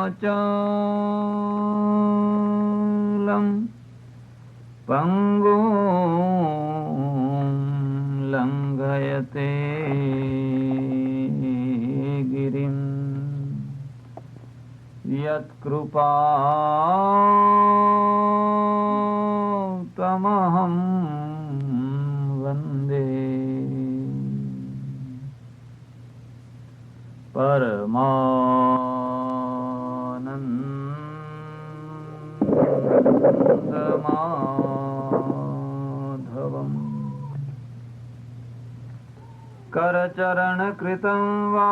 वाचालं पंगुं लंघयते गिरिं यत्कृपातमहं वन्दे परमानन्दमाधवम् करचरणकृतं वा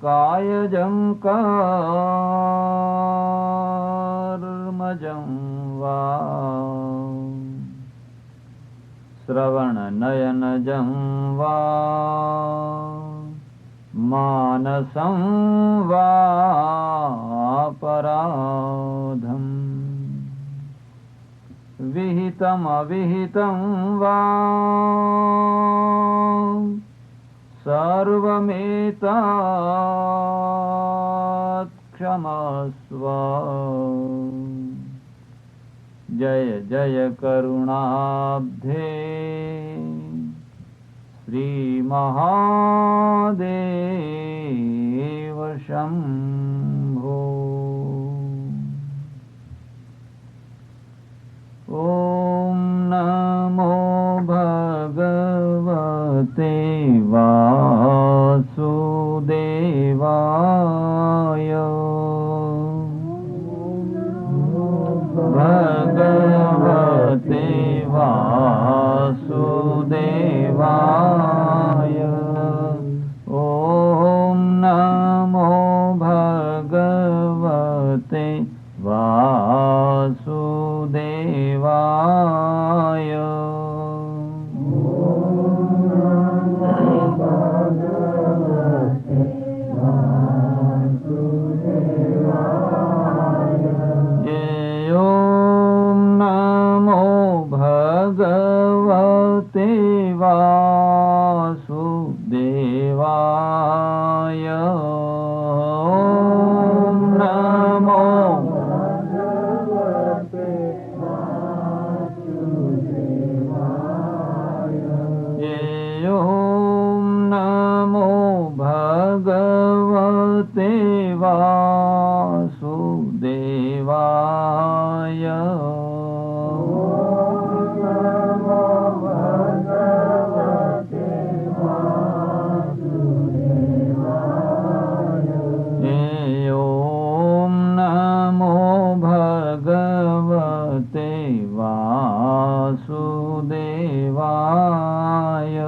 कायजं कर्मजं वा श्रवणनयनजं वा मानसं वा पराधम् विहितमविहितं वा सर्वमेतत् क्षमस्व। जय जय करुणाब्धे श्रीमहादेव शम्भो। ॐ नमो भगवते वासुदेवाय। भगवते वासुदेवाय। ॐ नमो भगवते वासुदेवाय। भगवते वासुदेवाय। नमो भगवते वासुदेवाय। नमो भगवते वासुदेवाय। वासुदेवाय।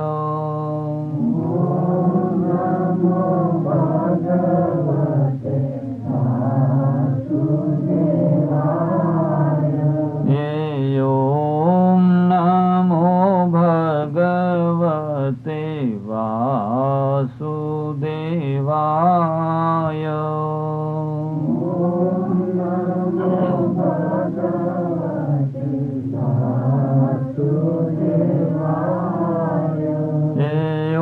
ॐ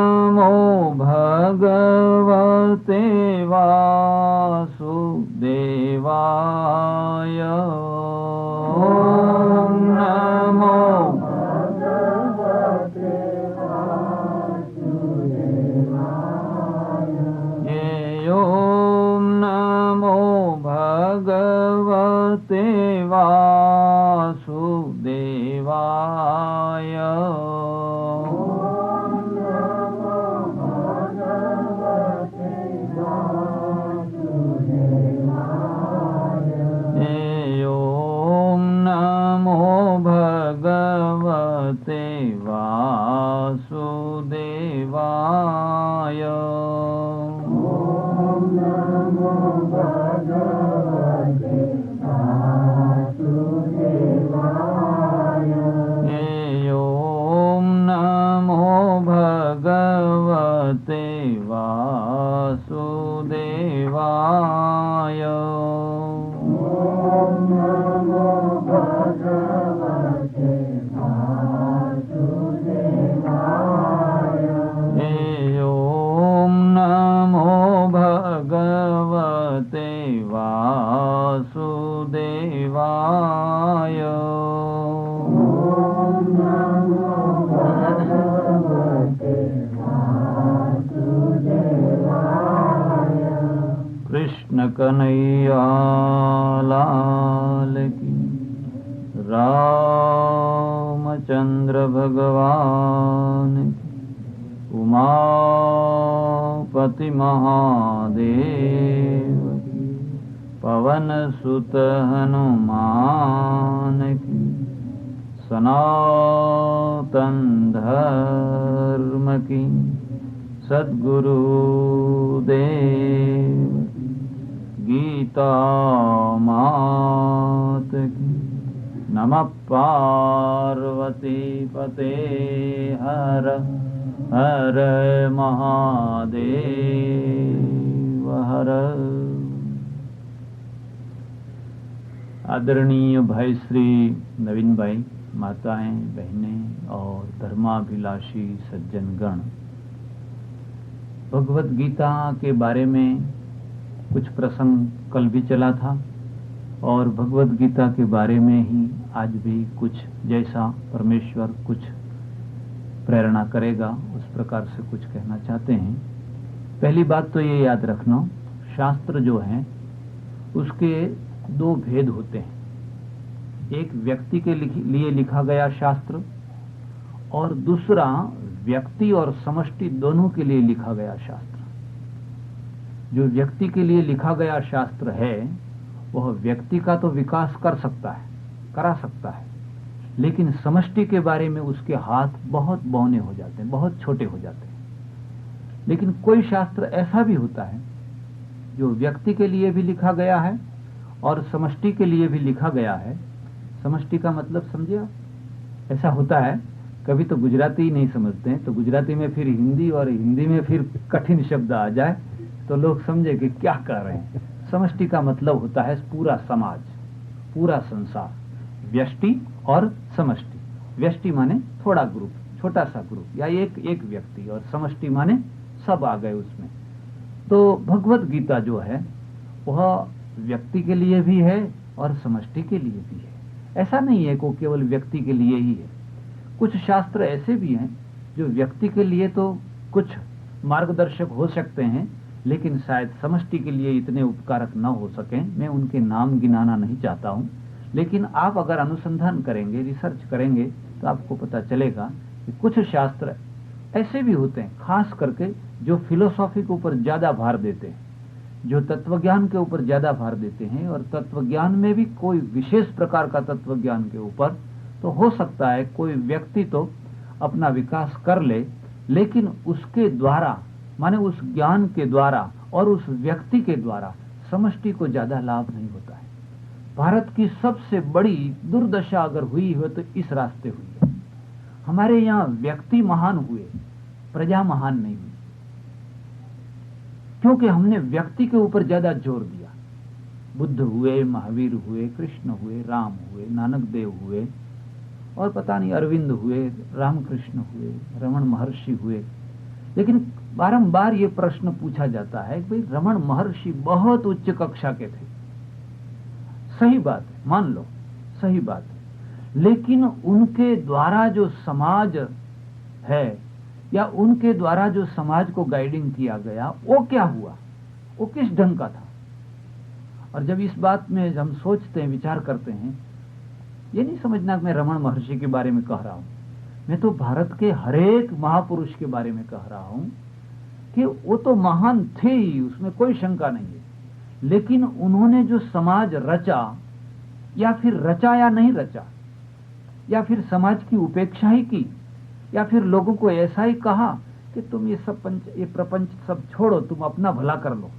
नमो भगवते वासुदेवाय। भगवते वासुदेवाय। नमो भगवते वासुदेवाय। नमो भगवते वासुदेवाय। भगवते वासुदेवाय। ॐ वासुदेवाय। कृष्ण कन्हैया लाल की। रामचंद्र भगवान की। उमापति महादेव की। पवन सुत हनुमान की। सनातन धर्म की। सद्गुरु देव की। गीता मात की। नमः पार्वती पते हर हर महादेव हर। आदरणीय भाई श्री नवीन भाई, माताएं, बहनें और धर्माभिलाषी सज्जनगण, भगवत गीता के बारे में कुछ प्रसंग कल भी चला था और भगवत गीता के बारे में ही आज भी कुछ, जैसा परमेश्वर कुछ प्रेरणा करेगा उस प्रकार से कुछ कहना चाहते हैं। पहली बात तो ये याद रखना, शास्त्र जो है उसके दो भेद होते हैं। एक व्यक्ति के लिए लिखा गया शास्त्र और दूसरा व्यक्ति और समष्टि दोनों के लिए लिखा गया शास्त्र। जो व्यक्ति के लिए लिखा गया शास्त्र है वह व्यक्ति का तो विकास कर सकता है, करा सकता है, लेकिन समष्टि के बारे में उसके हाथ बहुत बौने हो जाते हैं, बहुत छोटे हो जाते हैं। लेकिन कोई शास्त्र ऐसा भी होता है जो व्यक्ति के लिए भी लिखा गया है और समष्टि के लिए भी लिखा गया है। समष्टि का मतलब समझे आप? ऐसा होता है, कभी तो गुजराती ही नहीं समझते हैं, तो गुजराती में फिर हिंदी और हिंदी में फिर कठिन शब्द आ जाए तो लोग समझे कि क्या कर रहे हैं। समष्टि का मतलब होता है पूरा समाज, पूरा संसार। व्यष्टि और समष्टि। व्यष्टि माने थोड़ा ग्रुप, छोटा सा ग्रुप या एक व्यक्ति, और समष्टि माने सब आ गए उसमें। तो भगवत गीता जो है वह व्यक्ति के लिए भी है और समष्टि के लिए भी है। ऐसा नहीं है कि केवल व्यक्ति के लिए ही है। कुछ शास्त्र ऐसे भी हैं जो व्यक्ति के लिए तो कुछ मार्गदर्शक हो सकते हैं, लेकिन शायद समष्टि के लिए इतने उपकारक न हो सकें। मैं उनके नाम गिनाना नहीं चाहता हूं, लेकिन आप अगर अनुसंधान करेंगे, रिसर्च करेंगे तो आपको पता चलेगा कि कुछ शास्त्र ऐसे भी होते हैं, खास करके जो फिलोसॉफी के ऊपर ज्यादा भार देते हैं, जो तत्वज्ञान के ऊपर ज्यादा भार देते हैं। और तत्वज्ञान में भी कोई विशेष प्रकार का तत्वज्ञान के ऊपर तो हो सकता है कोई व्यक्ति तो अपना विकास कर ले, लेकिन उसके द्वारा, माने उस ज्ञान के द्वारा और उस व्यक्ति के द्वारा समष्टि को ज्यादा लाभ नहीं होता है। भारत की सबसे बड़ी दुर्दशा अगर हुई हो तो इस रास्ते हुई है। हमारे यहाँ व्यक्ति महान हुए, प्रजा महान नहीं हुई, क्योंकि हमने व्यक्ति के ऊपर ज्यादा जोर दिया। बुद्ध हुए, महावीर हुए, कृष्ण हुए, राम हुए, नानक देव हुए, और पता नहीं अरविंद हुए, रामकृष्ण हुए, रमण महर्षि हुए। लेकिन बारंबार ये प्रश्न पूछा जाता है कि भाई रमण महर्षि बहुत उच्च कक्षा के थे, सही बात है, मान लो सही बात है, लेकिन उनके द्वारा जो समाज है या उनके द्वारा जो समाज को गाइडिंग किया गया वो क्या हुआ, वो किस ढंग का था। और जब इस बात में हम सोचते हैं, विचार करते हैं, ये नहीं समझना कि मैं रमण महर्षि के बारे में कह रहा हूं, मैं तो भारत के हरेक महापुरुष के बारे में कह रहा हूं कि वो तो महान थे ही, उसमें कोई शंका नहीं है, लेकिन उन्होंने जो समाज रचा या फिर रचा या नहीं रचा, या फिर समाज की उपेक्षा ही की, या फिर लोगों को ऐसा ही कहा कि तुम ये प्रपंच सब छोड़ो, तुम अपना भला कर लो।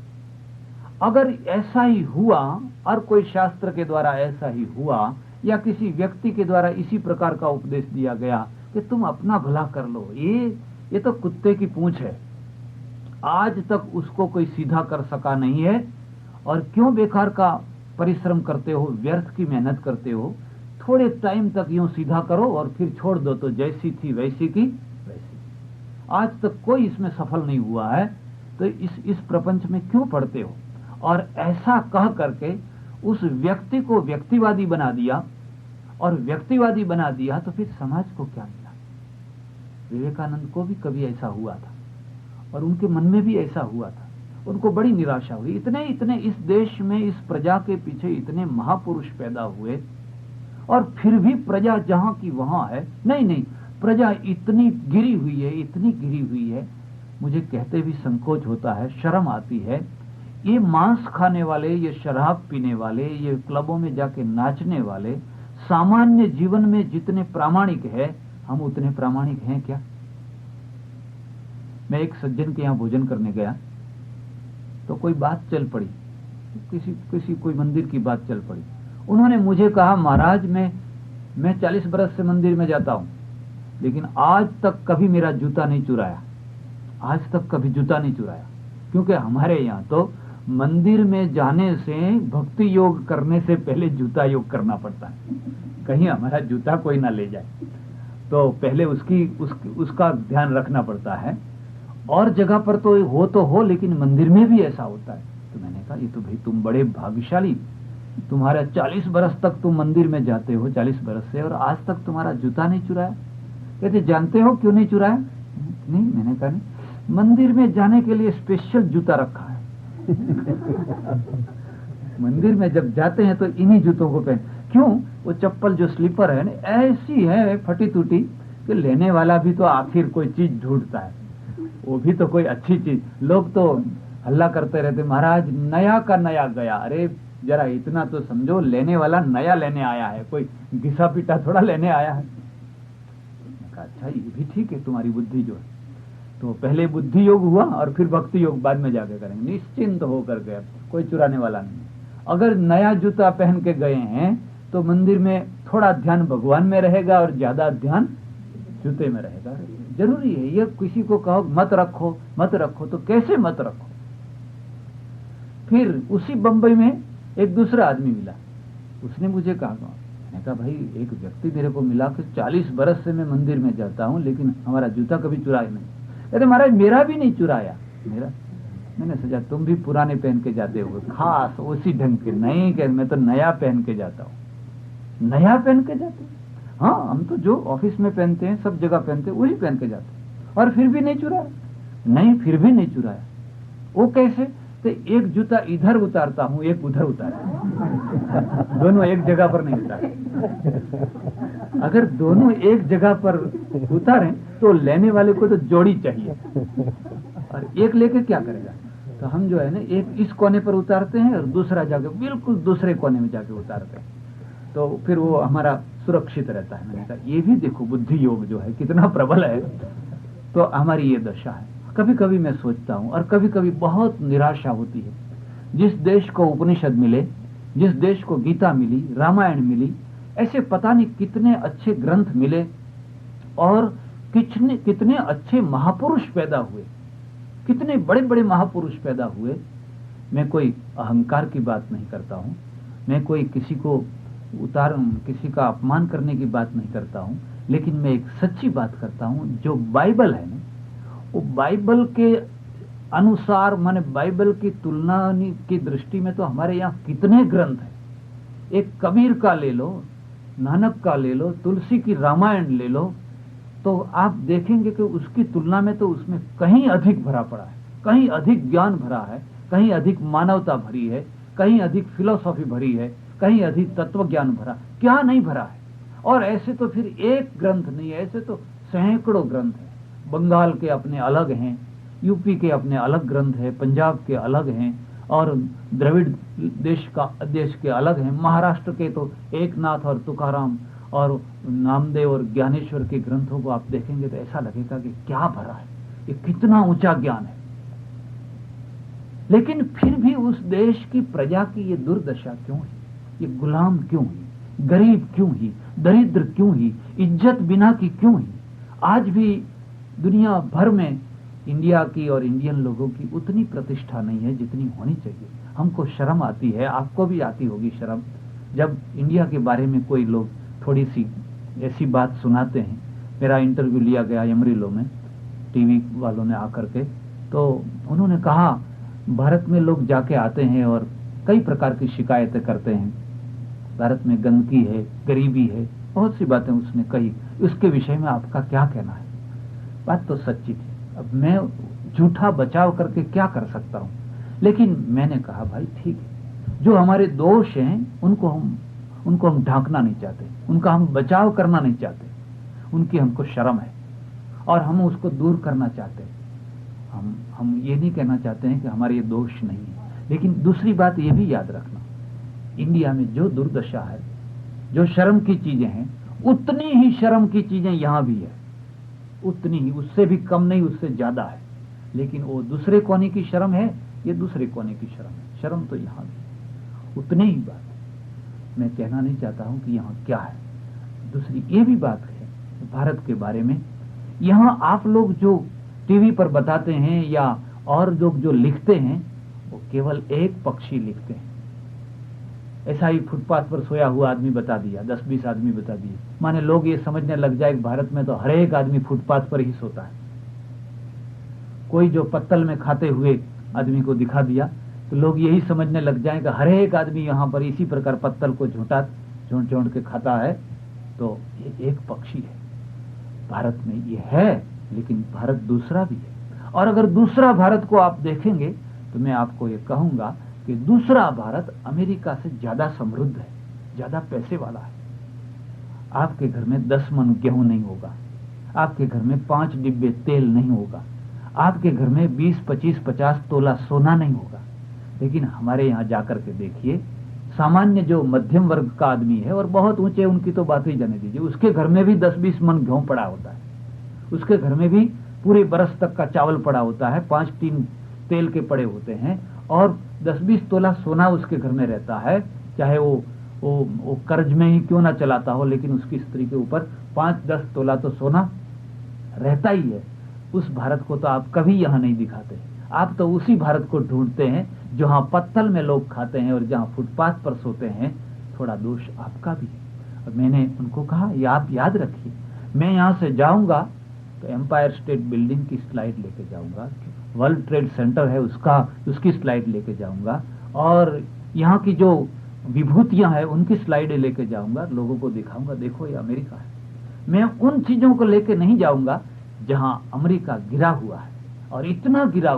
अगर ऐसा ही हुआ और कोई शास्त्र के द्वारा ऐसा ही हुआ या किसी व्यक्ति के द्वारा इसी प्रकार का उपदेश दिया गया कि तुम अपना भला कर लो, ये तो कुत्ते की पूंछ है। आज तक उसको कोई सीधा कर सका नहीं है। और क्यों बेकार का परिश्रम करते हो, व्यर्थ की मेहनत करते हो। थोड़े टाइम तक यूं सीधा करो और फिर छोड़ दो तो जैसी थी वैसी की वैसी। आज तक कोई इसमें सफल नहीं हुआ है, तो इस प्रपंच में क्यों पढ़ते हो। और ऐसा कह करके उस व्यक्ति को व्यक्तिवादी बना दिया, और व्यक्तिवादी बना दिया तो फिर समाज को क्या मिला? विवेकानंद को भी कभी ऐसा हुआ था, और उनके मन में भी ऐसा हुआ था। उनको बड़ी निराशा हुई। इतने इतने इस देश में, इस प्रजा के पीछे इतने महापुरुष पैदा हुए, और फिर भी प्रजा जहां की वहां है। नहीं, प्रजा इतनी गिरी हुई है, इतनी गिरी हुई है, मुझे कहते भी संकोच होता है, शर्म आती है। ये मांस खाने वाले, ये शराब पीने वाले, ये क्लबों में जाके नाचने वाले, सामान्य जीवन में जितने प्रामाणिक है, हम उतने प्रामाणिक हैं क्या? मैं एक सज्जन के यहाँ भोजन करने गया, तो कोई बात चल पड़ी, कोई मंदिर की बात चल पड़ी। उन्होंने मुझे कहा, महाराज मैं 40 बरस से मंदिर में जाता हूं, लेकिन आज तक कभी मेरा जूता नहीं चुराया, आज तक कभी जूता नहीं चुराया। क्योंकि हमारे यहाँ तो मंदिर में जाने से, भक्ति योग करने से पहले जूता योग करना पड़ता है, कहीं हमारा जूता कोई ना ले जाए, तो पहले उसका ध्यान रखना पड़ता है। और जगह पर तो हो, लेकिन मंदिर में भी ऐसा होता है। तो मैंने कहा, ये तो भाई तुम बड़े भाग्यशाली, तुम्हारा 40 बरस तक तुम मंदिर में जाते हो, 40 बरस से, और आज तक तुम्हारा जूता नहीं चुराया। कहते, जानते हो क्यों नहीं चुराया? नहीं, मैंने कहा नहीं, मंदिर में जाने के लिए स्पेशल जूता रखा है। मंदिर में जब जाते हैं तो इन्हीं जूतों को पहन। क्यों? वो चप्पल जो स्लीपर है ना, ऐसी है फटी टूटी कि लेने वाला भी तो आखिर कोई चीज ढूंढता है, वो भी तो कोई अच्छी चीज। लोग तो हल्ला करते रहते, महाराज नया का नया गया। अरे जरा इतना तो समझो, लेने वाला नया लेने आया है, कोई घिसा पिटा थोड़ा लेने आया है। अच्छा, ये भी ठीक है तुम्हारी बुद्धि जो है। तो पहले बुद्धि योग हुआ और फिर भक्ति योग बाद में जाके करेंगे, निश्चिंत होकर गए, कोई चुराने वाला नहीं। अगर नया जूता पहन के गए हैं तो मंदिर में थोड़ा ध्यान भगवान में रहेगा और ज्यादा ध्यान जूते में रहेगा। जरूरी है ये। किसी को कहो मत रखो मत रखो, तो कैसे मत रखो? फिर उसी बंबई में एक दूसरा आदमी मिला, उसने मुझे कहा, मैंने कहा भाई एक व्यक्ति मेरे को मिला कि 40 बरस से मैं मंदिर में जाता हूं, लेकिन हमारा जूता कभी चुराया नहीं। कहते, महाराज मेरा भी नहीं चुराया। मैंने सोचा तुम भी पुराने पहन के जाते हो, खास उसी ढंग के। नहीं, कह मैं तो नया पहन के जाता हूँ। नया पहन के जाते? हाँ, हम तो जो ऑफिस में पहनते हैं, सब जगह पहनते हैं, वही पहन के जाते हैं, और फिर भी नहीं चुराया। नहीं, फिर भी नहीं चुराया। वो कैसे? तो एक जूता इधर उतारता हूँ, एक उधर उतारता, दोनों एक जगह पर नहीं उतारे। अगर दोनों एक जगह पर उतारें तो लेने वाले को तो जोड़ी चाहिए, और एक लेके क्या करेगा? तो हम जो है ना, एक इस कोने पर उतारते हैं और दूसरा जाके बिल्कुल दूसरे कोने में जाके उतारते हैं, तो फिर वो हमारा सुरक्षित रहता है। मैंने कहा ये भी देखो बुद्धि योग जो है कितना प्रबल है। तो हमारी ये दशा है। कभी कभी मैं सोचता हूँ, और कभी कभी बहुत निराशा होती है। जिस देश को उपनिषद मिले, जिस देश को गीता मिली, रामायण मिली, ऐसे पता नहीं कितने अच्छे ग्रंथ मिले, और कितने अच्छे महापुरुष पैदा हुए, कितने बड़े बड़े महापुरुष पैदा हुए। मैं कोई अहंकार की बात नहीं करता हूँ, मैं कोई किसी का अपमान करने की बात नहीं करता हूँ, लेकिन मैं एक सच्ची बात करता हूँ। जो बाइबल है ना, वो बाइबल के अनुसार, माने बाइबल की तुलना की दृष्टि में तो हमारे यहाँ कितने ग्रंथ हैं। एक कबीर का ले लो, नानक का ले लो, तुलसी की रामायण ले लो, तो आप देखेंगे कि उसकी तुलना में तो उसमें कहीं अधिक भरा पड़ा है, कहीं अधिक ज्ञान भरा है, कहीं अधिक मानवता भरी है, कहीं अधिक फिलॉसफी भरी है, कहीं अधिक तत्व ज्ञान भरा, क्या नहीं भरा है। और ऐसे तो फिर एक ग्रंथ नहीं है, ऐसे तो सैकड़ों ग्रंथ हैं। बंगाल के अपने अलग हैं, यूपी के अपने अलग ग्रंथ हैं, पंजाब के अलग हैं, और द्रविड़ देश के अलग हैं। महाराष्ट्र के तो एकनाथ और तुकाराम और नामदेव और ज्ञानेश्वर के ग्रंथों को आप देखेंगे तो ऐसा लगेगा कि क्या भरा है, ये कितना ऊंचा ज्ञान है। लेकिन फिर भी उस देश की प्रजा की ये दुर्दशा क्यों है? ये गुलाम क्यों है? गरीब क्यों ही? दरिद्र क्यों ही? इज्जत बिना की क्यों ही? आज भी दुनिया भर में इंडिया की और इंडियन लोगों की उतनी प्रतिष्ठा नहीं है जितनी होनी चाहिए। हमको शर्म आती है, आपको भी आती होगी शर्म, जब इंडिया के बारे में कोई लोग थोड़ी सी ऐसी बात सुनाते हैं। मेरा इंटरव्यू लिया गया यमरीलो में, टीवी वालों ने आकर के, तो उन्होंने कहा भारत में लोग जाके आते हैं और कई प्रकार की शिकायतें करते हैं। भारत में गंदगी है, गरीबी है, बहुत सी बातें उसने कही। उसके विषय में आपका क्या कहना है? बात तो सच्ची थी। अब मैं झूठा बचाव करके क्या कर सकता हूं? लेकिन मैंने कहा भाई ठीक है, जो हमारे दोष हैं उनको हम ढांकना नहीं चाहते, उनका हम बचाव करना नहीं चाहते, उनकी हमको शर्म है और हम उसको दूर करना चाहते हैं। हम ये नहीं कहना चाहते हैं कि हमारे ये दोष नहीं है। लेकिन दूसरी बात ये भी याद रखना, इंडिया में जो दुर्दशा है, जो शर्म की चीजें हैं, उतनी ही शर्म की चीजें यहां भी है, उतनी ही, उससे भी कम नहीं, उससे ज्यादा है। लेकिन वो दूसरे कोने की शर्म है, ये दूसरे कोने की शर्म है। शर्म तो यहां भी उतनी ही बात है। मैं कहना नहीं चाहता हूं कि यहां क्या है। दूसरी ये भी बात है भारत के बारे में, यहां आप लोग जो टीवी पर बताते हैं या और लोग जो लिखते हैं, वो केवल एक पक्षी लिखते हैं। ऐसा ही फुटपाथ पर सोया हुआ आदमी बता दिया, 10-20 आदमी बता दिए, माने लोग ये समझने लग जाए कि भारत में तो हर एक आदमी फुटपाथ पर ही सोता है। कोई जो पत्तल में खाते हुए आदमी को दिखा दिया तो लोग यही समझने लग जाए कि हर एक आदमी यहाँ पर इसी प्रकार पत्तल को झोंट के खाता है। तो ये एक पक्षी है। भारत में ये है, लेकिन भारत दूसरा भी है। और अगर दूसरा भारत को आप देखेंगे तो मैं आपको ये कहूंगा कि दूसरा भारत अमेरिका से ज्यादा समृद्ध है, ज्यादा पैसे वाला है। आपके घर में 10 मन गेहूं नहीं होगा, आपके घर में 5 डिब्बे तेल नहीं होगा, आपके घर में 20, 25, 50 तोला सोना नहीं होगा। लेकिन हमारे यहाँ जाकर के देखिए, सामान्य जो मध्यम वर्ग का आदमी है, और बहुत ऊंचे उनकी तो बात ही जाने दीजिए, उसके घर में भी 10-20 मन गेहूं पड़ा होता है, उसके घर में भी पूरे बरस तक का चावल पड़ा होता है, 5 टीन तेल के पड़े होते हैं, और 10-20 तोला सोना उसके घर में रहता है। चाहे वो कर्ज में ही क्यों ना चलाता हो, लेकिन उसकी स्त्री के ऊपर 5-10 तोला तो सोना रहता ही है। उस भारत को तो आप कभी यहाँ नहीं दिखाते। आप तो उसी भारत को ढूंढते हैं जहां पत्तल में लोग खाते हैं और जहां फुटपाथ पर सोते हैं। थोड़ा दोष आपका भी है। और मैंने उनको कहा, ये आप याद रखिए, मैं यहाँ से जाऊंगा तो एम्पायर स्टेट बिल्डिंग की स्लाइड लेके जाऊंगा, वर्ल्ड ट्रेड सेंटर है उसकी स्लाइड लेके जाऊंगा, और यहाँ की जो विभूतियां हैं उनकी स्लाइडें लेके जाऊंगा, लोगों को दिखाऊंगा, देखो ये अमेरिका है। मैं उन चीजों को लेके नहीं जाऊंगा जहां अमेरिका गिरा हुआ है, और इतना गिरा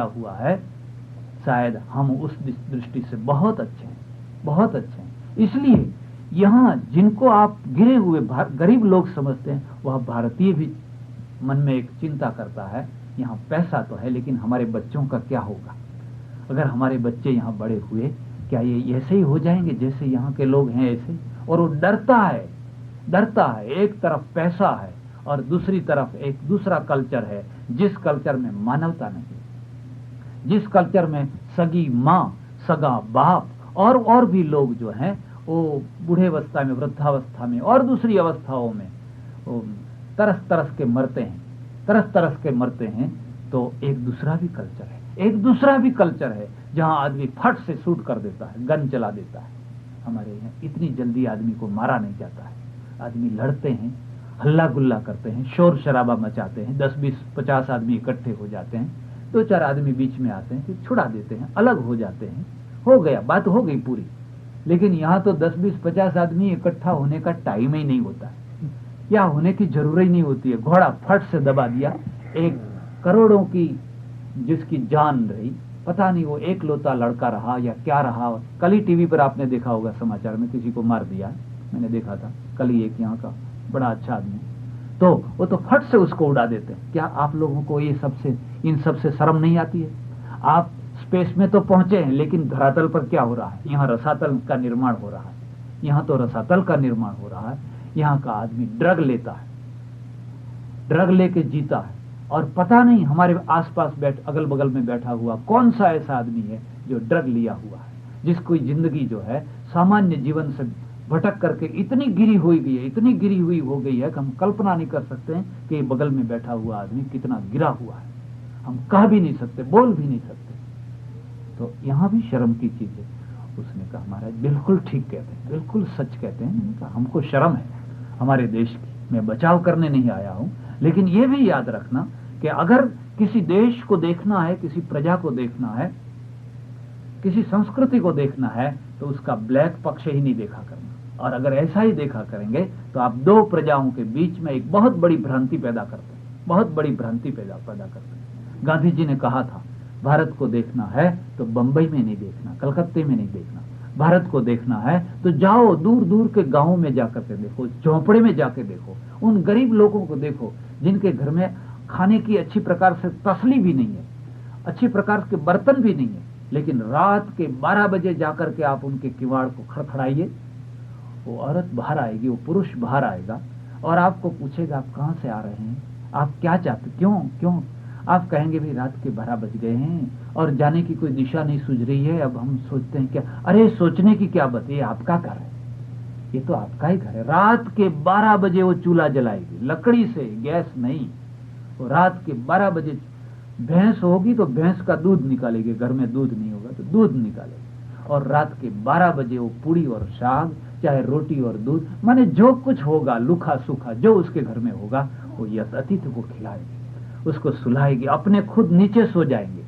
हुआ है, शायद हम उस दृष्टि से बहुत अच्छे हैं। इसलिए यहाँ जिनको आप गिरे हुए गरीब लोग समझते हैं, वह भारतीय भी मन में एक चिंता करता है, यहाँ पैसा तो है लेकिन हमारे बच्चों का क्या होगा? अगर हमारे बच्चे यहाँ बड़े हुए, क्या ये ऐसे ही हो जाएंगे जैसे यहाँ के लोग हैं ऐसे? और वो डरता है। एक तरफ पैसा है और दूसरी तरफ एक दूसरा कल्चर है, जिस कल्चर में मानवता नहीं, जिस कल्चर में सगी माँ, सगा बाप और भी लोग जो हैं वो बूढ़े अवस्था में, वृद्धावस्था में और दूसरी अवस्थाओं में तरस के मरते हैं। तो एक दूसरा भी कल्चर है जहां आदमी फट से शूट कर देता है, गन चला देता है। हमारे यहाँ इतनी जल्दी आदमी को मारा नहीं जाता है। आदमी लड़ते हैं, हल्ला गुल्ला करते हैं, शोर शराबा मचाते हैं, 10, 20, 50 आदमी इकट्ठे हो जाते हैं, 2-4 आदमी बीच में आते हैं, फिर छुड़ा देते हैं, अलग हो जाते हैं, हो गया, बात हो गई पूरी। लेकिन यहाँ तो 10, 20, 50 आदमी इकट्ठा होने का टाइम ही नहीं होता है, या होने की जरूरत ही नहीं होती है। घोड़ा फट से दबा दिया, एक करोड़ों की जिसकी जान रही, पता नहीं वो एक लौता लड़का रहा या क्या रहा। कल ही टीवी पर आपने देखा होगा, समाचार में किसी को मार दिया, मैंने देखा था कल ही, एक यहाँ का बड़ा अच्छा आदमी, तो वो तो फट से उसको उड़ा देते हैं। क्या आप लोगों को इन सब से शर्म नहीं आती है? आप स्पेस में तो पहुंचे हैं, लेकिन धरातल पर क्या हो रहा है? यहाँ रसातल का निर्माण हो रहा है, यहाँ तो रसातल का निर्माण हो रहा है। यहाँ का आदमी ड्रग लेता है, ड्रग लेके जीता है, और पता नहीं हमारे आसपास अगल बगल में बैठा हुआ कौन सा ऐसा आदमी है जो ड्रग लिया हुआ है, जिसकी जिंदगी जो है सामान्य जीवन से भटक करके इतनी गिरी हुई हो गई है कि हम कल्पना नहीं कर सकते हैं कि बगल में बैठा हुआ आदमी कितना गिरा हुआ है। हम कह भी नहीं सकते, बोल भी नहीं सकते। तो यहाँ भी शर्म की चीज है। उसने कहा, महाराज बिल्कुल ठीक कहते हैं, बिल्कुल सच कहते हैं। मैंने कहा, हमको शर्म है हमारे देश की, मैं बचाव करने नहीं आया हूं, लेकिन ये भी याद रखना कि अगर किसी देश को देखना है, किसी प्रजा को देखना है, किसी संस्कृति को देखना है तो उसका ब्लैक पक्ष ही नहीं देखा करना। और अगर ऐसा ही देखा करेंगे तो आप दो प्रजाओं के बीच में एक बहुत बड़ी भ्रांति पैदा करते हैं, बहुत बड़ी भ्रांति पैदा करते हैं। गांधी जी ने कहा था, भारत को देखना है तो बंबई में नहीं देखना, कलकत्ते में नहीं देखना। भारत को देखना है तो जाओ दूर दूर के गांवों में जाकर के देखो, झोंपड़े में जाके देखो, उन गरीब लोगों को देखो जिनके घर में खाने की अच्छी प्रकार से तसली भी नहीं है, अच्छी प्रकार के बर्तन भी नहीं है, लेकिन रात के 12 बजे जाकर के आप उनके किवाड़ को खड़खड़ाइए, वो औरत बाहर आएगी, वो पुरुष बाहर आएगा और आपको पूछेगा आप कहां से आ रहे हैं, आप क्या चाहते, क्यों आप कहेंगे भाई रात के 12 बज गए हैं और जाने की कोई दिशा नहीं सूझ रही है, अब हम सोचते हैं क्या। अरे सोचने की क्या बात है, ये आपका घर है, ये तो आपका ही घर है। रात के 12 बजे वो चूल्हा जलाएगी, लकड़ी से, गैस नहीं। वो रात के 12 बजे भैंस होगी तो भैंस का दूध निकालेगी, घर में दूध नहीं होगा तो दूध निकालेगी, और रात के 12 बजे वो पूड़ी और साग, चाहे रोटी और दूध, माने जो कुछ होगा लुखा सूखा जो उसके घर में होगा वो यह अतिथि को खिलाएगी, उसको सुलाएगी, अपने खुद नीचे सो जाएंगे,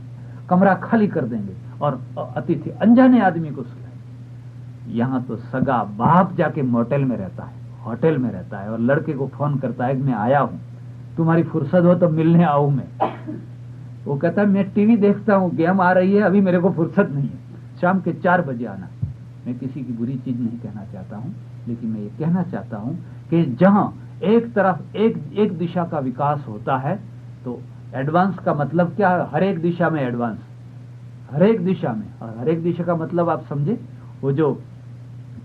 कमरा खाली कर देंगे और अतिथि अनजाने आदमी को सुलाएंगे। यहाँ तो सगा बाप जाके मोटेल में रहता है, होटल में रहता है और लड़के को फोन करता है मैं आया हूँ, तुम्हारी फुर्सत हो तो मिलने आऊं मैं। वो कहता है मैं टीवी देखता हूँ, गेम आ रही है, अभी मेरे को फुर्सत नहीं है, शाम के 4 बजे आना। मैं किसी की बुरी चीज नहीं कहना चाहता हूँ, लेकिन मैं ये कहना चाहता हूँ कि जहां एक तरफ एक दिशा का विकास होता है तो एडवांस का मतलब क्या है, हर एक दिशा में एडवांस, हर एक दिशा में। और हर एक दिशा का मतलब आप समझे, वो जो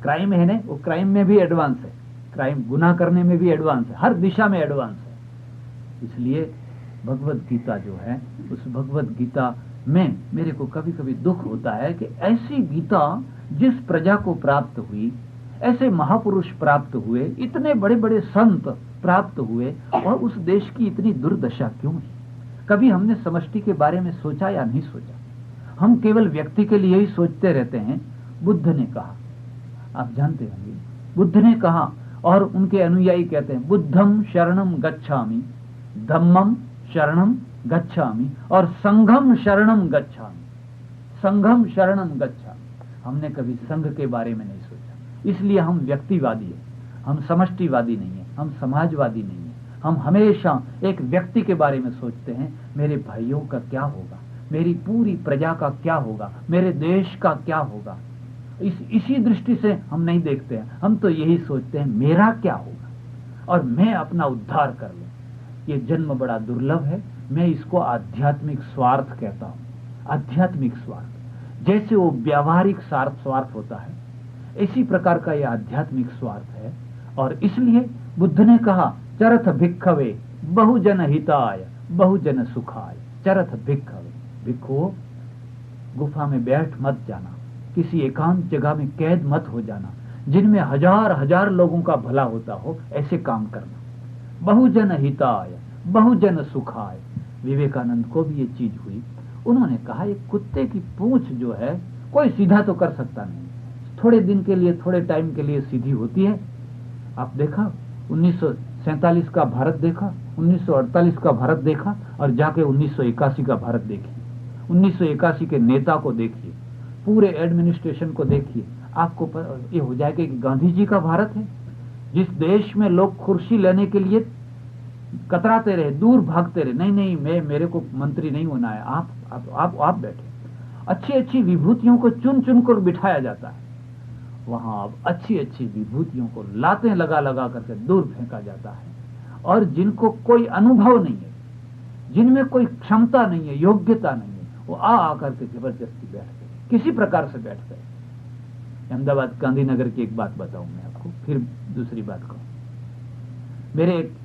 क्राइम है ना, वो क्राइम में भी एडवांस है, क्राइम गुनाह करने में भी एडवांस है, हर दिशा में एडवांस है। इसलिए भगवत गीता जो है, उस भगवत गीता में मेरे को कभी कभी दुख होता है कि ऐसी गीता जिस प्रजा को प्राप्त हुई, ऐसे महापुरुष प्राप्त हुए, इतने बड़े बड़े संत प्राप्त हुए, और उस देश की इतनी दुर्दशा क्यों है। कभी हमने समष्टि के बारे में सोचा या नहीं सोचा? हम केवल व्यक्ति के लिए ही सोचते रहते हैं। बुद्ध ने कहा, आप जानते होंगे, बुद्ध ने कहा और उनके अनुयायी कहते हैं, बुद्धम शरणम गच्छामि, धम्मम शरणम गच्छामि और संघम शरणम गच्छामि, संघम शरणम गच्छामि। हमने कभी संघ के बारे में नहीं सोचा, इसलिए हम व्यक्तिवादी हैं, हम समष्टिवादी नहीं है, हम समाजवादी नहीं है। हम हमेशा एक व्यक्ति के बारे में सोचते हैं, मेरे भाइयों का क्या होगा, मेरी पूरी प्रजा का क्या होगा, मेरे देश का क्या होगा। इसी दृष्टि से हम नहीं देखते हैं, हम तो यही सोचते हैं मेरा क्या होगा और मैं अपना उद्धार कर लूं। ये जन्म बड़ा दुर्लभ है, मैं इसको आध्यात्मिक स्वार्थ कहता हूं। आध्यात्मिक स्वार्थ, जैसे वो व्यावहारिक स्वार्थ होता है, इसी प्रकार का यह आध्यात्मिक स्वार्थ है। और इसलिए बुद्ध ने कहा, चरथ भिक्खवे बहुजन हिताय बहुजन सुखाय। चरथ भिक्खवे, भिक्खुओं गुफा में बैठ मत जाना, किसी एकांत जगह में कैद मत हो जाना, जिनमें हजार हजार लोगों का भला होता हो, ऐसे काम करना। बहुजन हिताय बहुजन सुखाय। विवेकानंद को भी ये चीज हुई। उन्होंने कहा, एक कुत्ते की पूंछ जो है कोई सीधा तो कर सकता नहीं, थोड़े दिन के लिए, थोड़े टाइम के लिए सीधी होती है। आप देखा 1947 का भारत देखा, 1948 का भारत देखा और जाके 1981 का भारत देखिए। 1981 के नेता को देखिए, पूरे एडमिनिस्ट्रेशन को देखिए, आपको ये हो जाएगा कि गांधी जी का भारत है, जिस देश में लोग कुर्सी लेने के लिए कतराते रहे, दूर भागते रहे, नहीं मेरे को मंत्री नहीं होना है, आप बैठे। अच्छी अच्छी विभूतियों को चुन चुन कर बिठाया जाता है, वहां अब अच्छी अच्छी विभूतियों को लातें लगा लगा करके दूर फेंका जाता है। और जिनको कोई अनुभव नहीं है, जिनमें कोई क्षमता नहीं है, योग्यता नहीं है, वो आकर के जबरदस्ती बैठ गए, किसी प्रकार से बैठ गए। अहमदाबाद गांधीनगर की एक बात बताऊं मैं आपको, फिर दूसरी बात कहूं। मेरे एक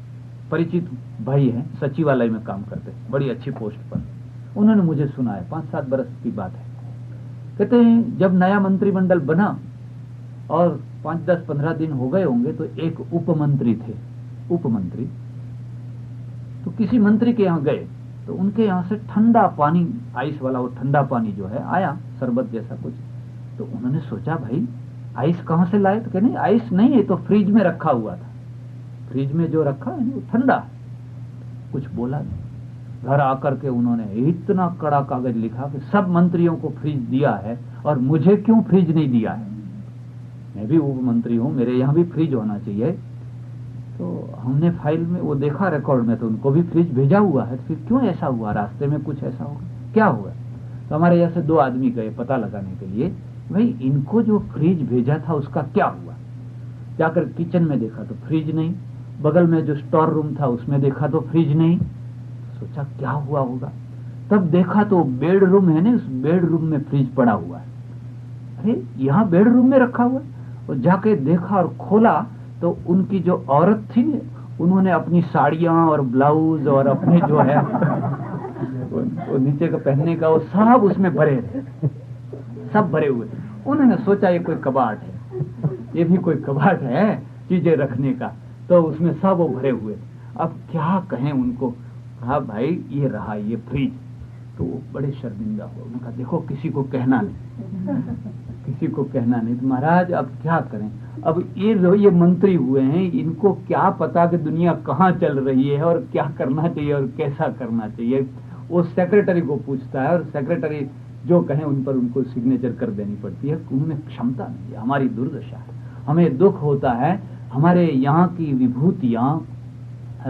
परिचित भाई हैं, सचिवालय में काम करते हैं, बड़ी अच्छी पोस्ट पर। उन्होंने मुझे सुनाया, 5-7 बरस की बात है। कहते हैं जब नया मंत्रिमंडल बना और 5-10-15 दिन हो गए होंगे, तो एक उपमंत्री थे, उपमंत्री। तो किसी मंत्री के यहाँ गए तो उनके यहाँ से ठंडा पानी, आइस वाला वो ठंडा पानी जो है आया, शरबत जैसा कुछ। तो उन्होंने सोचा भाई आइस कहाँ से लाए? तो कहने आइस नहीं है, तो फ्रिज में रखा हुआ था, फ्रिज में जो रखा है वो ठंडा। कुछ बोला नहीं। घर आकर के उन्होंने इतना कड़ा कागज लिखा कि सब मंत्रियों को फ्रिज दिया है और मुझे क्यों फ्रिज नहीं दिया है? मैं भी उप मंत्री हूँ, मेरे यहाँ भी फ्रिज होना चाहिए। तो हमने फाइल में वो देखा, रिकॉर्ड में, तो उनको भी फ्रिज भेजा हुआ है। फिर क्यों ऐसा हुआ? रास्ते में कुछ ऐसा हुआ, क्या हुआ? तो हमारे यहाँ से 2 आदमी गए पता लगाने के लिए, भाई इनको जो फ्रिज भेजा था उसका क्या हुआ। जाकर किचन में देखा तो फ्रिज नहीं, बगल में जो स्टोर रूम था उसमें देखा तो फ्रिज नहीं। सोचा क्या हुआ होगा, तब देखा तो बेडरूम है ना, उस बेडरूम में फ्रिज पड़ा हुआ है। अरे यहाँ बेडरूम में रखा हुआ है। और जाके देखा और खोला तो उनकी जो औरत थी, उन्होंने अपनी साड़ियां और ब्लाउज और अपने जो है वो नीचे का पहनने का, वो सब उसमें भरे थे, सब भरे हुए। उन्होंने सोचा ये कोई कबाट है, ये भी कोई कबाट है चीजें रखने का, तो उसमें सब वो भरे हुए। अब क्या कहें उनको? कहा भाई ये रहा ये फ्रिज। तो वो बड़े शर्मिंदा हुए। उन्होंने कहा देखो किसी को कहना नहीं, किसी को कहना नहीं। तो महाराज अब क्या करें? अब ये मंत्री हुए हैं, इनको क्या पता कि दुनिया कहाँ चल रही है और क्या करना चाहिए और कैसा करना चाहिए। वो सेक्रेटरी को पूछता है और सेक्रेटरी जो कहे उन पर उनको सिग्नेचर कर देनी पड़ती है। उनमें क्षमता नहीं है। हमारी दुर्दशा है, हमें दुख होता है। हमारे यहाँ की विभूतियां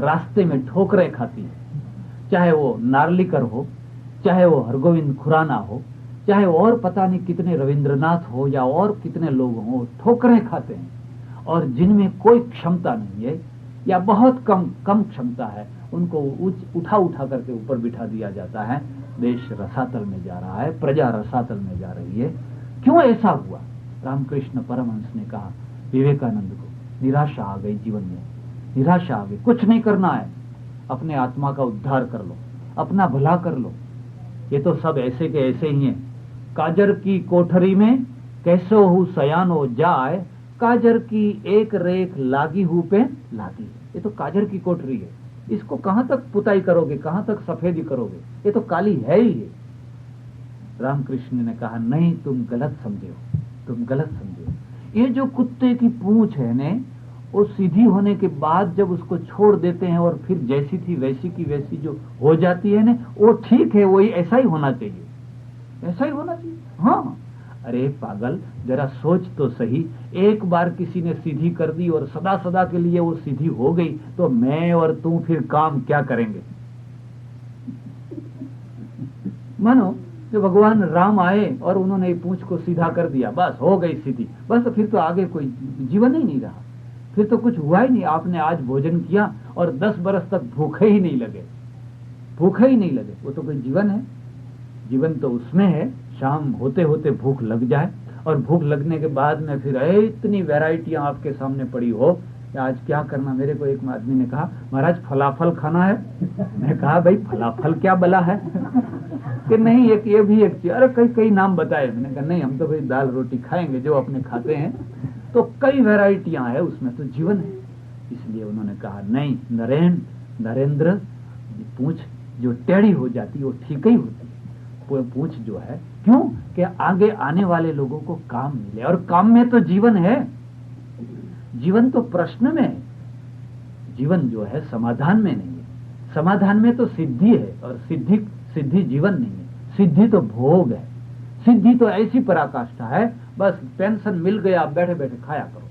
रास्ते में ठोकरें खाती है, चाहे वो नार्लिकर हो, चाहे वो हरगोविंद खुराना हो, चाहे वो और पता नहीं कितने रविंद्रनाथ हो या और कितने लोग हों, ठोकरें खाते हैं। और जिनमें कोई क्षमता नहीं है या बहुत कम क्षमता है, उनको उठा करके ऊपर बिठा दिया जाता है। देश रसातल में जा रहा है, प्रजा रसातल में जा रही है। क्यों ऐसा हुआ? रामकृष्ण परमहंस ने कहा विवेकानंद को, निराशा आ गई जीवन में, निराशा आ गई, कुछ नहीं करना है, अपने आत्मा का उद्धार कर लो, अपना भला कर लो। ये तो सब ऐसे के ऐसे ही हैं। काजर की कोठरी में कैसो हूँ सयानो जाए, काजर की एक रेख लागी हूँ पे लागी। ये तो काजर की कोठरी है, इसको कहां तक पुताई करोगे, कहां तक सफेदी करोगे? ये तो काली है ही है। रामकृष्ण ने कहा नहीं, तुम गलत समझे हो, तुम गलत समझे हो। ये जो कुत्ते की पूंछ है ने, वो सीधी होने के बाद जब उसको छोड़ देते हैं और फिर जैसी थी वैसी की वैसी जो हो जाती है ना, वो ठीक है, वही ऐसा ही होना चाहिए, ऐसा ही होना चाहिए। हाँ, अरे पागल, जरा सोच तो सही। एक बार किसी ने सीधी कर दी और सदा सदा के लिए वो सीधी हो गई, तो मैं और तू फिर काम क्या करेंगे? मानो जो भगवान राम आए और उन्होंने पूंछ को सीधा कर दिया, बस हो गई सीधी, बस तो फिर तो आगे कोई जीवन ही नहीं रहा, फिर तो कुछ हुआ ही नहीं। आपने आज भोजन किया और 10 बरस तक भूखे ही नहीं लगे, भूखे ही नहीं लगे, वो तो कोई जीवन है? जीवन तो उसमें है शाम होते होते भूख लग जाए, और भूख लगने के बाद में फिर इतनी वैरायटियां आपके सामने पड़ी हो कि आज क्या करना। मेरे को एक आदमी ने कहा महाराज फलाफल खाना है। मैं कहा भाई फलाफल क्या बला है? कि नहीं एक ये भी एक चीज। अरे कई नाम बताए। मैंने कहा नहीं, हम तो भाई दाल रोटी खाएंगे जो अपने खाते हैं, तो कई वैरायटियां है उसमें, तो जीवन है। इसलिए उन्होंने कहा नहीं नरेंद्र, पूंछ जो टेढ़ी हो जाती है वो ठीक ही होती है। पूंछ जो है, क्यों? कि आगे आने वाले लोगों को काम मिले, और काम में तो जीवन है, जीवन तो प्रश्न में है, जीवन जो है समाधान में नहीं है। समाधान में तो सिद्धि है, और सिद्धि जीवन नहीं है, सिद्धि तो भोग है। सिद्धि तो ऐसी पराकाष्ठा है, बस पेंशन मिल गया, आप बैठे बैठे खाया करो,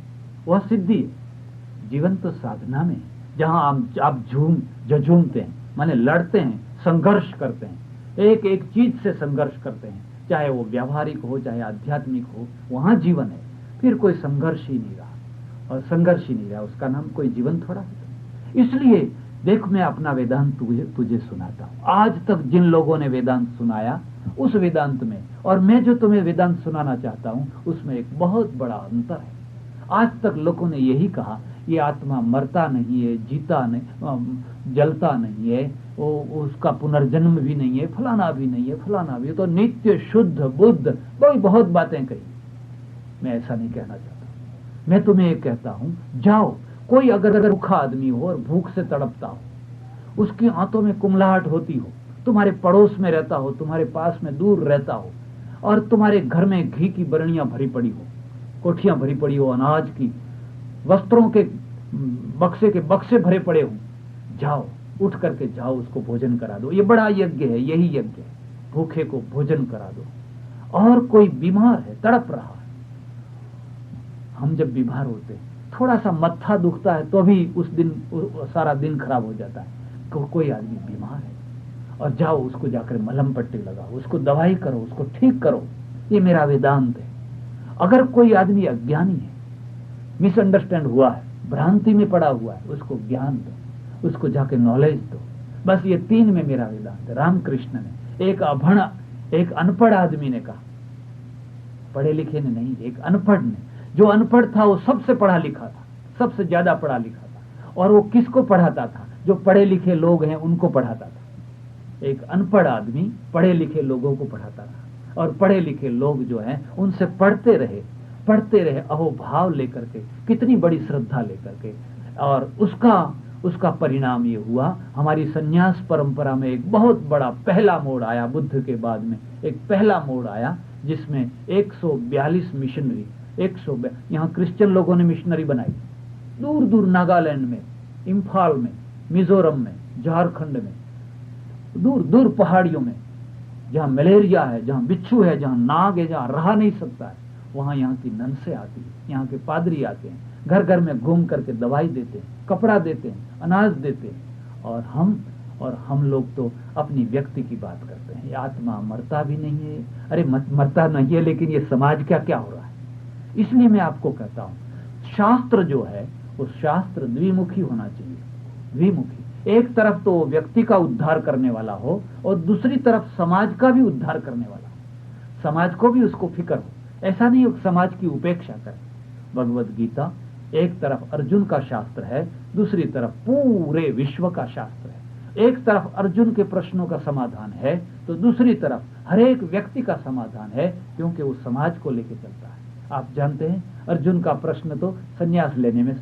वह सिद्धि है। जीवन तो साधना में, जहां आप झूमते हैं, माने लड़ते हैं, संघर्ष करते हैं, एक एक चीज से संघर्ष करते हैं, चाहे वो व्यावहारिक हो चाहे आध्यात्मिक हो, वहां जीवन है। फिर कोई संघर्ष ही नहीं रहा, और संघर्ष ही नहीं रहा, उसका नाम कोई जीवन थोड़ा है। इसलिए देख, मैं अपना वेदांत तुझे सुनाता हूं। आज तक जिन लोगों ने वेदांत सुनाया, उस वेदांत में और मैं जो तुम्हें वेदांत सुनाना चाहता हूं, उसमें एक बहुत बड़ा अंतर है। आज तक लोगों ने यही कहा ये आत्मा मरता नहीं है, जीता नहीं, जलता नहीं है, उसका पुनर्जन्म भी नहीं है, फलाना भी नहीं है, फलाना भी है, तो नित्य शुद्ध बुद्ध, बहुत बातें कही। मैं ऐसा नहीं कहना चाहता। मैं तुम्हें एक कहता हूं, जाओ, कोई अगर भूखा आदमी हो और भूख से तड़पता हो, उसकी आंतों में कुमलाहट होती हो, तुम्हारे पड़ोस में रहता हो, तुम्हारे पास में दूर रहता हो, और तुम्हारे घर में घी की बरनियां भरी पड़ी हो, कोठियां भरी पड़ी हो, अनाज की, वस्त्रों के बक्से भरे पड़े हो, जाओ, उठ करके जाओ, उसको भोजन करा दो। ये बड़ा यज्ञ है, यही यज्ञ है, भूखे को भोजन करा दो। और कोई बीमार है, तड़प रहा है। हम जब बीमार होते हैं, थोड़ा सा मत्था दुखता है तो भी उस दिन सारा दिन खराब हो जाता है। कोई आदमी बीमार है और जाओ उसको जाकर मलहम पट्टी लगाओ, उसको दवाई करो, उसको ठीक करो। ये मेरा वेदांत है। अगर कोई आदमी अज्ञानी है, मिसअंडरस्टैंड हुआ है, भ्रांति में पड़ा हुआ है, उसको ज्ञान दो, उसको जाके नॉलेज दो। बस ये 3 में मेरा वेदांत है। रामकृष्ण ने, एक अनपढ़ आदमी ने कहा, पढ़े लिखे ने नहीं, एक अनपढ़ ने। जो अनपढ़ था वो सबसे पढ़ा लिखा था, सबसे ज्यादा पढ़ा लिखा था। और वो किसको पढ़ाता था? जो पढ़े लिखे लोग हैं उनको पढ़ाता था। एक अनपढ़ आदमी पढ़े लिखे लोगों को पढ़ाता था, और पढ़े लिखे लोग जो हैं उनसे पढ़ते रहे अहोभाव लेकर के, कितनी बड़ी श्रद्धा लेकर के। और उसका परिणाम ये हुआ, हमारी संन्यास परंपरा में एक बहुत बड़ा पहला मोड़ आया। बुद्ध के बाद में एक पहला मोड़ आया जिसमें 142 मिशनरी, यहाँ क्रिश्चियन लोगों ने मिशनरी बनाई, दूर दूर नागालैंड में, इम्फाल में, मिजोरम में, झारखंड में, दूर दूर पहाड़ियों में, जहां मलेरिया है, जहां बिच्छू है, जहां नाग है, जहां रहा नहीं सकता है, वहां यहाँ की ननसे आती है, यहाँ के पादरी आते हैं, घर घर में घूम करके दवाई देते हैं, कपड़ा देते हैं, अनाज देते हैं। और हम लोग तो अपनी व्यक्ति की बात करते हैं। ये आत्मा मरता भी नहीं है, अरे मरता नहीं है, लेकिन ये समाज क्या हो रहा है। इसलिए मैं आपको कहता हूं, शास्त्र जो है वो शास्त्र द्विमुखी होना चाहिए। द्विमुखी, एक तरफ तो व्यक्ति का उद्धार करने वाला हो और दूसरी तरफ समाज का भी उद्धार करने वाला हो, समाज को भी उसको फिक्र हो। ऐसा नहीं समाज की उपेक्षा करे। भगवत गीता एक तरफ अर्जुन का शास्त्र है, दूसरी तरफ पूरे विश्व का शास्त्र है। एक तरफ अर्जुन के प्रश्नों का समाधान है तो दूसरी तरफ हर एक व्यक्ति का समाधान है, क्योंकि वो समाज को लेकर चलता है। आप जानते हैं, अर्जुन का प्रश्न तो संन्यास लेने में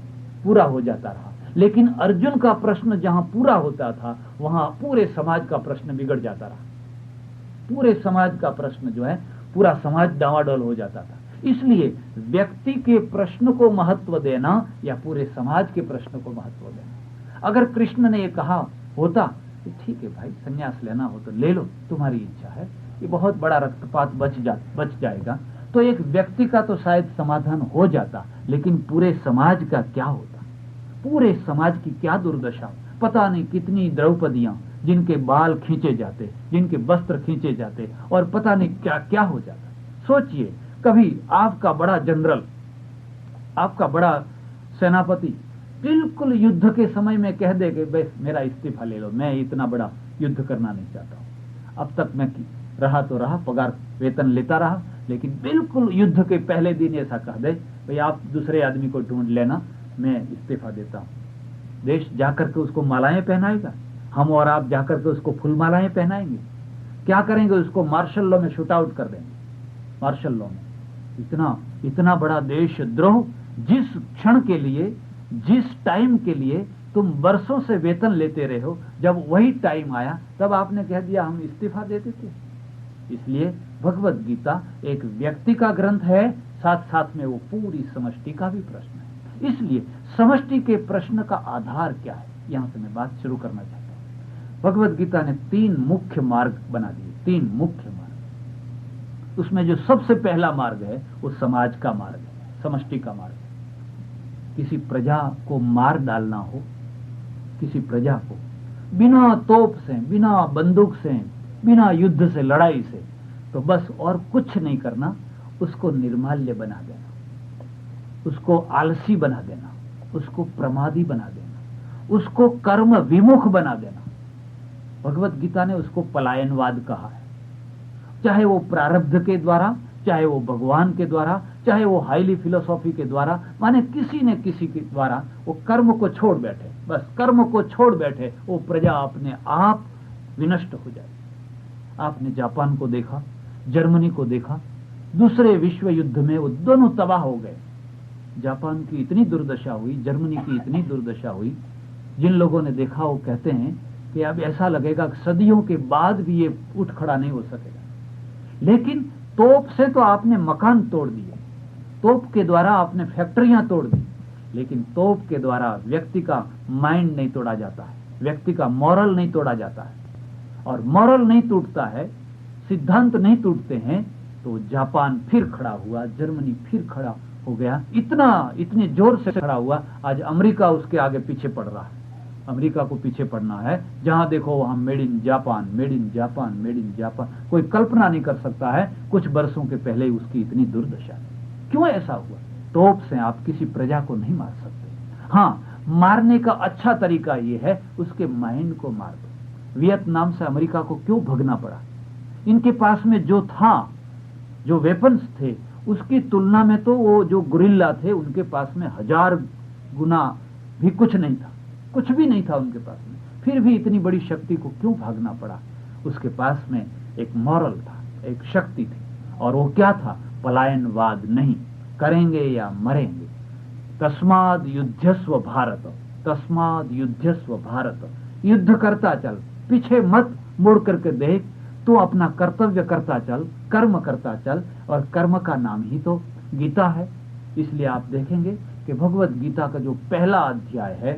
पूरा हो जाता रहा, लेकिन अर्जुन का प्रश्न जहां पूरा होता था वहां पूरे समाज का प्रश्न बिगड़ जाता रहा। पूरे समाज का प्रश्न जो है, पूरा समाज डावाडोल हो जाता था। इसलिए व्यक्ति के प्रश्न को महत्व देना या पूरे समाज के प्रश्न को महत्व देना। अगर कृष्ण ने ये कहा होता कि ठीक है भाई, संन्यास लेना हो तो ले लो, तुम्हारी इच्छा है, ये बहुत बड़ा रक्तपात बच जाएगा, तो एक व्यक्ति का तो शायद समाधान हो जाता, लेकिन पूरे समाज का क्या होता? पूरे समाज की क्या दुर्दशा। पता नहीं कितनी द्रौपदियां जिनके बाल खींचे जाते, जिनके वस्त्र खींचे जाते, और पता नहीं क्या क्या हो जाता। सोचिए, कभी आपका बड़ा जनरल, आपका बड़ा सेनापति बिल्कुल युद्ध के समय में कह दे कि बस मेरा इस्तीफा ले लो, मैं इतना बड़ा युद्ध करना नहीं चाहता हूं, अब तक मैं रहा तो रहा, पगार वेतन लेता रहा, लेकिन बिल्कुल युद्ध के पहले दिन ऐसा कह दे, भाई आप दूसरे आदमी को ढूंढ लेना, मैं इस्तीफा देता हूं। देश जाकर के उसको मालाएं पहनाएगा, हम और आप जाकर के उसको फूल मालाएं पहनाएंगे, क्या करेंगे? उसको मार्शल लॉ में शूट आउट कर देंगे। मार्शल लॉ में इतना बड़ा देशद्रोह, जिस क्षण के लिए, जिस टाइम के लिए तुम वर्षों से वेतन लेते रहे हो, जब वही टाइम आया तब आपने कह दिया हम इस्तीफा दे देते। इसलिए भगवत गीता एक व्यक्ति का ग्रंथ है, साथ साथ में वो पूरी समष्टि का भी प्रश्न है। इसलिए समष्टि के प्रश्न का आधार क्या है, यहां से मैं बात शुरू करना चाहता हूं। भगवत गीता ने 3 मुख्य मार्ग बना दिए, 3 मुख्य मार्ग। उसमें जो सबसे पहला मार्ग है वो समाज का मार्ग है, समष्टि का मार्ग है। किसी प्रजा को मार डालना हो, किसी प्रजा को बिना तोप से, बिना बंदूक से, बिना युद्ध से, लड़ाई से, तो बस और कुछ नहीं करना, उसको निर्माल्य बना देना, उसको आलसी बना देना, उसको प्रमादी बना देना, उसको कर्म विमुख बना देना। भगवत गीता ने उसको पलायनवाद कहा है। चाहे वो प्रारब्ध के द्वारा, चाहे वो भगवान के द्वारा, चाहे वो हाईली फिलोसॉफी के द्वारा, माने किसी न किसी के द्वारा वो कर्म को छोड़ बैठे, बस कर्म को छोड़ बैठे, वो प्रजा अपने आप विनष्ट हो जाए। आपने जापान को देखा, जर्मनी को देखा, दूसरे विश्व युद्ध में वो दोनों तबाह हो गए। जापान की इतनी दुर्दशा हुई, जर्मनी की इतनी दुर्दशा हुई, जिन लोगों ने देखा वो कहते हैं कि अब ऐसा लगेगा कि सदियों के बाद भी ये उठ खड़ा नहीं हो सकेगा। लेकिन तोप से तो आपने मकान तोड़ दिए, तोप के द्वारा आपने फैक्ट्रियां तोड़ दी, लेकिन तोप के द्वारा व्यक्ति का माइंड नहीं तोड़ा जाता है, व्यक्ति का मॉरल नहीं तोड़ा जाता है। और मॉरल नहीं टूटता है, सिद्धांत नहीं टूटते हैं, तो जापान फिर खड़ा हुआ, जर्मनी फिर खड़ा हो गया, इतने जोर से खड़ा हुआ, आज अमेरिका उसके आगे पीछे पड़ रहा है। अमेरिका को पीछे पड़ना है, जहां देखो वहां made in Japan, made in Japan, made in Japan. कोई कल्पना नहीं कर सकता है कुछ वर्षों के पहले उसकी इतनी दुर्दशा। क्यों ऐसा हुआ? तोप से आप किसी प्रजा को नहीं मार सकते। हाँ, मारने का अच्छा तरीका यह है उसके माइंड को मार दो। वियतनाम से अमेरिका को क्यों भगना पड़ा? इनके पास में जो था, जो वेपन्स थे, उसकी तुलना में तो वो जो गुरिल्ला थे उनके पास में 1000 गुना भी कुछ नहीं था, कुछ भी नहीं था उनके पास में। फिर भी इतनी बड़ी शक्ति को क्यों भागना पड़ा? उसके पास में एक मॉरल था, एक शक्ति थी, और वो क्या था? पलायनवाद नहीं, करेंगे या मरेंगे। तस्माद युद्धस्व भारत, तस्माद युद्धस्व भारत। युद्ध करता चल, पीछे मत मुड़ करके देख, तू अपना कर्तव्य करता चल, कर्म करता चल, और कर्म का नाम ही तो गीता है। इसलिए आप देखेंगे कि भगवत गीता का जो पहला अध्याय है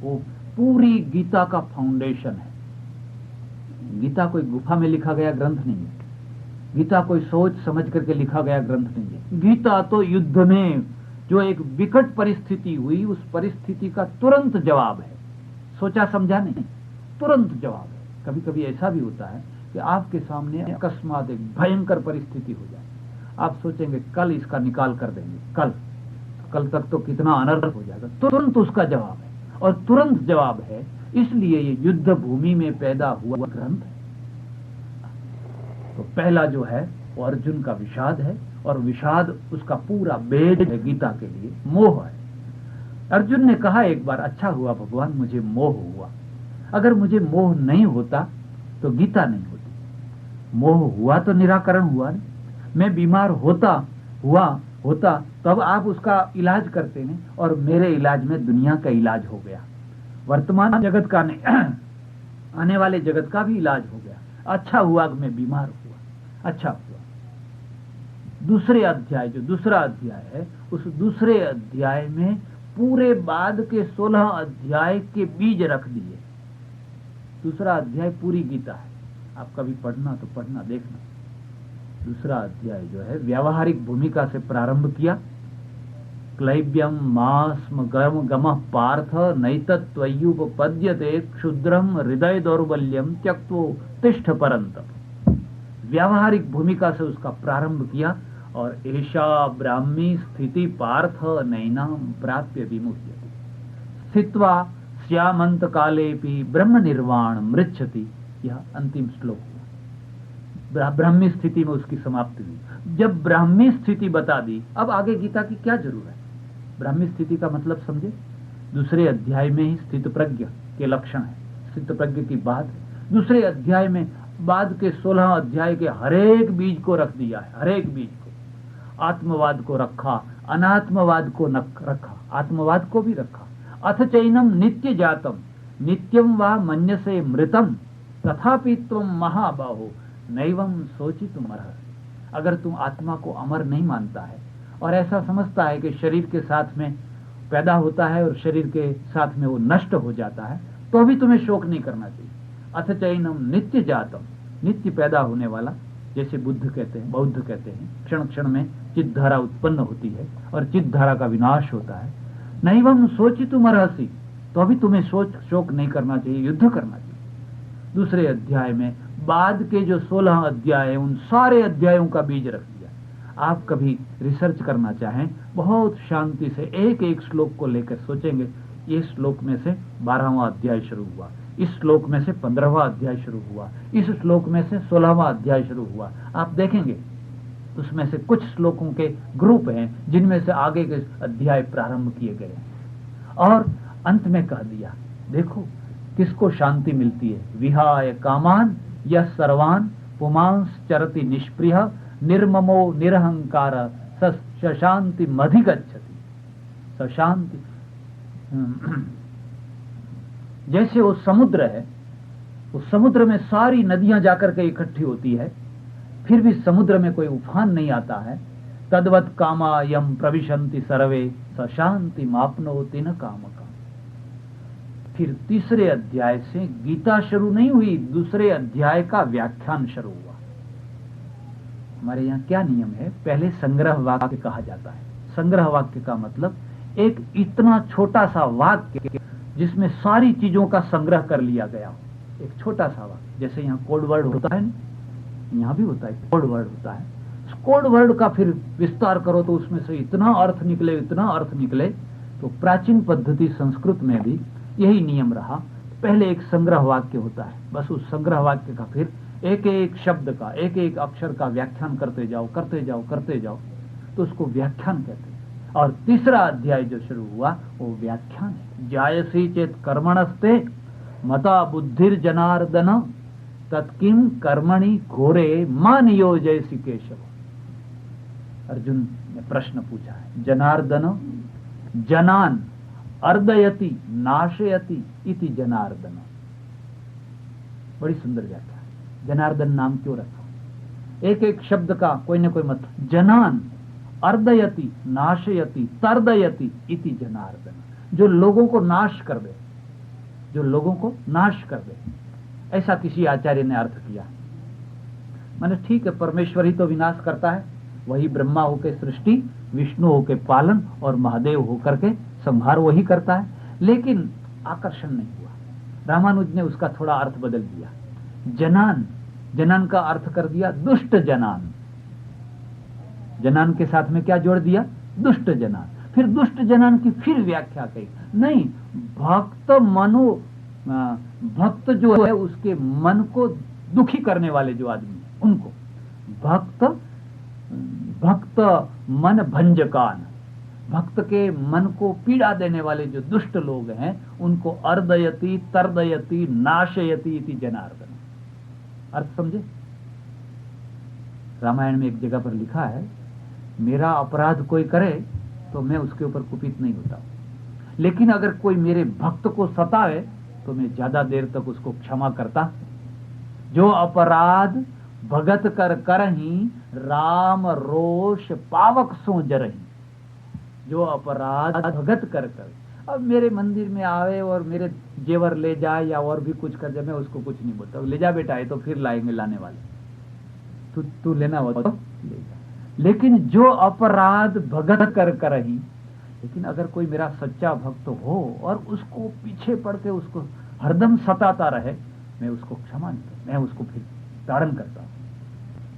वो पूरी गीता का फाउंडेशन है। गीता कोई गुफा में लिखा गया ग्रंथ नहीं है, गीता कोई सोच समझ करके लिखा गया ग्रंथ नहीं है। गीता तो युद्ध में जो एक विकट परिस्थिति हुई, उस परिस्थिति का तुरंत जवाब है, सोचा समझा नहीं, तुरंत जवाब है। कभी कभी ऐसा भी होता है कि आपके सामने अकस्मात एक भयंकर परिस्थिति हो जाए, आप सोचेंगे कल इसका निकाल कर देंगे, कल तक तो कितना अनर्थ हो जाएगा, तुरंत उसका जवाब है, और तुरंत जवाब है। इसलिए ये युद्ध भूमि में पैदा हुआ ग्रंथ है। तो पहला जो है वो अर्जुन का विषाद है, और विषाद उसका पूरा बेद है गीता के लिए, मोह है। अर्जुन ने कहा एक बार, अच्छा हुआ भगवान मुझे मोह हुआ, अगर मुझे मोह नहीं होता तो गीता नहीं होती। मोह हुआ तो निराकरण हुआ नहीं। मैं बीमार होता तब आप उसका इलाज करते हैं, और मेरे इलाज में दुनिया का इलाज हो गया, वर्तमान जगत का नहीं, आने वाले जगत का भी इलाज हो गया। अच्छा हुआ कि मैं बीमार हुआ, अच्छा हुआ। दूसरे अध्याय, जो दूसरा अध्याय है, उस दूसरे अध्याय में पूरे बाद के 16 अध्याय के बीज रख दिए। दूसरा अध्याय पूरी गीता है, आप कभी पढ़ना तो पढ़ना, देखना। दूसरा अध्याय जो है व्यावहारिक भूमिका से प्रारंभ किया। क्लैब्यम मास्म गर्म गमः पार्थ नैतत्त्वय्युपपद्यते क्षुद्रम हृदय दौर्बल्यम त्यक्तो तिष्ठ परंतप। व्यावहारिक भूमिका से उसका प्रारंभ किया, और एषा ब्राह्मी स्थिति पार्थ नैनाम प्राप्य विमुह्यति स्थित्वा श्यामंत कालेपि ब्रह्म निर्वाण मृच्छति। यह अंतिम श्लोक हुआ। ब्राह्मी स्थिति में उसकी समाप्ति हुई। जब ब्राह्मी स्थिति बता दी, अब आगे गीता की क्या जरूरत है? ब्राह्मी स्थिति का मतलब समझे, दूसरे अध्याय में ही स्थित प्रज्ञ के लक्षण है, स्थित प्रज्ञ की बात है। दूसरे अध्याय में बाद के 16 अध्याय के हरेक बीज को रख दिया है, हरेक बीज को। आत्मवाद को रखा, अनात्मवाद को रखा, आत्मवाद को भी रखा। अथ चैनम नित्य जातम नित्यम वा मन्यसे मृतम तथापि तुम महाबाहो नैवम सोचितुम अर्हसि। अगर तुम आत्मा को अमर नहीं मानता है और ऐसा समझता है कि शरीर के साथ में पैदा होता है और शरीर के साथ में वो नष्ट हो जाता है, तो भी तुम्हें शोक नहीं करना चाहिए। अथ चैनम नित्य जातम, नित्य पैदा होने वाला, जैसे बुद्ध कहते हैं, बौद्ध कहते हैं, क्षण क्षण में चित्त धारा उत्पन्न होती है और चित्त धारा का विनाश होता है। नैवम सोचितुम अर्हसि, तो अभी तुम्हें शोक नहीं करना चाहिए, युद्ध करना चाहिए। दूसरे अध्याय में बाद के जो 16 अध्याय हैं, उन सारे अध्यायों का बीज रख दिया। आप कभी रिसर्च करना चाहें, बहुत शांति से एक एक श्लोक को लेकर सोचेंगे, ये श्लोक में से 12वां अध्याय शुरू हुआ, इस श्लोक में से 15वां अध्याय शुरू हुआ, इस श्लोक में से 16वां अध्याय शुरू हुआ। आप देखेंगे उसमें से कुछ श्लोकों के ग्रुप हैं जिनमें से आगे के अध्याय प्रारंभ किए गए, और अंत में कह दिया, देखो किसको शांति मिलती है। विहाय कामान यह सर्वान पुमांस चरति निष्प्रिय निर्ममो निरहंकार सशांति मधिगच्छति। सशांति जैसे वो समुद्र है, उस समुद्र में सारी नदियां जाकर के इकट्ठी होती है, फिर भी समुद्र में कोई उफान नहीं आता है। तद्वत् कामा यम प्रविशन्ति सर्वे सशांति मापनोति न कामका। फिर तीसरे अध्याय से गीता शुरू नहीं हुई, दूसरे अध्याय का व्याख्यान शुरू हुआ। हमारे यहाँ क्या नियम है, पहले संग्रह वाक्य कहा जाता है। संग्रह वाक्य का मतलब एक इतना छोटा सा वाक्य जिसमें सारी चीजों का संग्रह कर लिया गया हो, एक छोटा सा वाक्य। जैसे यहाँ कोड वर्ड होता है, यहाँ भी होता है कोड वर्ड होता है। कोड वर्ड का फिर विस्तार करो तो उसमें से इतना अर्थ निकले, इतना अर्थ निकले। तो प्राचीन पद्धति संस्कृत में भी यही नियम रहा। पहले एक संग्रह वाक्य होता है, बस उस संग्रह वाक्य का फिर एक एक शब्द का, एक एक अक्षर का व्याख्यान करते जाओ, करते जाओ, करते जाओ, तो उसको व्याख्यान कहते हैं। और तीसरा अध्याय जो शुरू हुआ वो व्याख्यान है। जायसी चेत कर्मणस्ते मता बुद्धिर जनार्दन तत्किम कर्मणि घोरे मान योजयसि केशव। अर्जुन ने प्रश्न पूछा है, जनार्दन जनान अर्दयति नाशयति इति जनार्दन। बड़ी सुंदर व्याख्या। जनार्दन नाम क्यों रखा? एक एक शब्द का कोई न कोई मतलब। जनान अर्दयति नाशयति तर्दयति इति जनार्दन, जो लोगों को नाश कर दे, जो लोगों को नाश कर दे, ऐसा किसी आचार्य ने अर्थ किया। माने ठीक है, परमेश्वर ही तो विनाश करता है, वही ब्रह्मा होकर सृष्टि, विष्णु होकर पालन और महादेव होकर के संहार वही करता है, लेकिन आकर्षण नहीं हुआ। रामानुज ने उसका थोड़ा अर्थ बदल दिया। जनान, जनान का अर्थ कर दिया दुष्ट जनान। जनान के साथ में क्या जोड़ दिया? दुष्ट जनान। फिर दुष्ट जनान की फिर व्याख्या कही, नहीं भक्त मनो, भक्त जो है उसके मन को दुखी करने वाले जो आदमी है उनको भक्त, भक्त मन भंजकान, भक्त के मन को पीड़ा देने वाले जो दुष्ट लोग हैं उनको अर्दयति तर्दयति नाशयति इति जनार्दन। अर्थ समझे? रामायण में एक जगह पर लिखा है, मेरा अपराध कोई करे तो मैं उसके ऊपर कुपित नहीं होता, लेकिन अगर कोई मेरे भक्त को सताए तो मैं ज्यादा देर तक उसको क्षमा करता। जो अपराध भगत कर करही राम रोष पावक सो जरही। जो अपराध भगत कर कर, अब मेरे मंदिर में आवे और मेरे जेवर ले जाए या और भी कुछ कर जाए, मैं उसको कुछ नहीं बोलता, ले जा बेटा, ये तो फिर लाएंगे लाने वाले, तू लेना हो तो ले जा। लेकिन जो अपराध भगत कर करही, लेकिन अगर कोई मेरा सच्चा भक्त हो और उसको पीछे पड़ के उसको हरदम सताता रहे, मैं उसको क्षमा नहीं करता, मैं उसको फिर ताड़न करता हूं।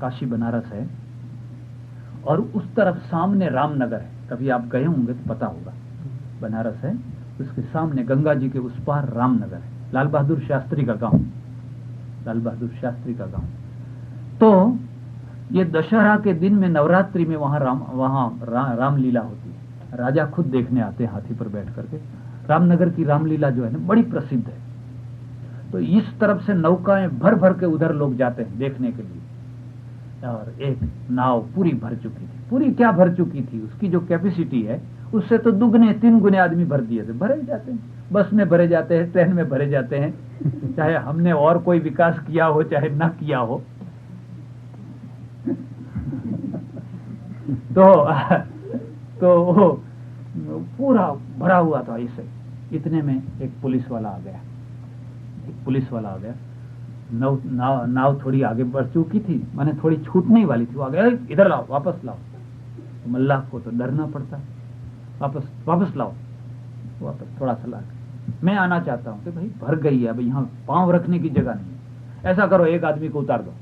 काशी बनारस है और उस तरफ सामने रामनगर है, कभी आप गए होंगे तो पता होगा। बनारस है, उसके सामने गंगा जी के उस पार रामनगर है, लाल बहादुर शास्त्री का गांव, लाल बहादुर शास्त्री का गांव। तो ये दशहरा के दिन में नवरात्रि में वहां रामलीला होती है। राजा खुद देखने आते हैं हाथी पर बैठ करके। रामनगर की रामलीला जो है ना बड़ी प्रसिद्ध है। तो इस तरफ से नौकाएं भर भर के उधर लोग जाते हैं देखने के लिए। और एक नाव पूरी भर चुकी थी, पूरी क्या भर चुकी थी, उसकी जो कैपेसिटी है उससे तो दुगने तीन गुने आदमी भर दिए थे। भरे जाते हैं, बस में भरे जाते हैं, ट्रेन में भरे जाते हैं, चाहे हमने और कोई विकास किया हो चाहे ना किया हो। तो पूरा भरा हुआ था इसे। इतने में एक पुलिस वाला आ गया, एक पुलिस वाला आ गया। नाव थोड़ी आगे बढ़ चुकी थी, माने थोड़ी छूटने वाली थी। वो आ गया, इधर लाओ, वापस लाओ। तो मल्लाह को तो डरना पड़ता, वापस लाओ, वापस थोड़ा सा ला। मैं आना चाहता हूँ कि भाई भर गई है, अब यहाँ पांव रखने की जगह नहीं है। ऐसा करो, एक आदमी को उतार दो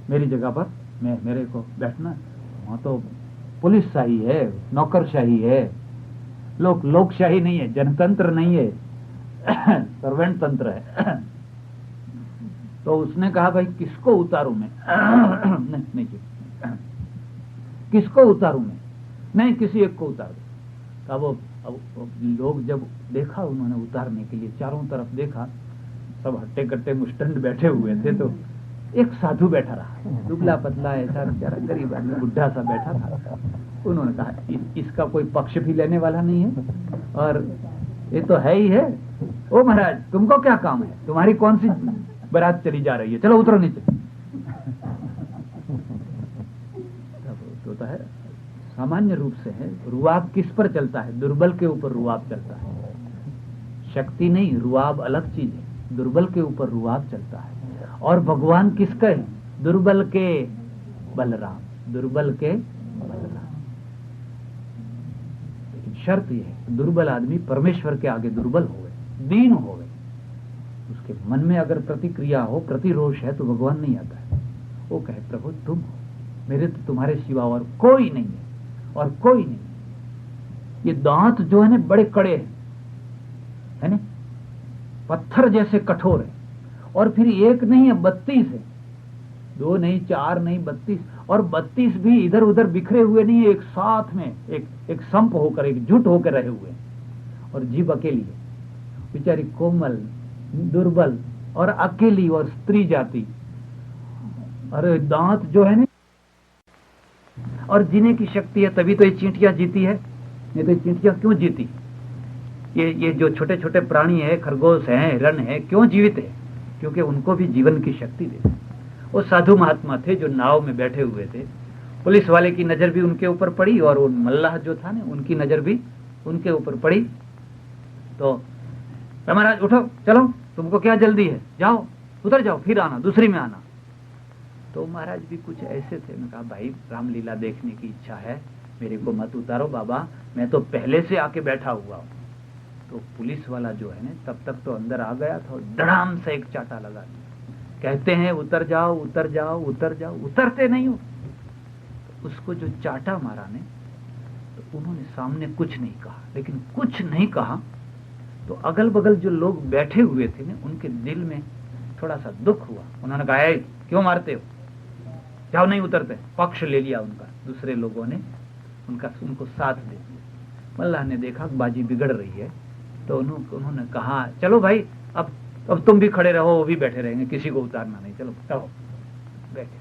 मेरी जगह पर, मेरे को बैठना। वहां तो पुलिस शाही है, नौकरशाही है, लोकशाही नहीं है, जनतंत्र नहीं है, सर्वेंट तंत्र है। तो उसने कहा भाई किसको उतारूं मैं? नहीं, किसको उतारूं मैं? नहीं, किसी एक को उतार दो। अब लोग जब देखा उन्होंने उतारने के लिए, चारों तरफ देखा, सब हट्टे कट्टे मुस्टंड बैठे हुए थे। तो एक साधु बैठा रहा, दुबला पतला ऐसा बेचारा गरीब आदमी, बुढ़ा सा बैठा था। उन्होंने कहा इसका कोई पक्ष भी लेने वाला नहीं है और ये तो है ही है। ओ महाराज, तुमको क्या काम है? तुम्हारी कौन सी बारात चली जा रही है? चलो उतरो नीचे। तो है सामान्य रूप से है, रुआब किस पर चलता है? दुर्बल के ऊपर रुआब चलता है। शक्ति नहीं, रुआब अलग चीज है। दुर्बल के ऊपर रुआब चलता है। और भगवान किसका है? दुर्बल के। बलराम, दुर्बल के बलराम। लेकिन शर्त यह है, दुर्बल आदमी परमेश्वर के आगे दुर्बल होवे, दीन होवे, उसके मन में अगर प्रतिक्रिया हो, प्रतिरोष है, तो भगवान नहीं आता है। वो कहे प्रभु तुम हो, मेरे तो तुम्हारे सिवा और कोई नहीं है, और कोई नहीं। ये दांत जो है ना बड़े कड़े है ना, पत्थर जैसे कठोर है, और फिर एक नहीं है 32 है, 2 नहीं 4 नहीं 32, और 32 भी इधर उधर बिखरे हुए नहीं है, एक साथ में एक संप होकर, एकजुट होकर रहे हुए हैं। और जीभ अकेली है, बेचारी कोमल, दुर्बल और अकेली, और स्त्री जाति। और दांत जो है ना, और जीने की शक्ति है, तभी तो ये चींटियां जीती है, नहीं तो चींटियां क्यों जीती? ये जो छोटे छोटे प्राणी है, खरगोश हैं, हिरण है, क्यों जीवित है? क्योंकि उनको भी जीवन की शक्ति देती। वो साधु महात्मा थे जो नाव में बैठे हुए थे, पुलिस वाले की नजर भी उनके ऊपर पड़ी, और उन मल्लाह जो था ना, उनकी नजर भी उनके ऊपर पड़ी। तो महाराज उठो, चलो, तुमको क्या जल्दी है, जाओ उतर जाओ, फिर आना, दूसरी में आना। तो महाराज भी कुछ ऐसे थे, मैं कहा भाई रामलीला देखने की इच्छा है, मेरे को मत उतारो बाबा, मैं तो पहले से आके बैठा हुआ हूं। तो पुलिस वाला जो है ना, तब तक तो अंदर आ गया था, धड़ाम से एक चाटा लगा दिया। कहते हैं उतर जाओ उतर जाओ उतर जाओ, उतरते नहीं हो। तो उसको जो चाटा मारा ने, तो उन्होंने सामने कुछ नहीं कहा, लेकिन कुछ नहीं कहा तो अगल बगल जो लोग बैठे हुए थे ना, उनके दिल में थोड़ा सा दुख हुआ। उन्होंने कहा क्यों मारते हो, जाओ, नहीं उतरते। पक्ष ले लिया उनका, दूसरे लोगों ने उनको साथ दे दिया। मल्लाह ने देखा बाजी बिगड़ रही है, तो उन्होंने कहा चलो भाई, अब तुम भी खड़े रहो, वो भी बैठे रहेंगे, किसी को उतारना नहीं, चलो चलो बैठे।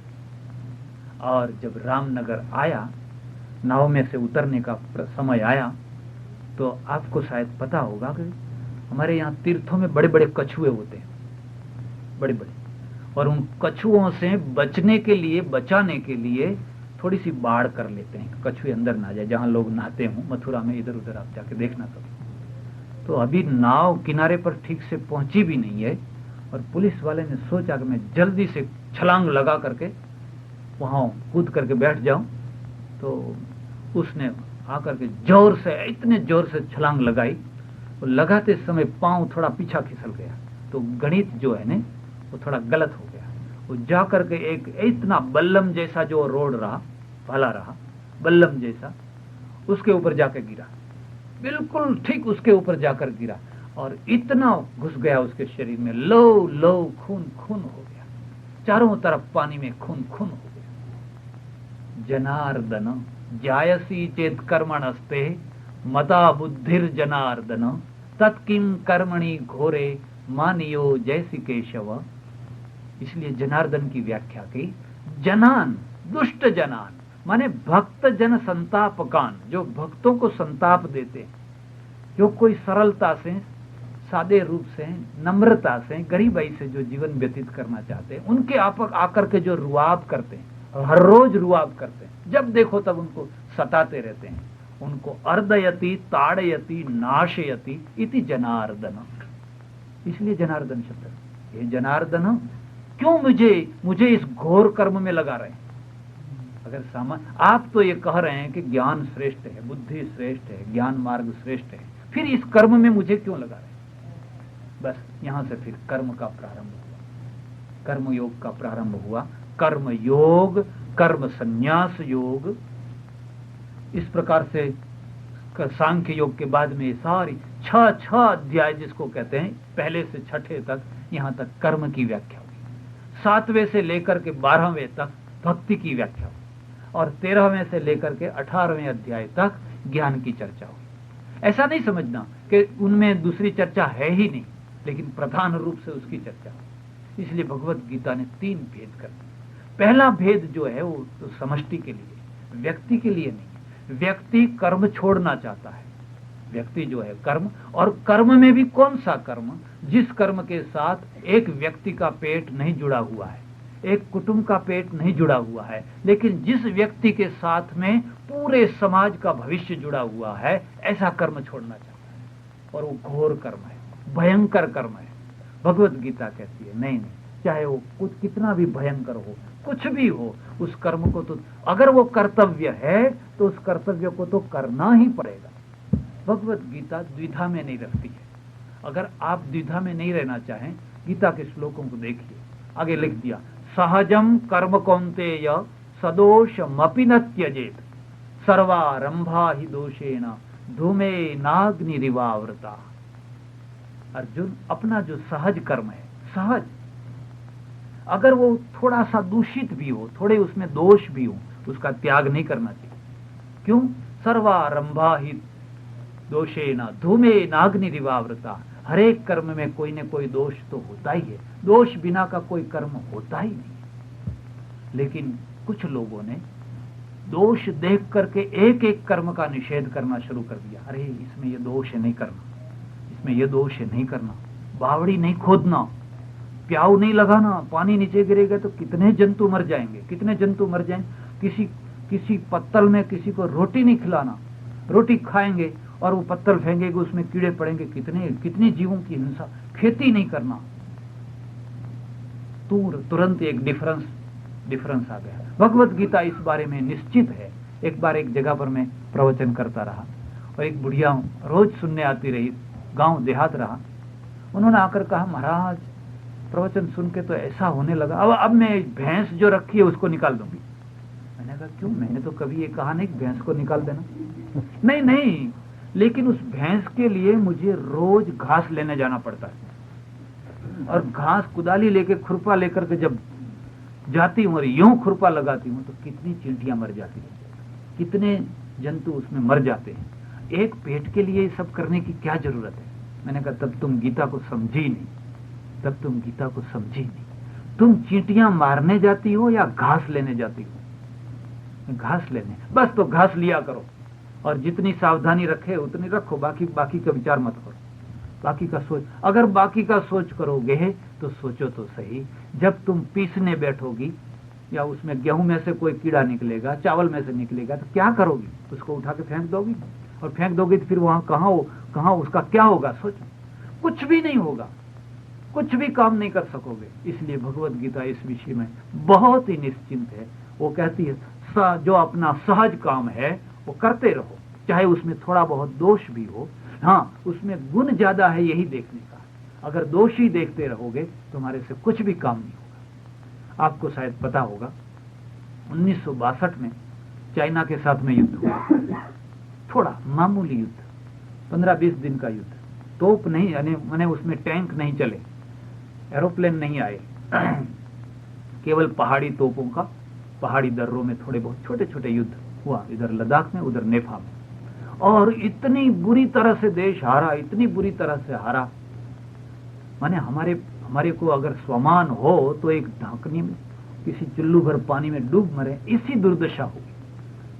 और जब रामनगर आया, नाव में से उतरने का समय आया, तो आपको शायद पता होगा कि हमारे यहाँ तीर्थों में बड़े बड़े कछुए होते हैं, बड़े बड़े, और उन कछुओं से बचाने के लिए थोड़ी सी बाड़ कर लेते हैं, कछुए अंदर ना जाए, जहां लोग नहाते हों। मथुरा में इधर उधर आप जाके देखना तो अभी नाव किनारे पर ठीक से पहुंची भी नहीं है, और पुलिस वाले ने सोचा कि मैं जल्दी से छलांग लगा करके वहां कूद करके बैठ जाऊं। तो उसने आकर के जोर से, इतने जोर से छलांग लगाई, तो लगाते समय पांव थोड़ा पीछा खिसल गया, तो गणित जो है ना वो थोड़ा गलत हो गया। वो जाकर के एक इतना बल्लम जैसा जो रोड रहा, भाला रहा, बल्लम जैसा, उसके ऊपर जाकर गिरा, बिल्कुल ठीक उसके ऊपर जाकर गिरा, और इतना घुस गया उसके शरीर में, लो लो खून खून हो गया, चारों तरफ पानी में खून खून हो गया। जनार्दन जायसी चेत कर्मणस्ते मता बुद्धिर जनार्दन तत्किम कर्मणि घोरे मानियो जैसी केशव। इसलिए जनार्दन की व्याख्या की, जनान, दुष्ट जनान माने भक्त जन संतापकान, जो भक्तों को संताप देते, जो कोई सरलता से, सादे रूप से, नम्रता से, गरीबाई से जो जीवन व्यतीत करना चाहते हैं, उनके आकर के जो रुआब करते हैं, हर रोज रुआब करते हैं, जब देखो तब उनको सताते रहते हैं, उनको अर्दयति ताड़यति नाशयति इति जनार्दन। इसलिए जनार्दन शब्द, ये जनार्दन क्यों मुझे इस घोर कर्म में लगा रहे हैं? अगर सामान्य आप तो ये कह रहे हैं कि ज्ञान श्रेष्ठ है, बुद्धि श्रेष्ठ है, ज्ञान मार्ग श्रेष्ठ है, फिर इस कर्म में मुझे क्यों लगा रहे हैं? बस यहां से फिर कर्म का प्रारंभ हुआ, कर्म योग का प्रारंभ हुआ। कर्म योग, कर्म संन्यास योग, इस प्रकार से सांख्य योग के बाद में सारी छह अध्याय जिसको कहते हैं, पहले से छठे तक, यहां तक कर्म की व्याख्या हुई। 7वें से लेकर के 12वें तक भक्ति की व्याख्या हुई, और 13वें से लेकर के 18वें अध्याय तक ज्ञान की चर्चा हुई। ऐसा नहीं समझना कि उनमें दूसरी चर्चा है ही नहीं, लेकिन प्रधान रूप से उसकी चर्चा हुई। इसलिए भगवत गीता ने 3 भेद कर दिए। पहला भेद जो है वो तो समष्टि के लिए, व्यक्ति के लिए नहीं। व्यक्ति कर्म छोड़ना चाहता है, व्यक्ति जो है कर्म, और कर्म में भी कौन सा कर्म, जिस कर्म के साथ एक व्यक्ति का पेट नहीं जुड़ा हुआ है, एक कुटुंब का पेट नहीं जुड़ा हुआ है, लेकिन जिस व्यक्ति के साथ में पूरे समाज का भविष्य जुड़ा हुआ है, ऐसा कर्म छोड़ना चाहता है, और वो घोर कर्म है, भयंकर कर्म है। भगवत गीता कहती है नहीं, चाहे वो कुछ कितना भी भयंकर हो, कुछ भी हो, उस कर्म को तो, अगर वो कर्तव्य है तो उस कर्तव्य को तो करना ही पड़ेगा। भगवत गीता द्विधा में नहीं रखती है। अगर आप द्विधा में नहीं रहना चाहें, गीता के श्लोकों को देखिए, आगे लिख दिया, सहजम कर्म कौन्तेय सदोषमपि न त्यजेत सर्वारंभा ही दोषेण धूमे नाग्निरिवावृता। अर्जुन, अपना जो सहज कर्म है, सहज, अगर वो थोड़ा सा दूषित भी हो, थोड़े उसमें दोष भी हो, उसका त्याग नहीं करना चाहिए। क्यों? सर्वारंभा ही दोषेण धूमे नाग्निरिवावृता। हर एक कर्म में कोई न कोई दोष तो होता ही है, दोष बिना का कोई कर्म होता ही नहीं। लेकिन कुछ लोगों ने दोष देख करके एक एक कर्म का निषेध करना शुरू कर दिया। अरे इसमें ये दोष है, नहीं करना, इसमें ये दोष है, नहीं करना, बावड़ी नहीं खोदना, प्याऊ नहीं लगाना, पानी नीचे गिरेगा तो कितने जंतु मर जाएंगे, कितने जंतु मर जाएंगे। किसी पत्तल में किसी को रोटी नहीं खिलाना, रोटी खाएंगे और वो पत्तल फेंकेंगे, उसमें कीड़े पड़ेंगे, कितने जीवों की हिंसा। खेती नहीं करना, तुरंत एक डिफरेंस आ गया। भगवत गीता इस बारे में निश्चित है। एक बार एक जगह पर मैं प्रवचन करता रहा और एक बुढ़िया रोज सुनने आती रही, गांव देहात रहा। उन्होंने आकर कहा, महाराज प्रवचन सुन के तो ऐसा होने लगा, अब मैं भैंस जो रखी है उसको निकाल दूंगी। मैंने कहा क्यों? मैंने तो कभी ये कहा नहीं भैंस को निकाल देना। नहीं, लेकिन उस भैंस के लिए मुझे रोज घास लेने जाना पड़ता है, और घास कुदाली लेके खुरपा लेकर के जब जाती हूँ और यूं खुरपा लगाती हूँ तो कितनी चींटियां मर जाती हैं, कितने जंतु उसमें मर जाते हैं। एक पेट के लिए सब करने की क्या जरूरत है? मैंने कहा तब तुम गीता को समझी नहीं, तब तुम गीता को समझी नहीं। तुम चींटियां मारने जाती हो या घास लेने जाती हो? घास लेने, बस तो घास लिया करो और जितनी सावधानी रखे उतनी रखो, बाकी का विचार मत करो, बाकी का सोच। अगर बाकी का सोच करोगे तो सोचो तो सही, जब तुम पीसने बैठोगी या उसमें गेहूं में से कोई कीड़ा निकलेगा, चावल में से निकलेगा, तो क्या करोगी? उसको उठा के फेंक दोगी, और फेंक दोगी तो फिर वहां कहां उसका क्या होगा? सोचो, कुछ भी नहीं होगा, कुछ भी काम नहीं कर सकोगे। इसलिए भगवत गीता इस विषय में बहुत ही निश्चिंत है। वो कहती है जो अपना सहज काम है वो करते रहो, चाहे उसमें थोड़ा बहुत दोष भी हो। हाँ, उसमें गुण ज्यादा है यही देखने का। अगर दोष ही देखते रहोगे तुम्हारे से कुछ भी काम नहीं होगा। आपको शायद पता होगा 1962 में चाइना के साथ में युद्ध हुआ, थोड़ा मामूली युद्ध, 15-20 दिन का युद्ध। तोप नहीं, यानी उसमें टैंक नहीं चले, एरोप्लेन नहीं आए, केवल पहाड़ी तोपों का, पहाड़ी दर्रों में थोड़े बहुत छोटे छोटे युद्ध हुआ, इधर लद्दाख में, उधर नेपाल में। और इतनी बुरी तरह से देश हारा, इतनी बुरी तरह से हारा, माने हमारे को अगर स्वमान हो तो एक ढांकनी में किसी चुल्लू भर पानी में डूब मरे, इसी दुर्दशा हुई।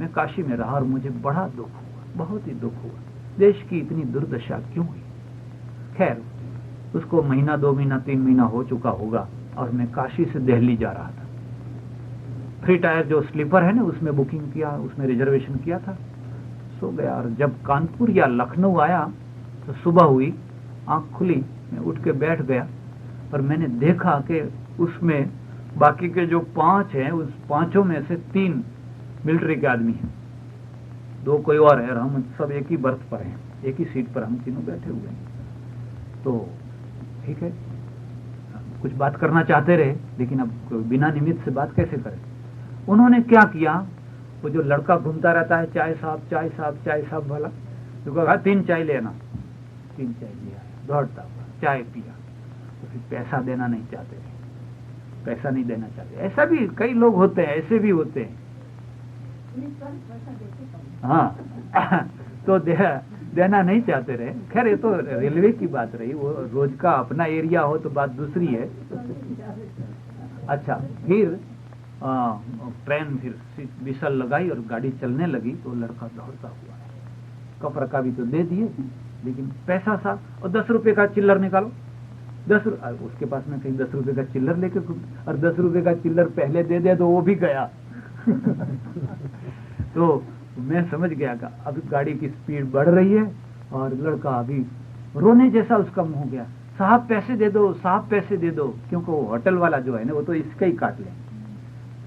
मैं काशी में रहा और मुझे बड़ा दुख हुआ, बहुत ही दुख हुआ, देश की इतनी दुर्दशा क्यों हुई। खैर, उसको महीना, 2 महीना, 3 महीना हो चुका होगा और मैं काशी से दिल्ली जा रहा था। फ्री टायर जो स्लीपर है ना, उसमें बुकिंग किया, उसमें रिजर्वेशन किया था, सो गया। और जब कानपुर या लखनऊ आया तो सुबह हुई, आंख खुली, मैं उठ के बैठ गया और मैंने देखा कि उसमें बाकी के जो 5 हैं, उस 5 में से 3 मिलिट्री के आदमी हैं, 2 कोई और है, और हम सब एक ही बर्थ पर हैं, एक ही सीट पर हम तीनों बैठे हुए हैं। तो ठीक है, कुछ बात करना चाहते रहे, लेकिन अब बिना निमित्त से बात कैसे करें। उन्होंने क्या किया, वो जो लड़का घूमता रहता है, चाय साहब वाला, तो कहा 3 चाय लेना, 3 चाय लिया, दौड़ता हुआ चाय पिया। तो फिर पैसा देना नहीं चाहते, पैसा नहीं देना चाहते। ऐसा भी कई लोग होते हैं, ऐसे भी होते हैं। हाँ तो देना नहीं चाहते रहे। खैर ये तो रेलवे की बात रही, वो रोज का अपना एरिया हो तो बात दूसरी है। अच्छा, फिर ट्रेन फिर विसल लगाई और गाड़ी चलने लगी तो लड़का दौड़ता हुआ, कप रखा भी तो दे दिए, लेकिन पैसा सा, और 10 रुपए का चिल्लर निकालो, 10 उसके पास में कहीं 10 रुपए का चिल्लर लेके, और 10 रुपए का चिल्लर पहले दे दे तो वो भी गया। तो मैं समझ गया कि अभी गाड़ी की स्पीड बढ़ रही है और लड़का अभी रोने जैसा उसका मुंह हो गया। साहब पैसे दे दो, साहब पैसे दे दो, क्योंकि वो होटल वाला जो है ना वो तो इसका ही काट ले।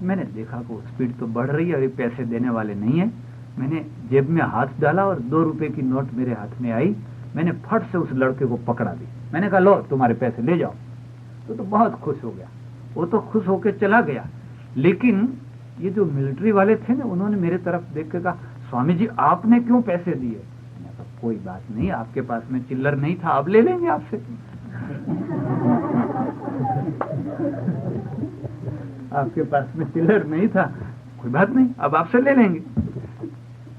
मैंने देखा कि वो स्पीड तो बढ़ रही है और ये पैसे देने वाले नहीं है। मैंने जेब में हाथ डाला और 2 रुपए की नोट मेरे हाथ में आई। मैंने फट से उस लड़के को पकड़ा दी। मैंने कहा लो तुम्हारे पैसे ले जाओ। तो बहुत खुश हो गया। वो तो खुश होकर चला गया, लेकिन ये जो मिलिट्री वाले थे ना, उन्होंने मेरे तरफ देख के कहा स्वामी जी आपने क्यों पैसे दिए? मैंने कहा कोई बात नहीं, आपके पास में चिल्लर नहीं था, अब ले लेंगे आपसे। आपके पास में चिल्लर नहीं था, कोई बात नहीं, अब आपसे ले लेंगे।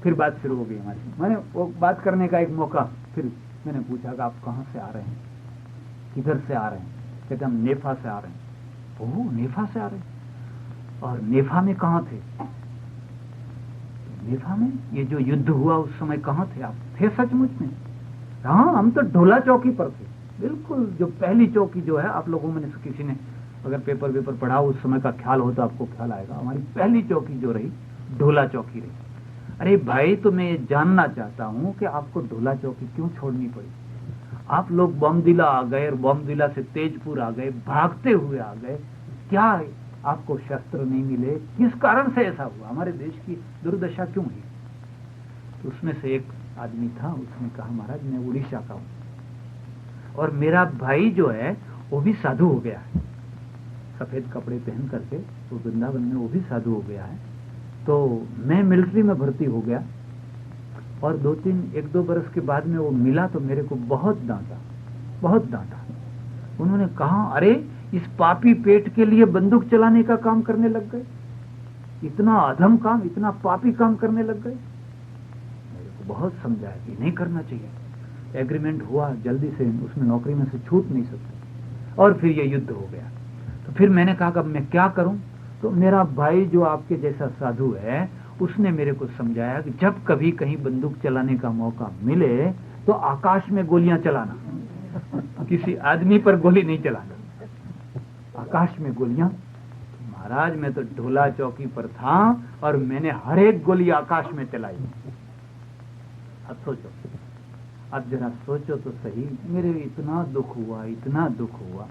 फिर बात शुरू हो गई हमारी। मैंने वो बात करने का एक मौका, फिर मैंने पूछा कि आप कहाँ से आ रहे हैं, किधर से आ रहे हैं? कहते हम नेफा से आ रहे हैं। ओह नेफा से आ रहे हैं, और नेफा में कहाँ थे? नेफा में ये जो युद्ध हुआ उस समय कहाँ थे आप? थे सचमुच में? हाँ हम तो ढोला चौकी पर थे, बिल्कुल जो पहली चौकी जो है, आप लोगों में से किसी ने अगर पेपर पढ़ा उस समय का ख्याल हो तो आपको ख्याल आएगा। हमारी पहली चौकी जो रही ढोला चौकी रही। अरे भाई तो मैं ये जानना चाहता हूँ कि आपको ढोला चौकी क्यों छोड़नी पड़ी? आप लोग बमदिला आ गए और बमदिला से तेजपुर आ गए, भागते हुए आ गए, क्या आपको शस्त्र नहीं मिले? किस कारण से ऐसा हुआ? हमारे देश की दुर्दशा क्यों हुई? तो उसमें से एक आदमी था, उसने कहा महाराज मैं उड़ीसा का हूँ और मेरा भाई जो है वो भी साधु हो गया है, सफेद कपड़े पहन करके वो वृंदावन में वो भी साधु हो गया है। तो मैं मिलिट्री में भर्ती हो गया और 1-2 बरस के बाद में वो मिला तो मेरे को बहुत डांटा। उन्होंने कहा अरे इस पापी पेट के लिए बंदूक चलाने का काम करने लग गए, इतना अधम काम, इतना पापी काम करने लग गए। मेरे को बहुत समझाया कि नहीं करना चाहिए। एग्रीमेंट हुआ जल्दी से, उसमें नौकरी में से छूट नहीं सकती, और फिर ये युद्ध हो गया। तो फिर मैंने कहा कि अब मैं क्या करूं? तो मेरा भाई जो आपके जैसा साधु है उसने मेरे को समझाया कि जब कभी कहीं बंदूक चलाने का मौका मिले तो आकाश में गोलियां चलाना, किसी आदमी पर गोली नहीं चलाना, आकाश में गोलियां। महाराज मैं तो ढोला चौकी पर था और मैंने हर एक गोली आकाश में चलाई। अब सोचो, अब जरा सोचो तो सही, मेरे इतना दुख हुआ।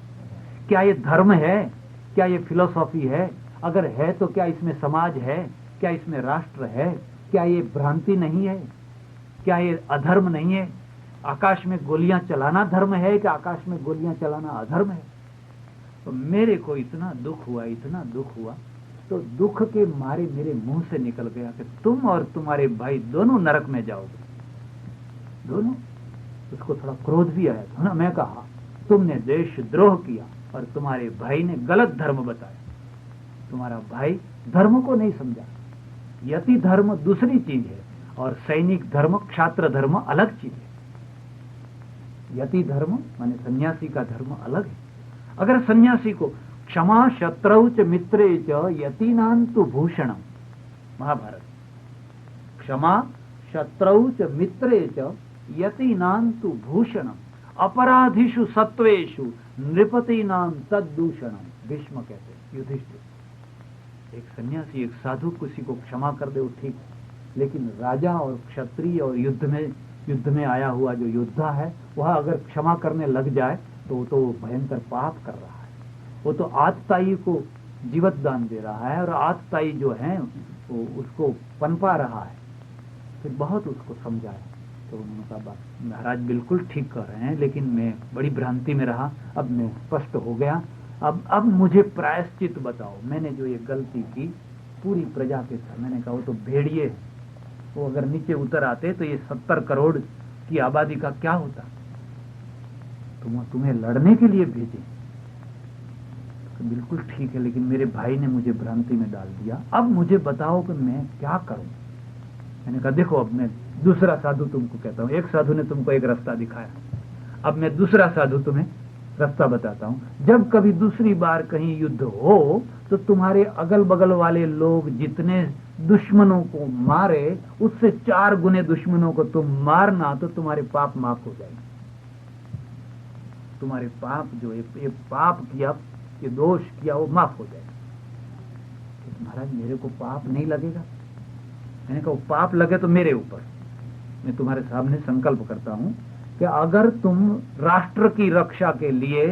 क्या ये धर्म है? क्या ये फिलॉसफी है? अगर है तो क्या इसमें समाज है? क्या इसमें राष्ट्र है? क्या ये भ्रांति नहीं है? क्या ये अधर्म नहीं है? आकाश में गोलियां चलाना धर्म है कि आकाश में गोलियां चलाना अधर्म है? तो मेरे को इतना दुख हुआ, तो दुख के मारे मेरे मुंह से निकल गया कि तुम और तुम्हारे भाई दोनों नरक में जाओगे, दोनों। उसको थोड़ा क्रोध भी आया था ना। मैं कहा तुमने देशद्रोह किया और तुम्हारे भाई ने गलत धर्म बताया। तुम्हारा भाई धर्म को नहीं समझा। यति धर्म दूसरी चीज है और सैनिक धर्म, क्षात्र धर्म अलग चीज है। यति धर्म माने सन्यासी का धर्म अलग है। अगर सन्यासी को क्षमा शत्रौ च मित्रे च यतीनां तु भूषणम, महाभारत, क्षमा शत्रौ च मित्रे च यतीनां तु भूषणम अपराधीषु सत्वेषु नृपतीनां तद्दूषणम, भीष्म कहते हैं युधिष्ठिर। एक सन्यासी, एक साधु किसी को क्षमा कर दे वो ठीक, लेकिन राजा और क्षत्रिय और युद्ध में आया हुआ जो योद्धा है वह अगर क्षमा करने लग जाए तो भयंकर पाप कर रहा है। वो तो आतताई को जीवत दान दे रहा है और आतताई जो है वो उसको पनपा रहा है। फिर बहुत उसको समझाया तो उन्होंने कहा महाराज बिल्कुल ठीक कर रहे हैं, लेकिन मैं बड़ी भ्रांति में रहा, अब मैं स्पष्ट हो गया। अब मुझे प्रायश्चित बताओ, मैंने जो ये गलती की पूरी प्रजा के साथ। मैंने कहा वो तो भेड़िए, वो अगर नीचे उतर आते तो ये 70 करोड़ की आबादी का क्या होता? तुम्हें लड़ने के लिए भेजे तो बिल्कुल ठीक है, लेकिन मेरे भाई ने मुझे भ्रांति में डाल दिया। अब मुझे बताओ कि मैं क्या करूं? मैंने कहा देखो अब मैं दूसरा साधु तुमको कहता हूं। एक साधु ने तुमको एक रास्ता दिखाया, अब मैं दूसरा साधु तुम्हें रास्ता बताता हूं। जब कभी दूसरी बार कहीं युद्ध हो तो तुम्हारे अगल बगल वाले लोग जितने दुश्मनों को मारे उससे 4 गुने दुश्मनों को तुम मारना, तो तुम्हारे पाप माफ हो जाएंगे। तुम्हारे पाप जो ये पाप किया, ये दोष किया, वो माफ हो जाएगा। तो महाराज मेरे को पाप नहीं लगेगा? मैंने कहा पाप लगे तो मेरे ऊपर, मैं तुम्हारे सामने संकल्प करता हूं कि अगर तुम राष्ट्र की रक्षा के लिए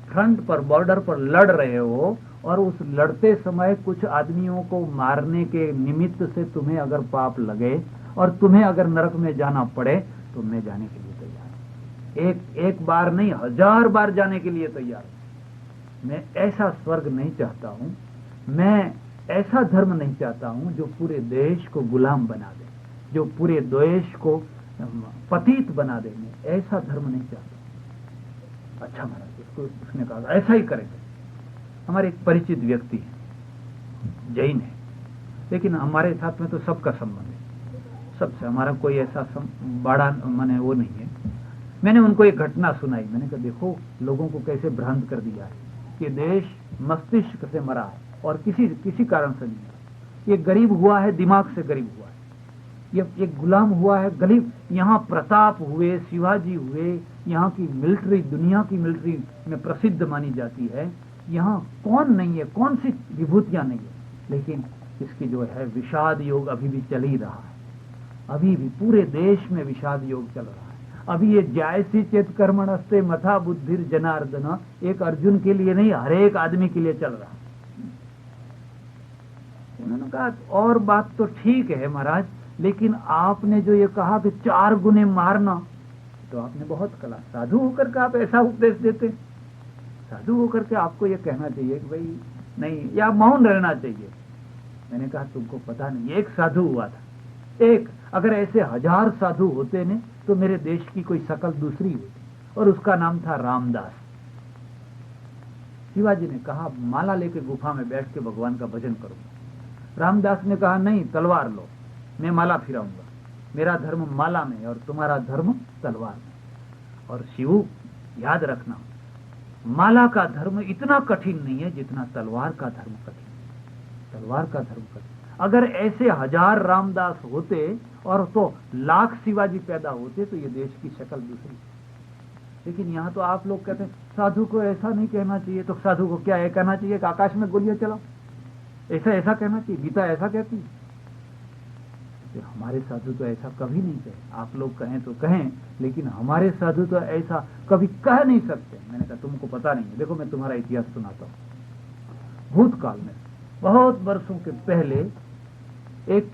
फ्रंट पर, बॉर्डर पर लड़ रहे हो और उस लड़ते समय कुछ आदमियों को मारने के निमित्त से तुम्हें अगर पाप लगे और तुम्हें अगर नरक में जाना पड़े तो मैं जाने के लिए तैयार हूं। एक बार नहीं, 1000 बार जाने के लिए तैयार हूं। मैं ऐसा स्वर्ग नहीं चाहता हूं, मैं ऐसा धर्म नहीं चाहता हूं जो पूरे देश को गुलाम बना दे, जो पूरे देश को पतित बना दे। मैं ऐसा धर्म नहीं चाहता। अच्छा महाराज, उसने कहा ऐसा ही करेंगे। हमारे एक परिचित व्यक्ति है, जैन है, लेकिन हमारे साथ में तो सबका संबंध है, सबसे हमारा कोई ऐसा बड़ा माने वो नहीं है। मैंने उनको एक घटना सुनाई। मैंने कहा देखो लोगों को कैसे भ्रांत कर दिया है कि देश मस्तिष्क से मरा है और किसी कारण से नहीं मरा। ये गरीब हुआ है, दिमाग से गरीब हुआ है, ये एक गुलाम हुआ है, गरीब। यहाँ प्रताप हुए, शिवाजी हुए, यहाँ की मिलिट्री दुनिया की मिलिट्री में प्रसिद्ध मानी जाती है। यहाँ कौन नहीं है, कौन सी विभूतियां नहीं है, लेकिन इसकी जो है विषाद योग अभी भी चल ही रहा है। अभी भी पूरे देश में विषाद योग चल रहा है। अभी ये जायसी चेत कर्मणस्ते मथा बुद्धिर जनार्दन एक अर्जुन के लिए नहीं, हर एक आदमी के लिए चल रहा है। उन्होंने कहा और बात तो ठीक है महाराज, लेकिन आपने जो ये कहा कि 4 गुने मारना, तो आपने बहुत कला। साधु होकर के आप ऐसा उपदेश देते? साधु होकर के आपको ये कहना चाहिए कि भाई नहीं, या मौन रहना चाहिए। मैंने कहा तुमको पता नहीं, एक साधु हुआ था, एक। अगर ऐसे 1000 साधु होते ने तो मेरे देश की कोई शकल दूसरी होती, और उसका नाम था रामदास। शिवाजी ने कहा माला लेके गुफा में बैठ के भगवान का भजन करो। रामदास ने कहा नहीं, तलवार लो, मैं माला फिराऊंगा। मेरा धर्म माला में और तुम्हारा धर्म तलवार में। और शिव याद रखना, माला का धर्म इतना कठिन नहीं है जितना तलवार का धर्म कठिन। तलवार का धर्म कठिन। अगर ऐसे 1000 रामदास होते और तो लाख शिवाजी पैदा होते तो ये देश की शक्ल दूसरी। लेकिन यहाँ तो आप लोग कहते हैं साधु को ऐसा नहीं कहना चाहिए, तो साधु को क्या है कहना चाहिए कि आकाश में गोलियां चलाओ, ऐसा कहना चाहिए। गीता ऐसा कहती है। तो हमारे साधु तो ऐसा कभी नहीं कहे। आप लोग कहें तो कहें, लेकिन हमारे साधु तो ऐसा कभी कह नहीं सकते। मैंने कहा तुमको पता नहीं है। देखो मैं तुम्हारा इतिहास सुनाता हूँ। भूतकाल में बहुत वर्षों के पहले एक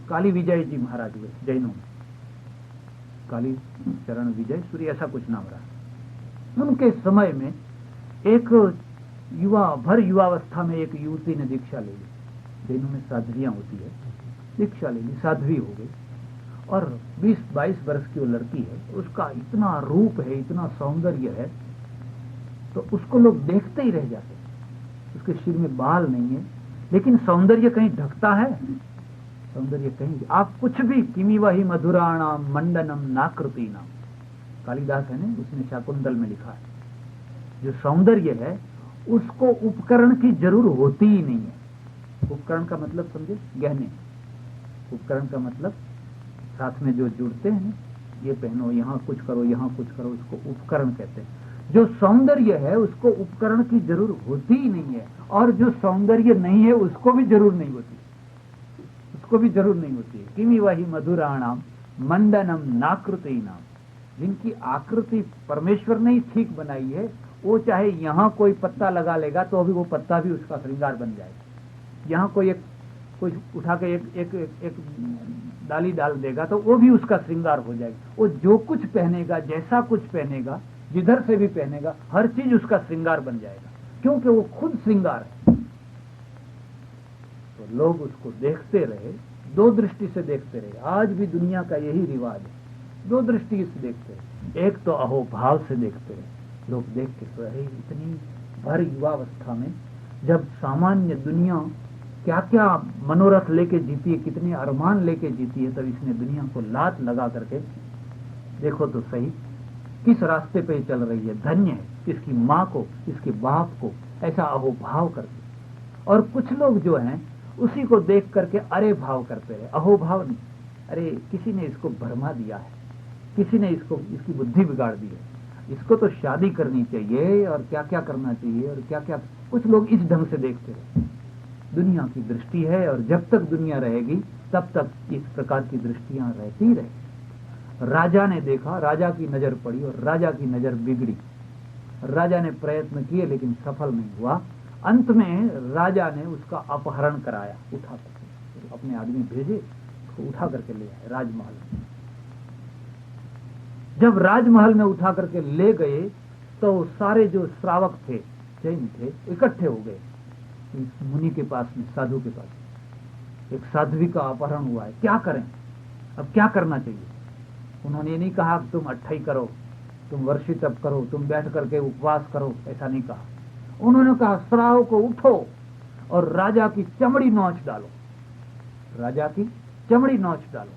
काली विजय जी महाराज हुए जैनों में, काली चरण विजय सूर्य ऐसा कुछ नाम रहा। उनके समय में एक युवावस्था में एक युवती ने दीक्षा ले ली। जैनों में साध्वियां होती है, दीक्षा ले ली, साध्वी हो गई, और 20-22 वर्ष की वो लड़की है। उसका इतना रूप है, इतना सौंदर्य है, तो उसको लोग देखते ही रह जाते। उसके सिर में बाल नहीं है, लेकिन सौंदर्य कहीं ढकता है, सौंदर्य कहीं। आप कुछ भी किमिव हि मधुराणाम मंडनम नाकृतीनाम, कालिदास है ना, उसने शाकुंतल में लिखा है। जो सौंदर्य है उसको उपकरण की जरूर होती ही नहीं है। उपकरण का मतलब समझे, गहने। उपकरण का मतलब साथ में जो जुड़ते हैं, ये पहनो, यहाँ कुछ करो, यहाँ कुछ करो, उसको उपकरण कहते हैं। जो सौंदर्य है उसको उपकरण की जरूर होती ही नहीं है, और जो सौंदर्य नहीं है उसको भी जरूर नहीं होती, उसको भी जरूर नहीं होती है। किमिव हि मधुराणाम मंडनम नाकृतीनाम, जिनकी आकृति परमेश्वर ने ही ठीक बनाई है, वो चाहे यहाँ कोई पत्ता लगा लेगा तो अभी वो पत्ता भी उसका श्रृंगार बन जाएगा। यहाँ कोई उठा के एक डाली डाल देगा तो वो भी उसका श्रृंगार हो जाएगा। वो जो कुछ पहनेगा, जैसा कुछ पहनेगा, जिधर से भी पहनेगा, हर चीज उसका श्रृंगार बन जाएगा, क्योंकि वो खुद श्रृंगार है। तो लोग उसको देखते रहे, 2 दृष्टि से देखते रहे। आज भी दुनिया का यही रिवाज है, 2 दृष्टि से देखते रहे। एक तो अहोभाव से देखते रहे, लोग देख के तो रहे इतनी भर युवावस्था में, जब सामान्य दुनिया क्या क्या मनोरथ लेके जीती है, कितने अरमान लेके जीती है, तब इसने दुनिया को लात लगा करके देखो तो सही किस रास्ते पे चल रही है। धन्य है इसकी माँ को, इसके बाप को, ऐसा अहोभाव करके। और कुछ लोग जो हैं उसी को देख करके अरे भाव करते रहे, अहोभाव नहीं। अरे किसी ने इसको भरमा दिया है, किसी ने इसकी बुद्धि बिगाड़ दी है, इसको तो शादी करनी चाहिए और क्या क्या करना चाहिए और क्या क्या। कुछ लोग इस ढंग से देखते रहे। दुनिया की दृष्टि है, और जब तक दुनिया रहेगी तब तक इस प्रकार की दृष्टियां रहती रहे। राजा ने देखा, राजा की नजर पड़ी और राजा की नजर बिगड़ी। राजा ने प्रयत्न किए लेकिन सफल नहीं हुआ। अंत में राजा ने उसका अपहरण कराया, उठा करके अपने आदमी भेजे, उसको उठा करके ले आए राजमहल में। जब राजमहल में उठा करके ले गए तो सारे जो श्रावक थे, जैन थे, इकट्ठे हो गए इस मुनि के पास में, साधु के पास। एक साध्वी का अपहरण हुआ है, क्या करें, अब क्या करना चाहिए। उन्होंने ये नहीं कहा कि तुम अट्ठाई करो, तुम वर्षी तप करो, तुम बैठ करके उपवास करो, ऐसा नहीं कहा। उन्होंने कहा श्राव को उठो और राजा की चमड़ी नोच डालो, राजा की चमड़ी नोच डालो।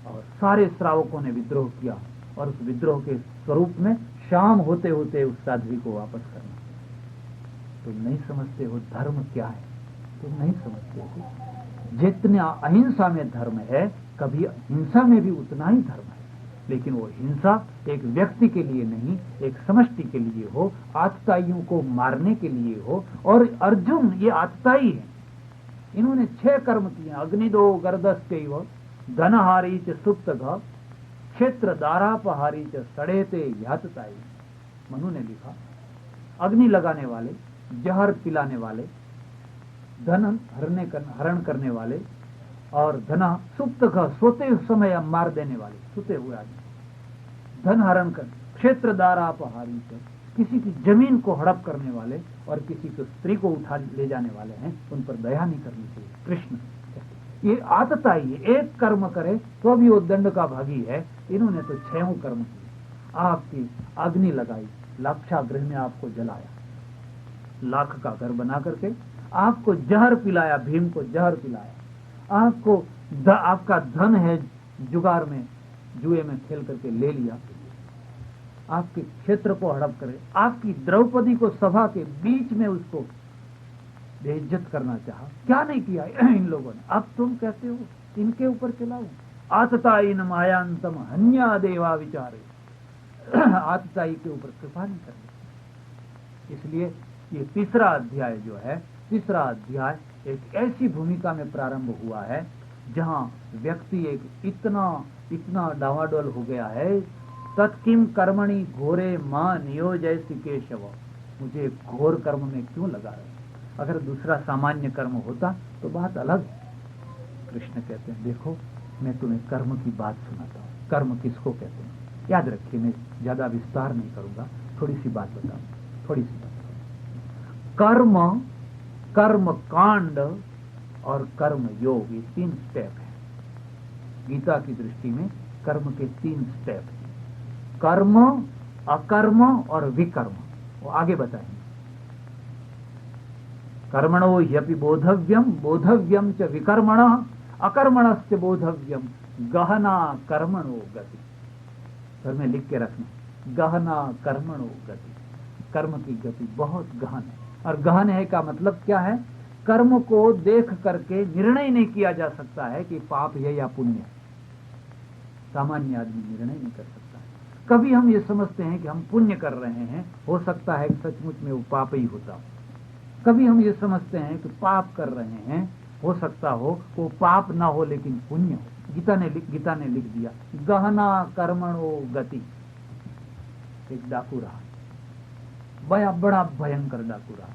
और सारे श्रावकों ने विद्रोह किया और उस विद्रोह के स्वरूप में शाम होते होते उस साध्वी को वापस करना। तुम नहीं समझते हो धर्म क्या है, तुम नहीं समझते हो। जितना अहिंसा में धर्म है, कभी हिंसा में भी उतना ही धर्म है। लेकिन वो हिंसा एक व्यक्ति के लिए नहीं, एक समष्टि के लिए हो, आतताइयों को मारने के लिए हो। और अर्जुन ये आतताई है, इन्होंने 6 कर्म किए, अग्निदो गर्दस्यैव धनहारी च सुप्त क्षेत्र दारापहारी च सड़ेते यातताई। मनु ने लिखा, अग्नि लगाने वाले, जहर पिलाने वाले, धन हरण करने वाले, और धना सुप्त सोते समय मार देने वाले, सोते हुए आदमी, धन हरण कर, क्षेत्र दारापहारी च, किसी की जमीन को हड़प करने वाले और किसी को स्त्री को उठा ले जाने वाले हैं, उन पर दया नहीं करनी चाहिए। कृष्ण ये आतताई है, एक कर्म करे तो भी वो दंड का भागी है। इन्होंने तो 6 कर्म किए। आपकी अग्नि लगाई, लाक्षागृह में आपको जलाया, लाख का घर बना करके आपको जहर पिलाया, भीम को जहर पिलाया, आपको आपका धन है जुगार में, जुए में खेल करके ले लिया, आपके क्षेत्र को हड़प करे, आपकी द्रौपदी को सभा के बीच में उसको बेइज्जत करना चाहा। क्या नहीं किया इन लोगों ने। अब तुम कहते हो इनके ऊपर चलाओ। आतताई न मायांतम हन्या देवा विचारे, आतताई के ऊपर कृपा नहीं करनी। इसलिए ये तीसरा अध्याय जो है, तीसरा अध्याय एक ऐसी भूमिका में प्रारंभ हुआ है जहां व्यक्ति एक इतना डावाडोल हो गया है। तत्किम कर्मणि घोरे मां नियोजयसि केशव, मुझे घोर कर्म में क्यों लगा रहे। अगर दूसरा सामान्य कर्म होता तो बात अलग है। कृष्ण कहते हैं देखो मैं तुम्हें कर्म की बात सुनाता हूँ। कर्म किसको कहते हैं याद रखिए, मैं ज्यादा विस्तार नहीं करूंगा, थोड़ी सी बात बताऊं, थोड़ी सी बात। कर्म, कर्म कांड और कर्म योग, ये 3 स्टेप है। गीता की दृष्टि में कर्म के 3 स्टेप हैं, कर्म, अकर्म और विकर्म। वो आगे बताएंगे। कर्मणो ह्यपि बोधव्यम, बोधव्यम च विकर्मणः, अकर्मणस्य बोधव्यम, गहना कर्मणो गति। घर में लिख के रखना, गहना कर्मणो गति। कर्म की गति बहुत गहन है। और गहन है का मतलब क्या है, कर्म को देख करके निर्णय नहीं किया जा सकता है कि पाप है या पुण्य है। सामान्य आदमी निर्णय नहीं कर सकता है। कभी हम ये समझते हैं कि हम पुण्य कर रहे हैं, हो सकता है कि सचमुच में वो पाप ही होता हो। कभी हम ये समझते हैं कि पाप कर रहे हैं, हो सकता हो वो पाप ना हो लेकिन पुण्य हो। गीता ने लिख दिया, गहना कर्मणो गति। एक डाकू रहा, बड़ा भयंकर डाकू रहा,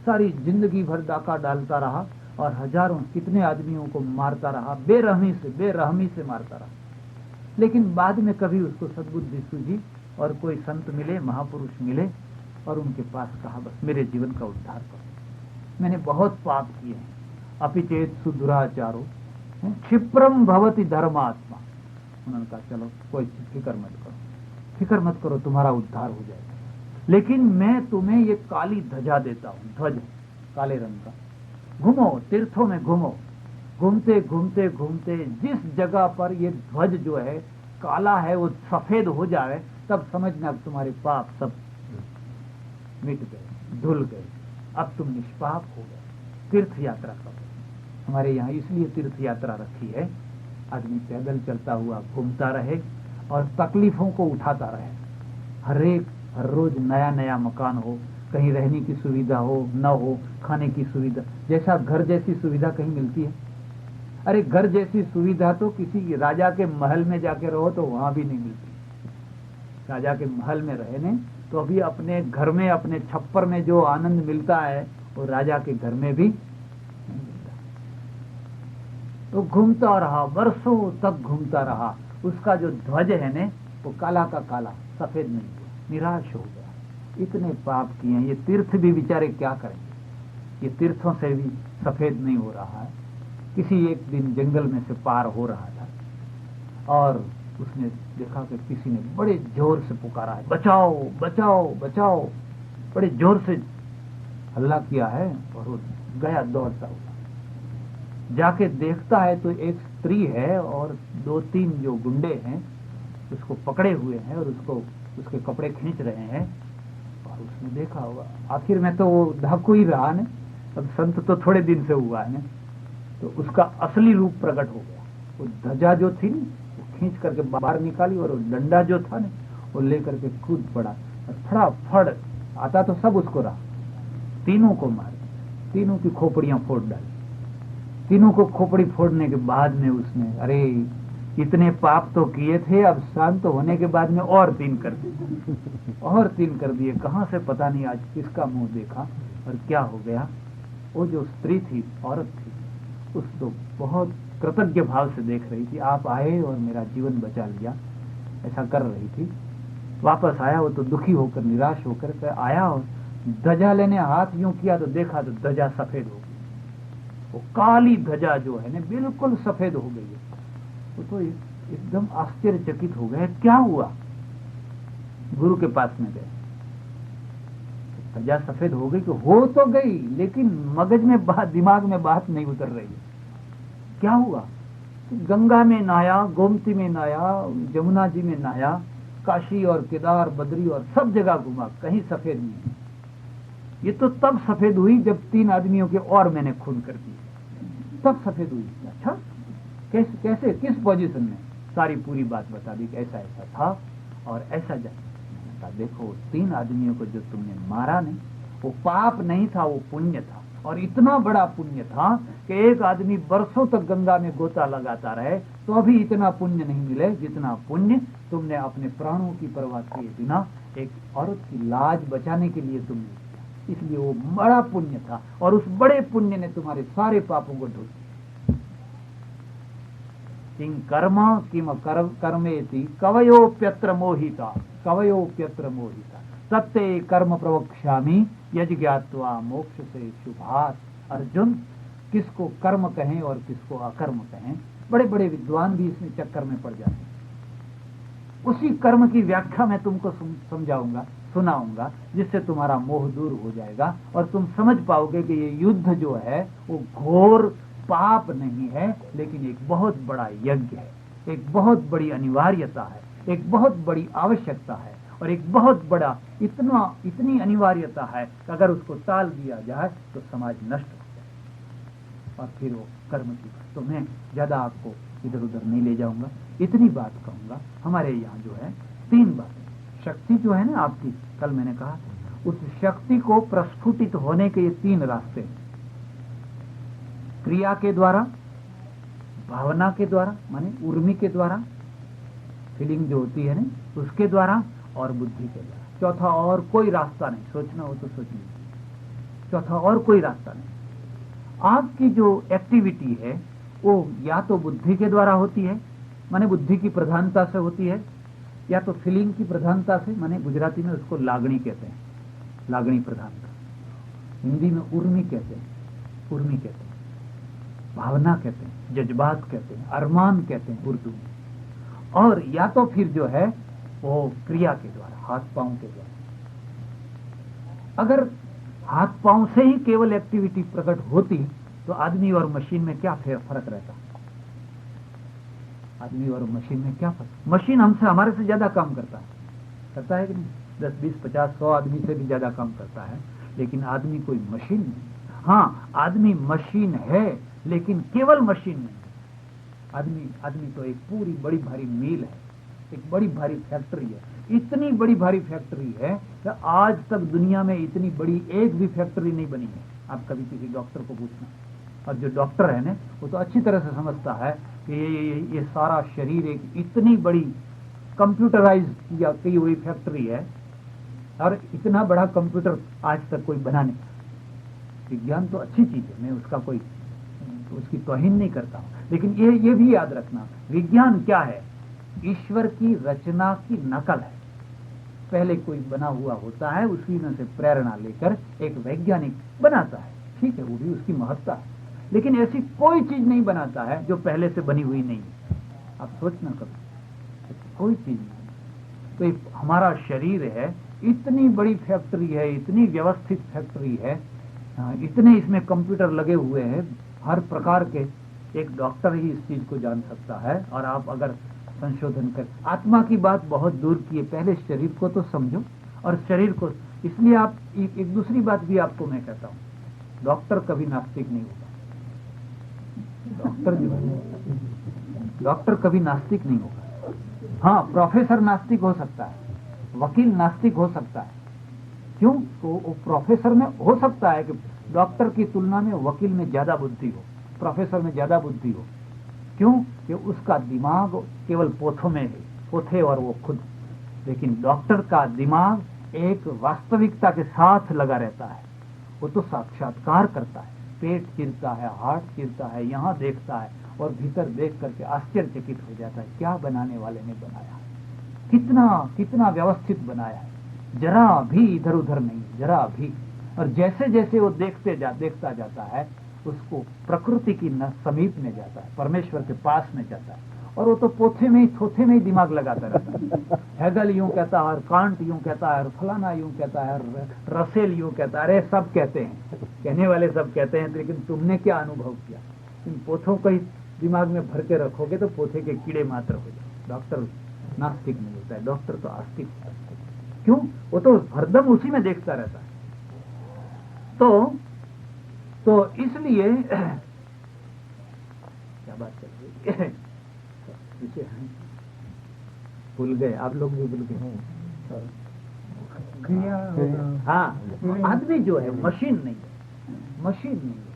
सारी जिंदगी भर डाका डालता रहा और हजारों कितने आदमियों को मारता रहा, बेरहमी से मारता रहा। लेकिन बाद में कभी उसको सद्बुद्धि सूझी और कोई संत मिले, महापुरुष मिले और उनके पास कहा बस मेरे जीवन का उद्धार करो, मैंने बहुत पाप किए हैं। अपिचेत सुदुराचारो क्षिप्रम भवति धर्मात्मा। उन्होंने कहा चलो कोई फिक्र मत करो, तुम्हारा उद्धार हो जाएगा। लेकिन मैं तुम्हें ये काली ध्वजा देता हूँ, ध्वज काले रंग का। घूमो, तीर्थों में घूमो, घूमते घूमते घूमते जिस जगह पर ये ध्वज जो है काला है वो सफेद हो जाए, तब समझना तुम्हारे पाप सब मिट गए, धुल गए, अब तुम निष्पाप हो गए। तीर्थ यात्रा करो। हमारे यहाँ इसलिए तीर्थ यात्रा रखी है, आदमी पैदल चलता हुआ घूमता रहे और तकलीफों को उठाता रहे। हर रोज नया नया मकान हो, कहीं रहने की सुविधा हो, न हो खाने की सुविधा। जैसा घर जैसी सुविधा कहीं मिलती है? अरे घर जैसी सुविधा तो किसी राजा के महल में जाके रहो तो वहां भी नहीं मिलती। राजा के महल में रहने तो अभी अपने घर में, अपने छप्पर में जो आनंद मिलता है वो राजा के घर में भी नहीं मिलता। तो घूमता रहा, वर्षों तक घूमता रहा। उसका जो ध्वज है ने वो काला का काला, सफेद नहीं हुआ, निराश हो गया। इतने पाप किए हैं, ये तीर्थ भी बेचारे क्या करेंगे, ये तीर्थों से भी सफेद नहीं हो रहा है। किसी एक दिन जंगल में से पार हो रहा था और उसने देखा कि किसी ने बड़े जोर से पुकारा है, बचाओ बचाओ बचाओ, बड़े जोर से हल्ला किया है। और वो गया दौड़ता हुआ, जाके देखता है तो एक स्त्री है और 2-3 जो गुंडे हैं उसको पकड़े हुए हैं और उसको उसके कपड़े खींच रहे हैं। और उसने देखा होगा, आखिर में तो वो डाकू ही रहा ने, अब संत तो थोड़े दिन से हुआ है, तो उसका असली रूप प्रकट हो गया। वो ध्वजा जो थी वो खींच करके बाहर निकाली और वो डंडा जो था ना वो लेकर के कूद पड़ा और फटाफट आता तो सब उसको रहा, तीनों को मार, तीनों की खोपड़ियां फोड़ डाली। तीनों को खोपड़ी फोड़ने के बाद में उसने, अरे इतने पाप तो किए थे, अब शांत होने के बाद में और 3 कर दिए, और 3 कर दिए। कहां से पता नहीं आज किसका मुंह देखा और क्या हो गया। वो जो स्त्री थी, औरत थी, उसको बहुत कृतज्ञ भाव से देख रही थी। आप आए और मेरा जीवन बचा लिया, ऐसा कर रही थी। वापस आया वो तो दुखी होकर, निराश होकर आया और ध्वजा लेने हाथ यूं किया तो देखा तो ध्वजा सफेद हो गई। वो काली ध्वजा जो है ना बिल्कुल सफेद हो गई है। वो तो एकदम आश्चर्यचकित हो गए, क्या हुआ। गुरु के पास में गए, ध्वजा सफेद हो गई, तो हो तो गई लेकिन मगज में बात, दिमाग में बात नहीं उतर रही है, क्या हुआ। गंगा में नहाया, गोमती में नहाया, जमुना जी में नहाया, काशी और केदार बद्री और सब जगह घुमा, कहीं सफेद नहीं। ये तो तब सफेद हुई जब 3 आदमियों के और मैंने खून कर दिए, तब सफेद हुई। अच्छा कैसे कैसे, किस पोजीशन में, सारी पूरी बात बता दी कि ऐसा ऐसा था और ऐसा जाता। देखो 3 आदमियों को जो तुमने मारा नहीं, वो पाप नहीं था, वो पुण्य था। और इतना बड़ा पुण्य था कि एक आदमी वर्षों तक गंगा में गोता लगाता रहे तो अभी इतना पुण्य नहीं मिले जितना पुण्य तुमने अपने प्राणों की परवाह किए बिना एक औरत की लाज बचाने के लिए तुमने किया। इसलिए वो बड़ा पुण्य था और उस बड़े पुण्य ने तुम्हारे सारे पापों को धो दिया। किं कर्म किम कर्मेति कवयोप्यत्र मोहिता, कवयोप्यत्र मोहिता सत्य कर्म प्रवक्ष्यामि यज ज्ञात्वा मोक्ष से शुभात। अर्जुन, किसको कर्म कहें और किसको अकर्म कहें, बड़े बड़े विद्वान भी इसमें चक्कर में पड़ जाते हैं। उसी कर्म की व्याख्या मैं तुमको समझाऊंगा, सुनाऊंगा, जिससे तुम्हारा मोह दूर हो जाएगा और तुम समझ पाओगे कि ये युद्ध जो है वो घोर पाप नहीं है, लेकिन एक बहुत बड़ा यज्ञ है, एक बहुत बड़ी अनिवार्यता है, एक बहुत बड़ी आवश्यकता है और एक बहुत बड़ा इतनी अनिवार्यता है कि अगर उसको टाल दिया जाए तो समाज नष्ट हो जाए। और फिर वो कर्म की, तो मैं ज्यादा आपको इधर उधर नहीं ले जाऊंगा, इतनी बात कहूंगा। हमारे यहाँ जो है 3 बातें, शक्ति जो है ना आपकी, कल मैंने कहा उस शक्ति को प्रस्फुटित होने के ये 3 रास्ते हैं। क्रिया के द्वारा, भावना के द्वारा माने उर्मी के द्वारा, फीलिंग जो होती है ना उसके द्वारा, और बुद्धि के द्वारा। चौथा और कोई रास्ता नहीं, सोचना हो तो सोच लीजिए, चौथा और कोई रास्ता नहीं। आपकी जो एक्टिविटी है वो या तो बुद्धि के द्वारा होती है, माने बुद्धि की प्रधानता से होती है, या तो फीलिंग की प्रधानता से, माने गुजराती में उसको लागणी कहते हैं, लागणी प्रधानता, हिंदी में उर्मी कहते हैं, उर्मी कहते हैं, भावना कहते हैं, जज्बात कहते हैं, अरमान कहते हैं उर्दू में। और या तो फिर जो है वो क्रिया के द्वारा, हाथ पांव के द्वारा। अगर हाथ पांव से ही केवल एक्टिविटी प्रकट होती तो आदमी और मशीन में क्या फर्क रहता। आदमी और मशीन में क्या फर्क, मशीन हमसे, हमारे से ज्यादा काम करता है कि नहीं, 10, 20, 50, 100 आदमी से भी ज्यादा काम करता है, लेकिन आदमी कोई मशीन नहीं। हाँ, आदमी मशीन है लेकिन केवल मशीन नहीं। आदमी तो एक पूरी बड़ी भारी मिल है, एक बड़ी भारी फैक्ट्री है। इतनी बड़ी भारी फैक्ट्री है कि आज तक दुनिया में इतनी बड़ी एक भी फैक्ट्री नहीं बनी है। आप कभी किसी डॉक्टर को पूछना, और जो डॉक्टर है ना वो तो अच्छी तरह से समझता है कि ये सारा शरीर एक इतनी बड़ी कंप्यूटराइज किया की हुई फैक्ट्री है, और इतना बड़ा कंप्यूटर आज तक कोई बना नहीं। विज्ञान तो अच्छी चीज है, मैं उसका कोई उसकी तौहीन नहीं करता हूं, लेकिन ये भी याद रखना, विज्ञान क्या है? ईश्वर की रचना की नकल है। पहले कोई बना हुआ होता है, उसी में से प्रेरणा लेकर एक वैज्ञानिक बनाता है, ठीक है, वो भी उसकी महत्ता है, लेकिन ऐसी कोई चीज नहीं बनाता है जो पहले से बनी हुई नहीं है। आप सोचना कभी, कोई चीज नहीं। तो एक हमारा शरीर है, इतनी बड़ी फैक्ट्री है, इतनी व्यवस्थित फैक्ट्री है, इतने इसमें कंप्यूटर लगे हुए हैं हर प्रकार के। एक डॉक्टर ही इस चीज को जान सकता है। और आप अगर संशोधन कर, आत्मा की बात बहुत दूर की है, पहले शरीर को तो समझो, और शरीर को, इसलिए आप एक दूसरी बात भी आपको मैं कहता हूं, डॉक्टर कभी नास्तिक नहीं होगा। डॉक्टर जो है, डॉक्टर कभी नास्तिक नहीं होगा। हाँ, प्रोफेसर नास्तिक हो सकता है, वकील नास्तिक हो सकता है। क्यों? तो प्रोफेसर में हो सकता है कि डॉक्टर की तुलना में वकील में ज्यादा बुद्धि हो, प्रोफेसर में ज्यादा बुद्धि हो। क्यों? कि उसका दिमाग केवल पोथों में है, पोथे और वो खुद। लेकिन डॉक्टर का दिमाग एक वास्तविकता के साथ लगा रहता है, वो तो साक्षात्कार करता है, पेट चिरता है, हार्ट चिरता है, यहाँ देखता है और भीतर देख करके आश्चर्यचकित हो जाता है, क्या बनाने वाले ने बनाया, कितना कितना व्यवस्थित बनाया है, जरा भी इधर उधर नहीं, जरा भी। और जैसे जैसे वो देखता जाता है, उसको प्रकृति की समीप में जाता है, परमेश्वर के पास में जाता है। और वो तो पोथे में ही, थोथे में ही दिमाग लगाता रहता है। हेगल यूं कहता है, और कांट यूं कहता है, और फलाना यूं कहता है, और रसेल यूं कहता है। अरे सब कहते हैं, कहने वाले सब कहते हैं, लेकिन तुमने क्या अनुभव किया? इन पोथों को ही दिमाग में भर के रखोगे तो पोथे के कीड़े मात्र हो जाए। डॉक्टर नास्तिक नहीं होता है, डॉक्टर तो आस्तिक है। क्यों? वो तो हरदम उसी में देखता रहता है। तो इसलिए क्या बात कर रही भूल गए, आप लोग भी भूल गए। हाँ, आदमी जो है मशीन नहीं है, मशीन नहीं है।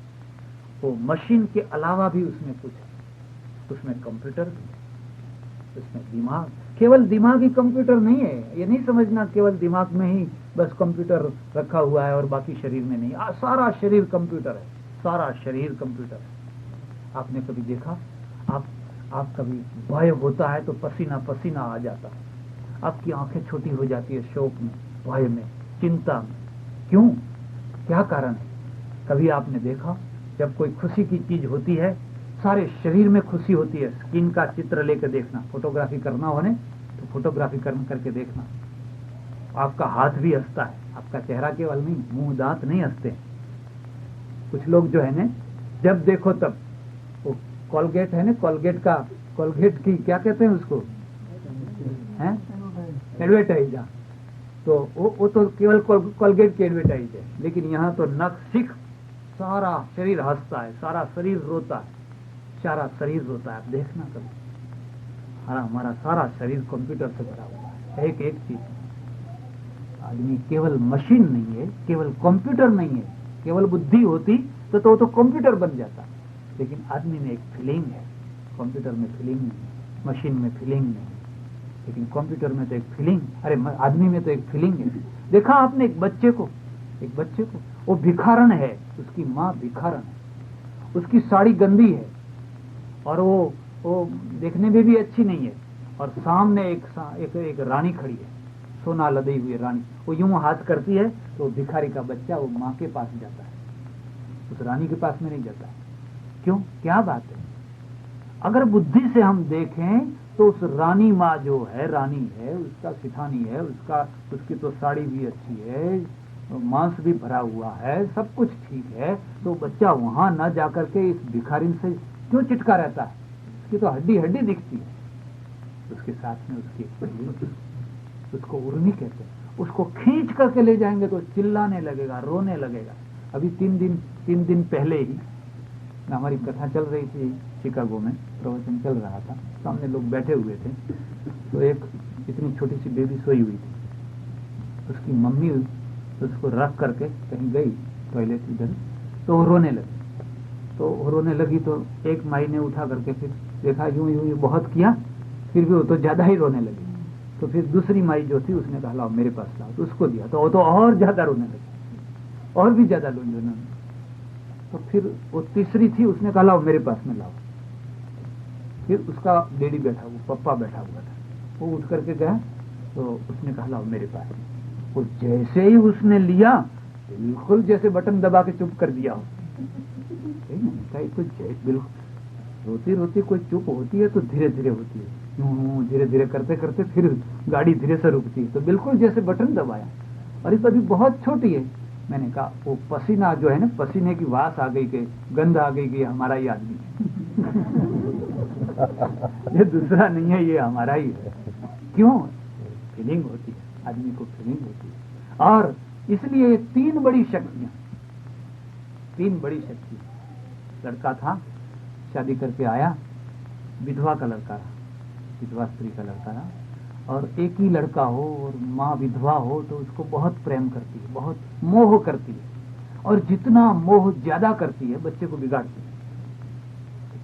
वो मशीन के अलावा भी उसमें कुछ है, उसमें कंप्यूटर भी है, उसमें दिमाग, केवल दिमाग ही कंप्यूटर नहीं है। ये नहीं समझना केवल दिमाग में ही बस कंप्यूटर रखा हुआ है और बाकी शरीर में नहीं। सारा शरीर कंप्यूटर है, सारा शरीर कंप्यूटर है। आपने कभी देखा, आप कभी भय होता है तो पसीना पसीना आ जाता है, आपकी आंखें छोटी हो जाती है शोक में, भय में, चिंता में। क्यों? क्या कारण है? कभी आपने देखा जब कोई खुशी की चीज होती है, सारे शरीर में खुशी होती है। स्किन का चित्र लेकर देखना, फोटोग्राफी करना हो ने तो फोटोग्राफी करके देखना, आपका हाथ भी हंसता है, आपका चेहरा केवल नहीं, मुंह दांत नहीं हंसते। कुछ लोग जो है ना, जब देखो तब वो कोलगेट है ना, कोलगेट की क्या कहते हैं उसको, हैं एडवर्टाइज। तो वो तो केवल कोलगेट की एडवर्टाइज है, लेकिन यहाँ तो नख सिख सारा शरीर हंसता है, सारा शरीर रोता है, सारा शरीर रोता है। आप देखना कभी, हमारा सारा शरीर कंप्यूटर से भरा हुआ है, एक एक चीज। आदमी केवल मशीन नहीं है, केवल कंप्यूटर नहीं है। केवल बुद्धि होती तो कंप्यूटर बन जाता, लेकिन आदमी में एक फीलिंग है, कंप्यूटर में फीलिंग नहीं, मशीन में फीलिंग नहीं, लेकिन कंप्यूटर में तो एक फीलिंग, अरे आदमी में तो एक फीलिंग है। देखा आपने एक बच्चे को वो भिखारन है, उसकी माँ भिखारन है, उसकी साड़ी गंदी है और वो देखने में भी अच्छी नहीं है, और सामने एक रानी खड़ी है, सोना लदी हुई रानी। वो यूं हाथ करती है तो भिखारी का बच्चा वो माँ के पास जाता है, उस रानी के पास में नहीं जाता है। क्यों? क्या बात है? अगर बुद्धि से हम देखें तो उस रानी माँ जो है, रानी है, उसका सिठानी है, उसकी तो साड़ी भी अच्छी है, मांस भी भरा हुआ है, सब कुछ ठीक है, तो बच्चा वहां न जाकर के इस भिखारी से क्यों चिटका रहता है? उसकी तो हड्डी हड्डी दिखती है, उसके साथ में उसको उर्मी कहते हैं। उसको खींच करके ले जाएंगे तो चिल्लाने लगेगा, रोने लगेगा। अभी तीन दिन पहले ही हमारी कथा चल रही थी, शिकागो में प्रवचन चल रहा था, सामने लोग बैठे हुए थे, तो एक इतनी छोटी सी बेबी सोई हुई थी, उसकी मम्मी उसको रख करके कहीं गई टॉयलेट इधर, तो वो रोने लगी। तो रोने लगी। तो एक माई ने उठा करके फिर देखा, यूं यूं यूं बहुत किया, फिर भी वो तो ज्यादा ही रोने लगी। तो फिर दूसरी माई जो थी उसने कहा लाओ मेरे पास लाओ, तो उसको दिया, तो वो तो और ज्यादा रोने लगी, और भी ज्यादा रोने लगी। तो फिर वो तीसरी थी, उसने कहा लाओ मेरे पास में लाओ। फिर उसका डैडी बैठा, वो पप्पा बैठा हुआ था, वो उठ करके गया, तो उसने कहा लाओ मेरे पास। वो जैसे ही उसने लिया, बिल्कुल जैसे बटन दबा के चुप कर दिया हो। तो बिल्कुल रोती रोती कोई चुप होती है तो धीरे धीरे होती है, यूं धीरे धीरे करते करते फिर गाड़ी धीरे से रुकती है, तो बिल्कुल जैसे बटन दबाया। और ये अभी बहुत छोटी है। मैंने कहा वो पसीना जो है ना, पसीने की वास आ गई, के गंध आ गई कि हमारा ही आदमी ये दूसरा नहीं है, ये हमारा ही है। क्यों? फीलिंग होती है, आदमी को फीलिंग होती है। और इसलिए तीन बड़ी शक्तियां, तीन बड़ी शक्ति। लड़का था, शादी करके आया, विधवा का लड़का रहा, विधवा स्त्री का लड़का रहा। और एक ही लड़का हो और माँ विधवा हो तो उसको बहुत प्रेम करती है, बहुत मोह करती है, और जितना मोह ज्यादा करती है बच्चे को बिगाड़ती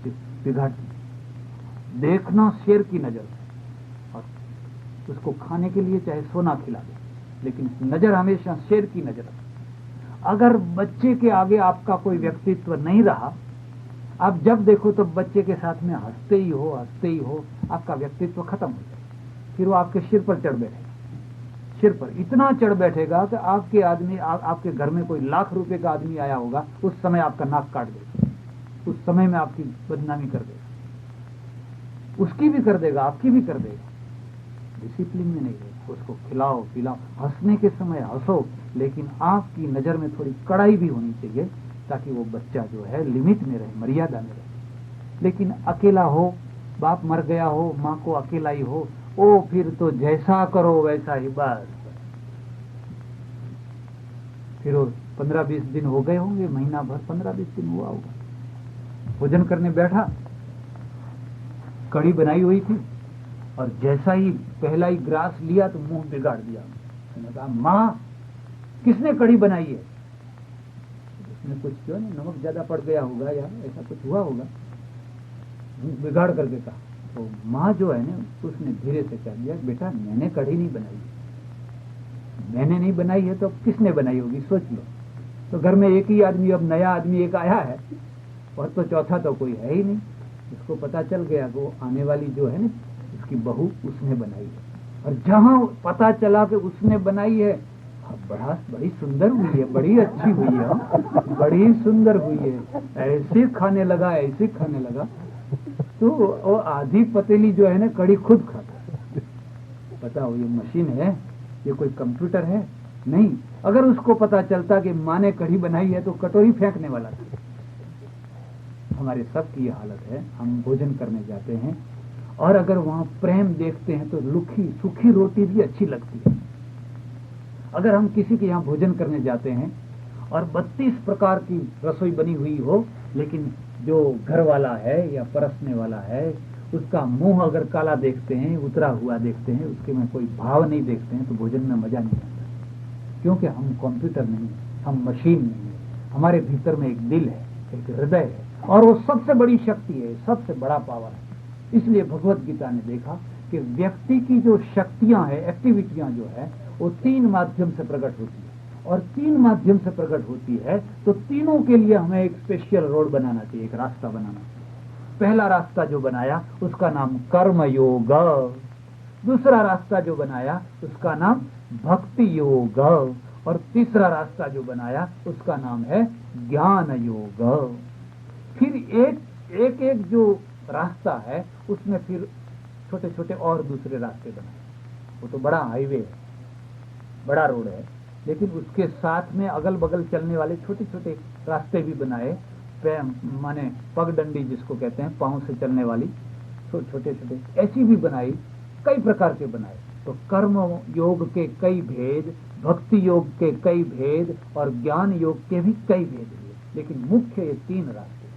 है, बिगाड़ती है। देखना शेर की नजर, और उसको खाने के लिए चाहे सोना खिला दे, लेकिन नजर हमेशा शेर की नजर। अगर बच्चे के आगे आपका कोई व्यक्तित्व नहीं रहा, आप जब देखो तो बच्चे के साथ में हंसते ही हो, हंसते ही हो, आपका व्यक्तित्व खत्म हो जाए। फिर वो आपके सिर पर चढ़ बैठेगा, सिर पर इतना चढ़ बैठेगा कि आपके आदमी, आपके घर में कोई लाख रुपए का आदमी आया होगा, उस समय आपका नाक काट देगा, उस समय में आपकी बदनामी कर देगा, उसकी भी कर देगा, आपकी भी कर देगा। डिसिप्लिन में नहीं है। उसको खिलाओ पिलाओ, हंसने के समय हंसो, लेकिन आपकी नजर में थोड़ी कड़ाई भी होनी चाहिए, ताकि वो बच्चा जो है लिमिट में रहे, मर्यादा में रहे। लेकिन अकेला हो, बाप मर गया हो, माँ को अकेला ही हो, ओ फिर तो जैसा करो वैसा ही, बस। फिर 15-20 दिन हो गए होंगे, महीना भर 15-20 दिन हुआ होगा, भोजन करने बैठा, कढ़ी बनाई हुई थी, और जैसा ही पहला ही ग्रास लिया तो मुंह बिगाड़ दिया। मैंने कहा माँ किसने कढ़ी बनाई है? उसने कुछ क्यों नहीं, नमक ज्यादा पड़ गया होगा या ऐसा कुछ हुआ होगा, मुंह बिगाड़ करके कहा। तो माँ जो है ना, उसने धीरे से कह दिया बेटा मैंने कढ़ी नहीं बनाई है। मैंने नहीं बनाई है तो किसने बनाई होगी, सोच लो। तो घर में एक ही आदमी, अब नया आदमी एक आया है, और तो चौथा तो कोई है ही नहीं। उसको पता चल गया कि वो आने वाली जो है ना उसकी बहू उसने बनाई है। और जहां पता चला कि उसने बनाई है, बड़ी सुंदर हुई है, बड़ी अच्छी हुई है, बड़ी सुंदर हुई है, ऐसे खाने लगा, ऐसे खाने लगा। तो वो आधी पतीली जो है ना कड़ी खुद खाता। बताओ ये मशीन है, ये कोई कंप्यूटर है? नहीं। अगर उसको पता चलता कि माँ ने कढ़ी बनाई है तो कटोरी फेंकने वाला था। हमारे सब की ये हालत है। हम भोजन करने जाते हैं और अगर वहां प्रेम देखते हैं तो लुखी सूखी रोटी भी अच्छी लगती है। अगर हम किसी के यहाँ भोजन करने जाते हैं और 32 प्रकार की रसोई बनी हुई हो, लेकिन जो घर वाला है या परसने वाला है उसका मुंह अगर काला देखते हैं, उतरा हुआ देखते हैं, उसके में कोई भाव नहीं देखते हैं, तो भोजन में मजा नहीं आता। क्योंकि हम कंप्यूटर नहीं, हम मशीन नहीं है। हमारे भीतर में एक दिल है, एक हृदय है, और वो सबसे बड़ी शक्ति है, सबसे बड़ा पावर है। इसलिए भगवत गीता ने देखा कि व्यक्ति की जो शक्तियां हैं, एक्टिविटियां जो है, वो 3 माध्यम से प्रकट होती है। और 3 माध्यम से प्रकट होती है तो तीनों के लिए हमें एक स्पेशल रोड बनाना चाहिए, एक रास्ता बनाना चाहिए। पहला रास्ता जो बनाया उसका नाम कर्म योग, दूसरा रास्ता जो बनाया उसका नाम भक्ति योग, और तीसरा रास्ता जो बनाया उसका नाम है ज्ञान योग। फिर एक जो रास्ता है उसमें फिर छोटे छोटे और दूसरे रास्ते बनाए। वो तो बड़ा हाईवे है, बड़ा रोड है, लेकिन उसके साथ में अगल बगल चलने वाले छोटे छोटे रास्ते भी बनाए, माने पगडंडी जिसको कहते हैं, पांव से चलने वाली, तो छोटे छोटे ऐसी भी बनाई, कई प्रकार के बनाए। तो कर्म योग के कई भेद, भक्ति योग के कई भेद, और ज्ञान योग के भी कई भेद हुए, लेकिन मुख्य ये 3 रास्ते।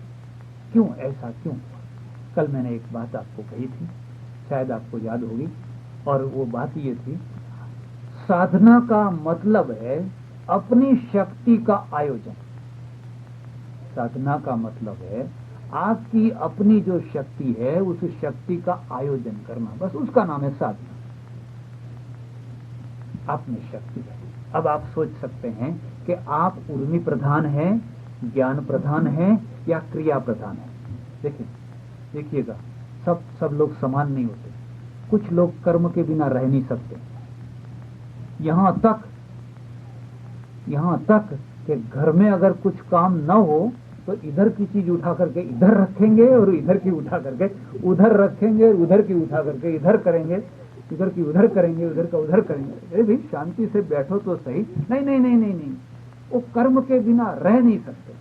क्यों ऐसा क्यों? कल मैंने एक बात आपको कही थी, शायद आपको याद होगी, और वो बात ये थी, साधना का मतलब है अपनी शक्ति का आयोजन। साधना का मतलब है आपकी अपनी जो शक्ति है उस शक्ति का आयोजन करना, बस उसका नाम है साधना। आप में शक्ति है। अब आप सोच सकते हैं कि आप उर्मी प्रधान हैं, ज्ञान प्रधान हैं या क्रिया प्रधान है। देखिएगा, सब लोग समान नहीं होते। कुछ लोग कर्म के बिना रह नहीं सकते। यहां तक कि घर में अगर कुछ काम न हो तो इधर की चीज उठा करके इधर रखेंगे और इधर की उठा करके उधर रखेंगे और उधर की उठा करके इधर करेंगे, इधर की उधर करेंगे, उधर का उधर करेंगे। अरे भाई शांति से बैठो तो सही। नहीं, वो कर्म के बिना रह नहीं सकते।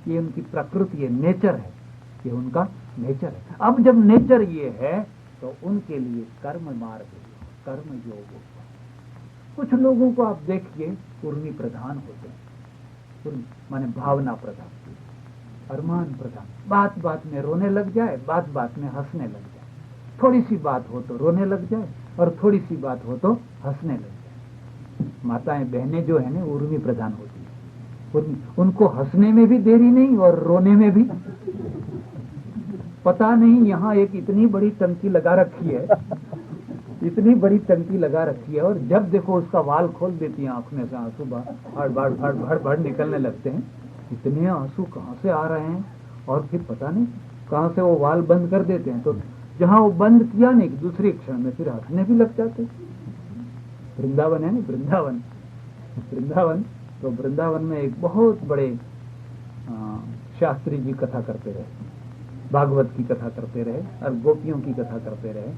ये उनकी प्रकृति है, नेचर है, ये उनका नेचर है। अब जब नेचर ये है तो उनके लिए कर्म मार्ग, कर्म योग। कुछ लोगों को आप देखिए उर्मी प्रधान होते हैं, माने भावना प्रधान, अरमान प्रधान। बात बात में रोने लग जाए, बात बात में हंसने लग जाए। थोड़ी सी बात हो तो रोने लग जाए और थोड़ी सी बात हो तो हंसने लग जाए। माताएं बहनें जो है ना उर्मी प्रधान होती है, उनको हंसने में भी देरी नहीं और रोने में भी। पता नहीं यहाँ एक इतनी बड़ी टंकी लगा रखी है, इतनी बड़ी टंकी लगा रखी है, और जब देखो उसका वाल खोल देती है, आंख में से आंसू भड़ निकलने लगते हैं। इतने आंसू कहाँ से आ रहे हैं और फिर पता नहीं कहाँ से वो वाल बंद कर देते हैं। तो जहाँ वो बंद किया नहीं, दूसरे क्षण में फिर हंसने भी लग जाते। वृंदावन है ना, वृंदावन तो वृंदावन में एक बहुत बड़े शास्त्री जी कथा करते रहे, भागवत की कथा करते रहे और गोपियों की कथा करते रहे।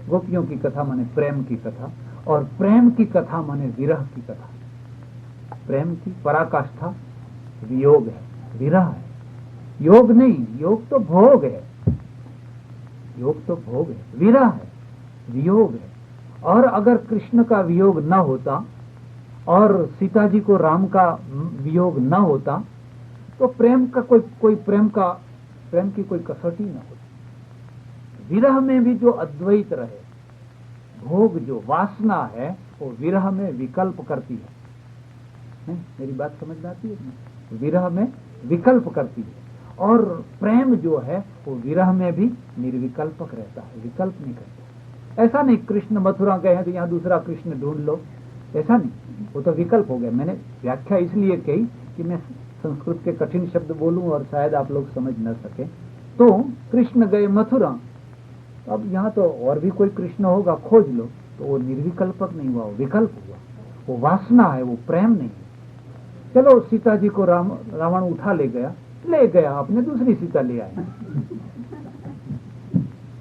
गोपियों की कथा माने प्रेम की कथा, और प्रेम की कथा माने विरह की कथा। प्रेम की पराकाष्ठा वियोग है, विरह है। योग नहीं, योग तो भोग है, योग तो भोग है, विरह है, वियोग है। और अगर कृष्ण का वियोग न होता और सीता जी को राम का वियोग न होता तो प्रेम की कोई कसौटी न होती। विरह में भी जो अद्वैत रहे, भोग जो वासना है वो विरह में विकल्प करती है। मेरी बात समझ में आती है? विरह में विकल्प करती है, और प्रेम जो है वो विरह में भी निर्विकल्पक रहता है, विकल्प नहीं करता। ऐसा नहीं कृष्ण मथुरा गए हैं तो यहाँ दूसरा कृष्ण ढूंढ लो, ऐसा नहीं, वो तो विकल्प हो गया। मैंने व्याख्या इसलिए कही कि मैं संस्कृत के कठिन शब्द बोलूं और शायद आप लोग समझ न सके। तो कृष्ण गए मथुरा, अब यहाँ तो और भी कोई कृष्ण होगा, खोज लो, तो वो निर्विकल्पक नहीं हुआ, वो विकल्प हुआ। वो वासना है, वो प्रेम नहीं है। चलो सीता जी को रावण उठा ले गया, आपने दूसरी सीता ले आए।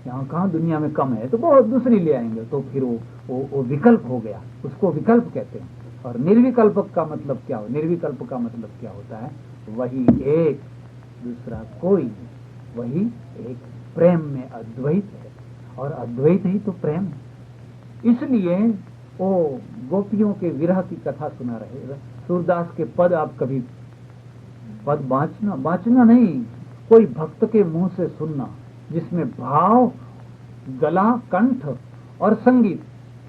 यहाँ कहाँ दुनिया में कम है तो बहुत दूसरी ले आएंगे, तो फिर वो विकल्प हो गया, उसको विकल्प कहते हैं। और निर्विकल्पक का मतलब क्या हो? निर्विकल्प का मतलब क्या होता है? वही एक, दूसरा कोई नहीं, वही एक। प्रेम में अद्वैत है और अद्वैत ही तो प्रेम है। इसलिए वो गोपियों के विरह की कथा सुना रहे। सूरदास के पद आप कभी पद बाँचना नहीं, कोई भक्त के मुंह से सुनना, जिसमें भाव, गला, कंठ और संगीत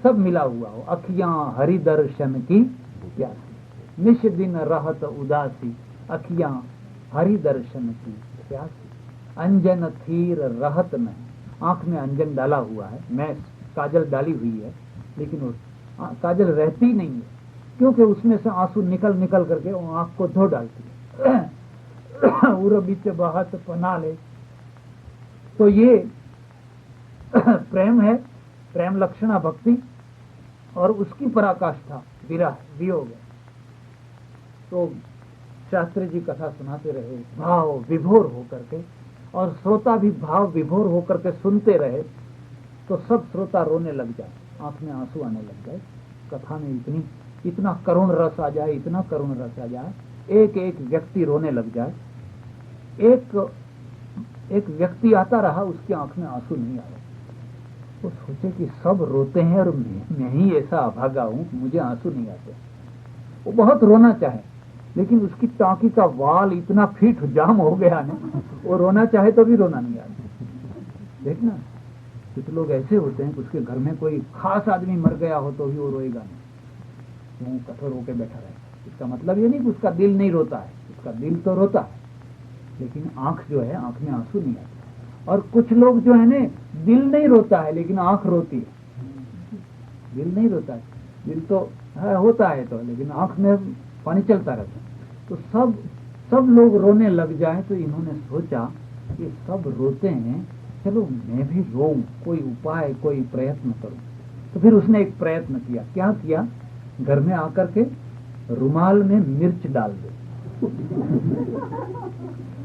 सब मिला हुआ हो। अखियां हरि दर्शन की प्यासी, निश दिन रहत उदासी, अखियां हरि दर्शन की प्यासी। अंजन थीर रहत में, आंख में अंजन डाला हुआ है, मैं काजल डाली हुई है, लेकिन वो काजल रहती नहीं है, क्योंकि उसमें से आंसू निकल करके वो आंख को धो डालती है। उर बीच बहत पना ले। तो ये प्रेम है, प्रेम लक्षणा भक्ति, और उसकी पराकाष्ठा विरह, वियोग है। तो शास्त्री जी कथा सुनाते रहे भाव विभोर होकर के, और श्रोता भी भाव विभोर होकर के सुनते रहे, तो सब श्रोता रोने लग जाए, आंख में आंसू आने लग जाए। कथा में इतना करुण रस आ जाए, इतना करुण रस आ जाए, एक एक व्यक्ति रोने लग जाए। एक व्यक्ति आता रहा, उसकी आंख में आंसू नहीं आए। वो सोचे कि सब रोते हैं और मैं ही ऐसा अभागा हूं, मुझे आंसू नहीं आते। वो बहुत रोना चाहे, लेकिन उसकी टांकी का वाल इतना फिट जाम हो गया ना, वो रोना चाहे तो भी रोना नहीं आता। देखना, कुछ लोग ऐसे होते हैं, उसके घर में कोई खास आदमी मर गया हो तो भी वो रोएगा नहीं, वो कठोर होकर बैठा रहेगा। इसका मतलब ये नहीं कि उसका दिल नहीं रोता है, उसका दिल तो रोता है, लेकिन आंख जो है, आंख में आंसू नहीं आता। और कुछ लोग जो है ना, दिल नहीं रोता है लेकिन आंख रोती है। दिल नहीं रोता है, दिल तो होता है तो, लेकिन आंख में पानी चलता रहता है। तो सब लोग रोने लग जाए तो इन्होंने सोचा कि सब रोते हैं, चलो मैं भी रोऊं, कोई उपाय, कोई प्रयत्न करूं। तो फिर उसने एक प्रयत्न किया। क्या किया? घर में आकर के रुमाल में मिर्च डाल दे।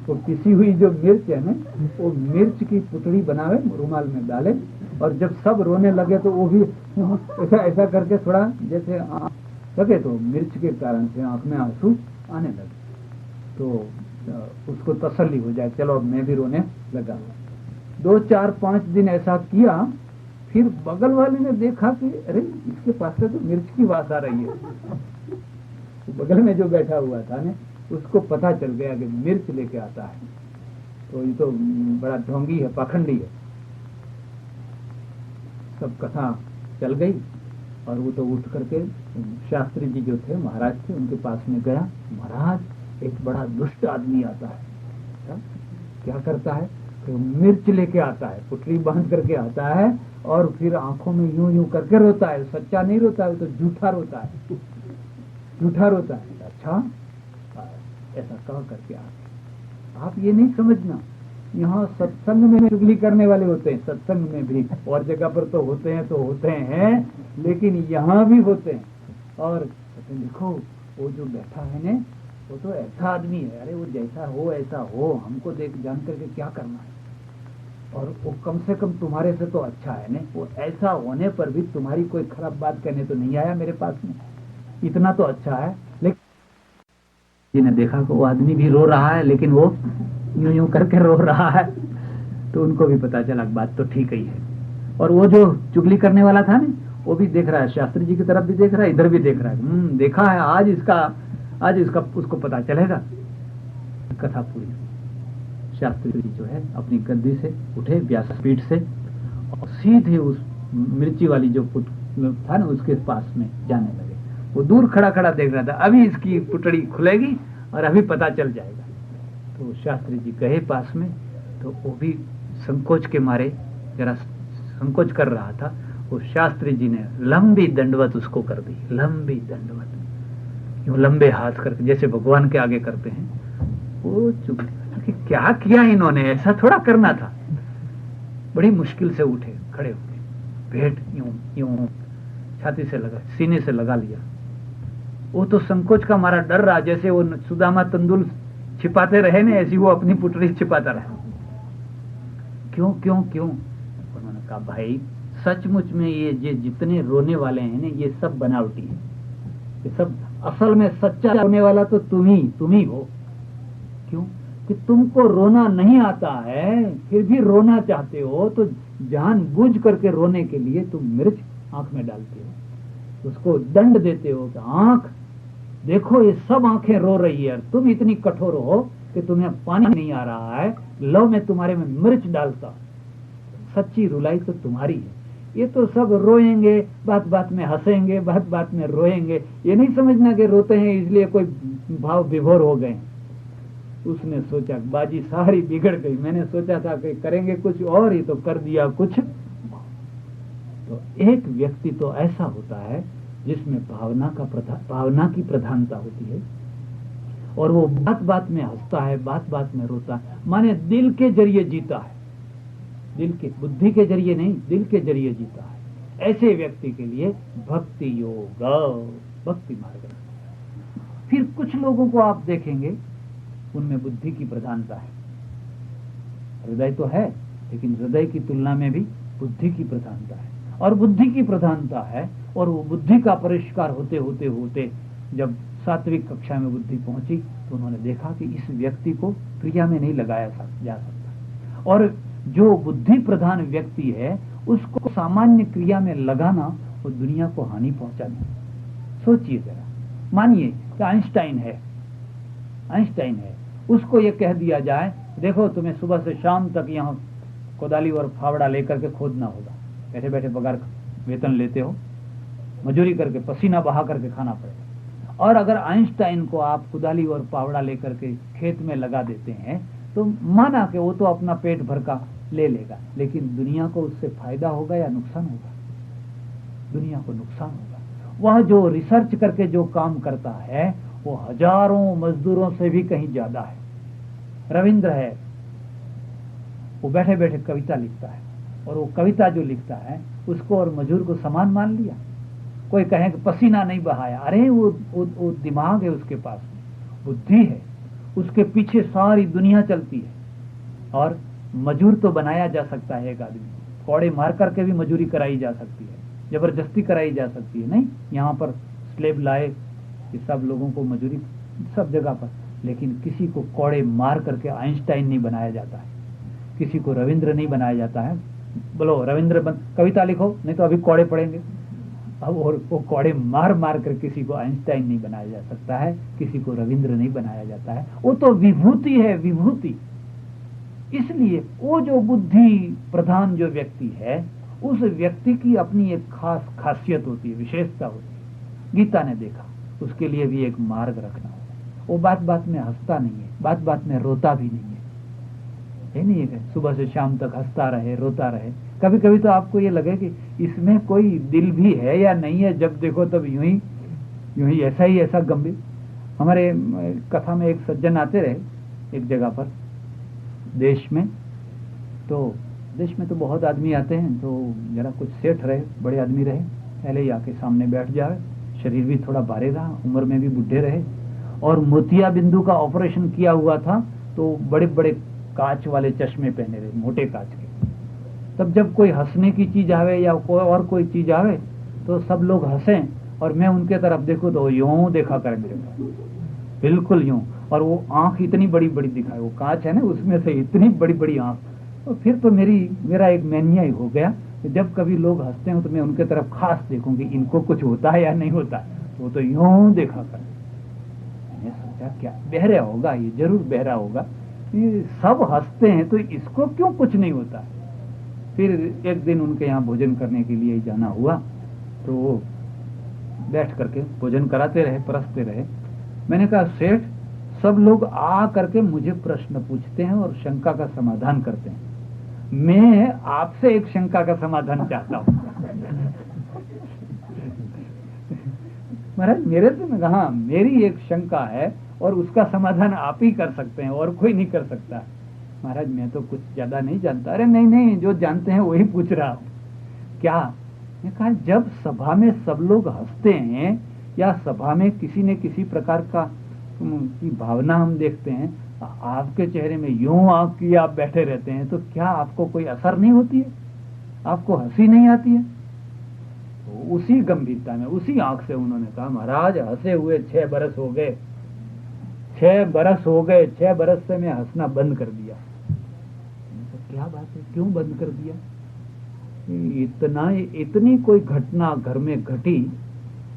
वो पिसी हुई जो मिर्च है ना, वो मिर्च की पुतड़ी बनावे, रुमाल में डाले, और जब सब रोने लगे तो वो भी ऐसा करके थोड़ा जैसे लगे, तो मिर्च के कारण से आंख में आंसू आने लगे। तो उसको तसल्ली हो जाए, चलो अब मैं भी रोने लगा। 2, 4, 5 दिन ऐसा किया। फिर बगल वाले ने देखा कि अरे इसके पास से तो मिर्च की बात आ रही है। तो बगल में जो बैठा हुआ था ने, उसको पता चल गया कि मिर्च लेके आता है। तो ये तो बड़ा ढोंगी है, पाखंडी है। सब कथा चल गई और वो तो उठ करके शास्त्री जी जो थे, महाराज थे, उनके पास में गया। महाराज, एक बड़ा दुष्ट आदमी आता है। क्या करता है? तो मिर्च लेके आता है, पुटली बांध करके आता है, और फिर आंखों में यूं यूं करके रोता है। सच्चा नहीं रोता है, तो झूठा रोता है, झूठा रोता है। अच्छा, ऐसा कह करके आप ये नहीं समझना, यहाँ सत्संग में चुगली करने वाले होते हैं, सत्संग में भी, और जगह पर तो होते हैं, लेकिन यहाँ भी होते हैं। और देखो वो जो बैठा है ने, वो तो ऐसा आदमी है, अरे वो जैसा हो ऐसा हो, हमको देख जान करके क्या करना है। और वो कम से कम तुम्हारे से तो अच्छा है ने, वो ऐसा होने पर भी तुम्हारी कोई खराब बात कहने तो नहीं आया मेरे पास में, इतना तो अच्छा है। लेकिन जिन्हें देखा कि वो आदमी भी रो रहा है, लेकिन वो यूं यूं करके रो रहा है, तो उनको भी पता चला बात तो ठीक ही है। और वो जो चुगली करने वाला था ना, वो भी देख रहा है, शास्त्री जी की तरफ भी देख रहा है, इधर भी देख रहा है। देखा है, आज इसका उसको पता चलेगा। कथा पूरी। शास्त्री जी जो है अपनी गद्दी से उठे, व्यासपीठ से, और सीधे उस मिर्ची वाली जो पुट था ना, उसके पास में जाने लगे। वो दूर खड़ा खड़ा देख रहा था, अभी इसकी पुटड़ी खुलेगी और अभी पता चल जाएगा। तो शास्त्री जी गए पास में, तो वो भी संकोच के मारे जरा संकोच कर रहा था। वो शास्त्री जी ने लंबी दंडवत उसको कर दी, लंबी दंडवत, यूं लंबे हाथ करके जैसे भगवान के आगे करते हैं। वो चुप, क्या किया इन्होंने, ऐसा थोड़ा करना था। बड़ी मुश्किल से उठे, खड़े हुए, भेंट यूं यूं छाती से लगा, सीने से लगा लिया। वो तो संकोच का मारा डर रहा, जैसे वो सुदामा तंदुल छिपाते रहे ना, ऐसी वो अपनी पुटरी छिपाता रहा। क्यों क्यों क्यों? उन्होंने कहा, भाई सचमुच में ये जितने रोने वाले हैं ना, ये सब बनावटी है, ये सब असल में सच्चा रोने वाला तो तुम ही हो। क्यों? कि तुमको रोना नहीं आता है, फिर भी रोना चाहते हो, तो जानबूझ करके रोने के लिए तुम मिर्च आंख में डालते हो, उसको दंड देते हो कि आंख देखो ये सब आंखें रो रही है, तुम इतनी कठोर हो कि तुम्हें पानी नहीं आ रहा है, लो मैं तुम्हारे में मिर्च डालता। सच्ची रुलाई तो तुम्हारी है। ये तो सब रोएंगे, बात बात में हंसेंगे, बात बात में रोएंगे। ये नहीं समझना कि रोते हैं इसलिए कोई भाव विभोर हो गए। उसने सोचा बाजी सारी बिगड़ गई, मैंने सोचा था कि करेंगे कुछ और, ही तो कर दिया कुछ। तो एक व्यक्ति तो ऐसा होता है जिसमें भावना की प्रधानता होती है, और वो बात बात में हंसता है, बात बात में रोता है, माने दिल के जरिए जीता है, दिल के, बुद्धि के जरिए नहीं, दिल के जरिए जीता है। ऐसे व्यक्ति के लिए भक्ति योग, भक्ति मार्ग। फिर कुछ लोगों को आप देखेंगे उनमें बुद्धि की प्रधानता है, हृदय तो है लेकिन हृदय की तुलना में भी बुद्धि की प्रधानता है, और बुद्धि की प्रधानता है। और वो बुद्धि का परिष्कार होते होते होते जब सात्विक कक्षा में बुद्धि पहुंची, तो उन्होंने देखा कि इस व्यक्ति को क्रिया में नहीं लगाया जा सकता, और जो बुद्धि प्रधान व्यक्ति है उसको सामान्य क्रिया में लगाना वो दुनिया को हानि पहुंचानी। सोचिए जरा, मानिए कि आइंस्टाइन है, उसको ये कह दिया जाए देखो तुम्हें सुबह से शाम तक यहाँ कोदाली और फावड़ा लेकर के खोदना होगा, बैठे बैठे बगैर वेतन लेते हो, मजूरी करके पसीना बहा करके खाना पड़ेगा। और अगर आइंस्टाइन को आप कुदाली और फावड़ा लेकर के खेत में लगा देते हैं, तो माना कि वो तो अपना पेट भर का ले लेगा, लेकिन दुनिया को उससे फायदा होगा या नुकसान होगा? दुनिया को नुकसान होगा। वह जो रिसर्च करके जो काम करता है वो हजारों मजदूरों से भी कहीं ज्यादा है। रविंद्र है, वो बैठे बैठे कविता लिखता है, और वो कविता जो लिखता है उसको और मजदूर को समान मान लिया। कोई कहे कि पसीना नहीं बहाया, अरे वो दिमाग है उसके पास, बुद्धि है, उसके पीछे सारी दुनिया चलती है। और मजूर तो बनाया जा सकता है, एक आदमी कौड़े मार करके भी मजूरी कराई जा सकती है, जबरदस्ती कराई जा सकती है। नहीं, यहाँ पर स्लेब लाए कि सब लोगों को मजूरी सब जगह पर, लेकिन किसी को कौड़े मार करके आइंस्टाइन नहीं बनाया जाता है, किसी को रविंद्र नहीं बनाया जाता है। बोलो रविंद्र कविता लिखो, नहीं तो अभी कौड़े पड़ेंगे। अब और वो कौड़े मार मार कर किसी को आइंस्टाइन नहीं बनाया जा सकता है, किसी को रविंद्र नहीं बनाया जाता है। वो तो विभूति है, विभूति। इसलिए वो जो बुद्धि प्रधान जो व्यक्ति है, उस व्यक्ति की अपनी एक खास खासियत होती है, विशेषता होती है। गीता ने देखा, उसके लिए भी एक मार्ग रखना होगा। वो बात बात में हंसता नहीं है, बात बात में रोता भी नहीं है। ये नहीं है कि सुबह से शाम तक हंसता रहे, रोता रहे। कभी कभी तो आपको ये लगे कि इसमें कोई दिल भी है या नहीं है, जब देखो तब यूं ही ऐसा गंभीर। हमारे कथा में एक सज्जन आते रहे एक जगह पर, देश में तो बहुत आदमी आते हैं, तो जरा कुछ सेठ रहे, बड़े आदमी रहे, पहले ही आके सामने बैठ जाए। शरीर भी थोड़ा भारी रहा, उम्र में भी बुढ़े रहे, और मोतिया बिंदु का ऑपरेशन किया हुआ था, तो बड़े बड़े कांच वाले चश्मे पहने रहे, मोटे कांच के। तब जब कोई हंसने की चीज आवे या कोई चीज आवे तो सब लोग हंसें, और मैं उनके तरफ देखूं तो यूं देखा करे मेरे को, बिल्कुल यूं। और वो आंख इतनी बड़ी बड़ी दिखाए, वो कांच है ना, उसमें से इतनी बड़ी बड़ी आंख। तो फिर तो मेरा एक मैनिया ही हो गया कि जब कभी लोग हंसते हो तो मैं उनके तरफ खास देखूं कि इनको कुछ होता है या नहीं होता है। वो तो यूं देखा करे। मैंने सोचा क्या बहरा होगा, ये जरूर बहरा होगा, ये सब हंसते हैं तो इसको क्यों कुछ नहीं होता है। फिर एक दिन उनके यहाँ भोजन करने के लिए जाना हुआ, तो वो बैठ करके भोजन कराते रहे, परसते रहे। मैंने कहा सेठ, सब लोग आ करके मुझे प्रश्न पूछते हैं और शंका का समाधान करते हैं, मैं आपसे एक शंका का समाधान चाहता हूँ। महाराज मेरे से मैं कहा, मेरी एक शंका है और उसका समाधान आप ही कर सकते हैं, और कोई नहीं कर सकता। महाराज मैं तो कुछ ज्यादा नहीं जानता। अरे नहीं, जो जानते हैं वही पूछ रहा हूं। क्या? मैं कहा, जब सभा में सब लोग हंसते हैं या सभा में किसी न किसी प्रकार का की भावना हम देखते हैं, आपके चेहरे में यूं आंख किए आप बैठे रहते हैं, तो क्या आपको कोई असर नहीं होती है? आपको हंसी नहीं आती है? तो उसी गंभीरता में, उसी आंख से उन्होंने कहा, महाराज हंसे हुए 6 बरस हो गए, 6 बरस हो गए, 6 बरस से मैं हंसना बंद कर दिया। क्या बात है, क्यों बंद कर दिया? इतनी कोई घटना घर में घटी,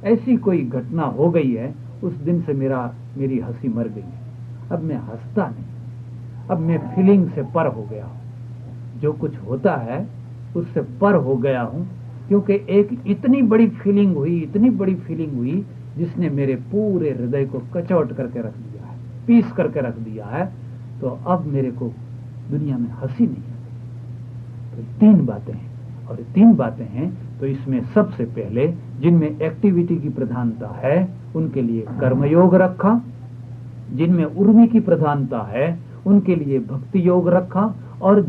ऐसी कोई घटना हो गई है, उस दिन से मेरी हंसी मर गई है। अब मैं हंसता नहीं, अब मैं फीलिंग से पर हो गया हूं। जो कुछ होता है उससे पर हो गया हूं, क्योंकि एक इतनी बड़ी फीलिंग हुई जिसने मेरे पूरे हृदय को कचौट करके रख दिया है, पीस करके रख दिया है। तो अब मेरे को दुनिया में हंसी नहीं आती। तो 3 बातें हैं, और 3 बातें हैं तो इसमें सबसे पहले जिनमें एक्टिविटी की प्रधानता है उनके लिए कर्मयोग रखा, जिनमें उर्मी की प्रधानता है उनके लिए भक्ति योग रखा, और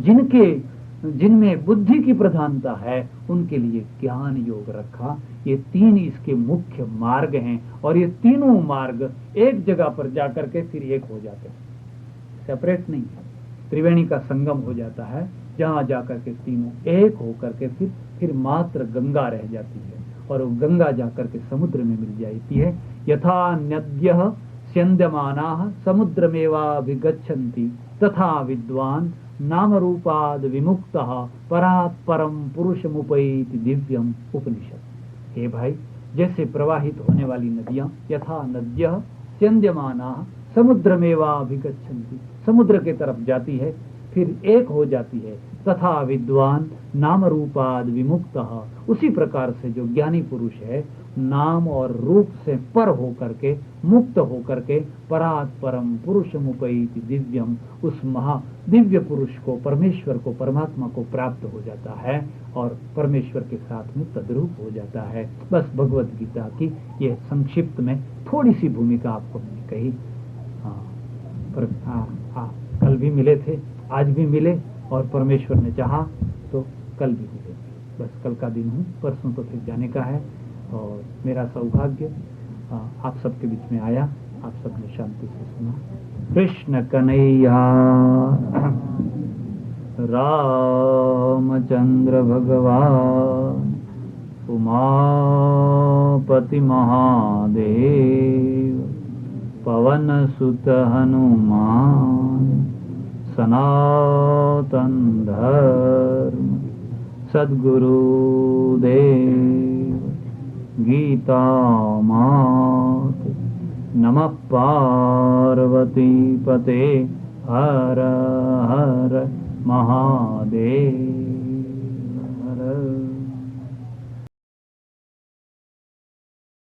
जिनमें बुद्धि की प्रधानता है उनके लिए ज्ञान योग रखा। ये 3 इसके मुख्य मार्ग हैं, और ये तीनों मार्ग एक जगह पर जाकर के फिर एक हो जाते हैं, सेपरेट नहीं है। त्रिवेणी का संगम हो जाता है, जहां जाकर के तीनों एक होकर के फिर मात्र गंगा रह जाती है, और वो गंगा जाकर के समुद्र में मिल जाती है। यथा नद्यः स्यन्द्यमानाः समुद्रमेवाभिगच्छन्ति तथा विद्वान नाम रूपाद विमुक्तः परात् परम पुरुषमुपैति दिव्यम उपनिषद। हे भाई, जैसे प्रवाहित होने वाली नदियां, यथा नद्यः स्यन्द्यमानाः समुद्रमेवाभिगच्छन्ति, समुद्र के तरफ जाती है फिर एक हो जाती है, तथा विद्वान नाम रूपाद विमुक्तः, उसी प्रकार से जो ज्ञानी पुरुष है नाम और रूप से पर हो करके, मुक्त हो करके परात परम पुरुषमुपैति दिव्यम, उस महा दिव्य पुरुष को, परमेश्वर को, परमात्मा को प्राप्त हो जाता है और परमेश्वर के साथ में तद्रूप हो जाता है। बस भगवत गीता की ये संक्षिप्त में थोड़ी सी भूमिका आपको मैंने कही। पर कल भी मिले थे, आज भी मिले, और परमेश्वर ने चाहा तो कल भी मिले। बस कल का दिन हूँ, परसों तो फिर जाने का है। और मेरा सौभाग्य आप सबके बीच में आया, आप सबने शांति से सुना। कृष्ण कन्हैया रामचंद्र भगवान, उमापति महादेव, पवन सुत हनुमान, सनातन धर्म सद्गुरुदेव, गीता मात, नमः पार्वती पते, हर हर महादेव।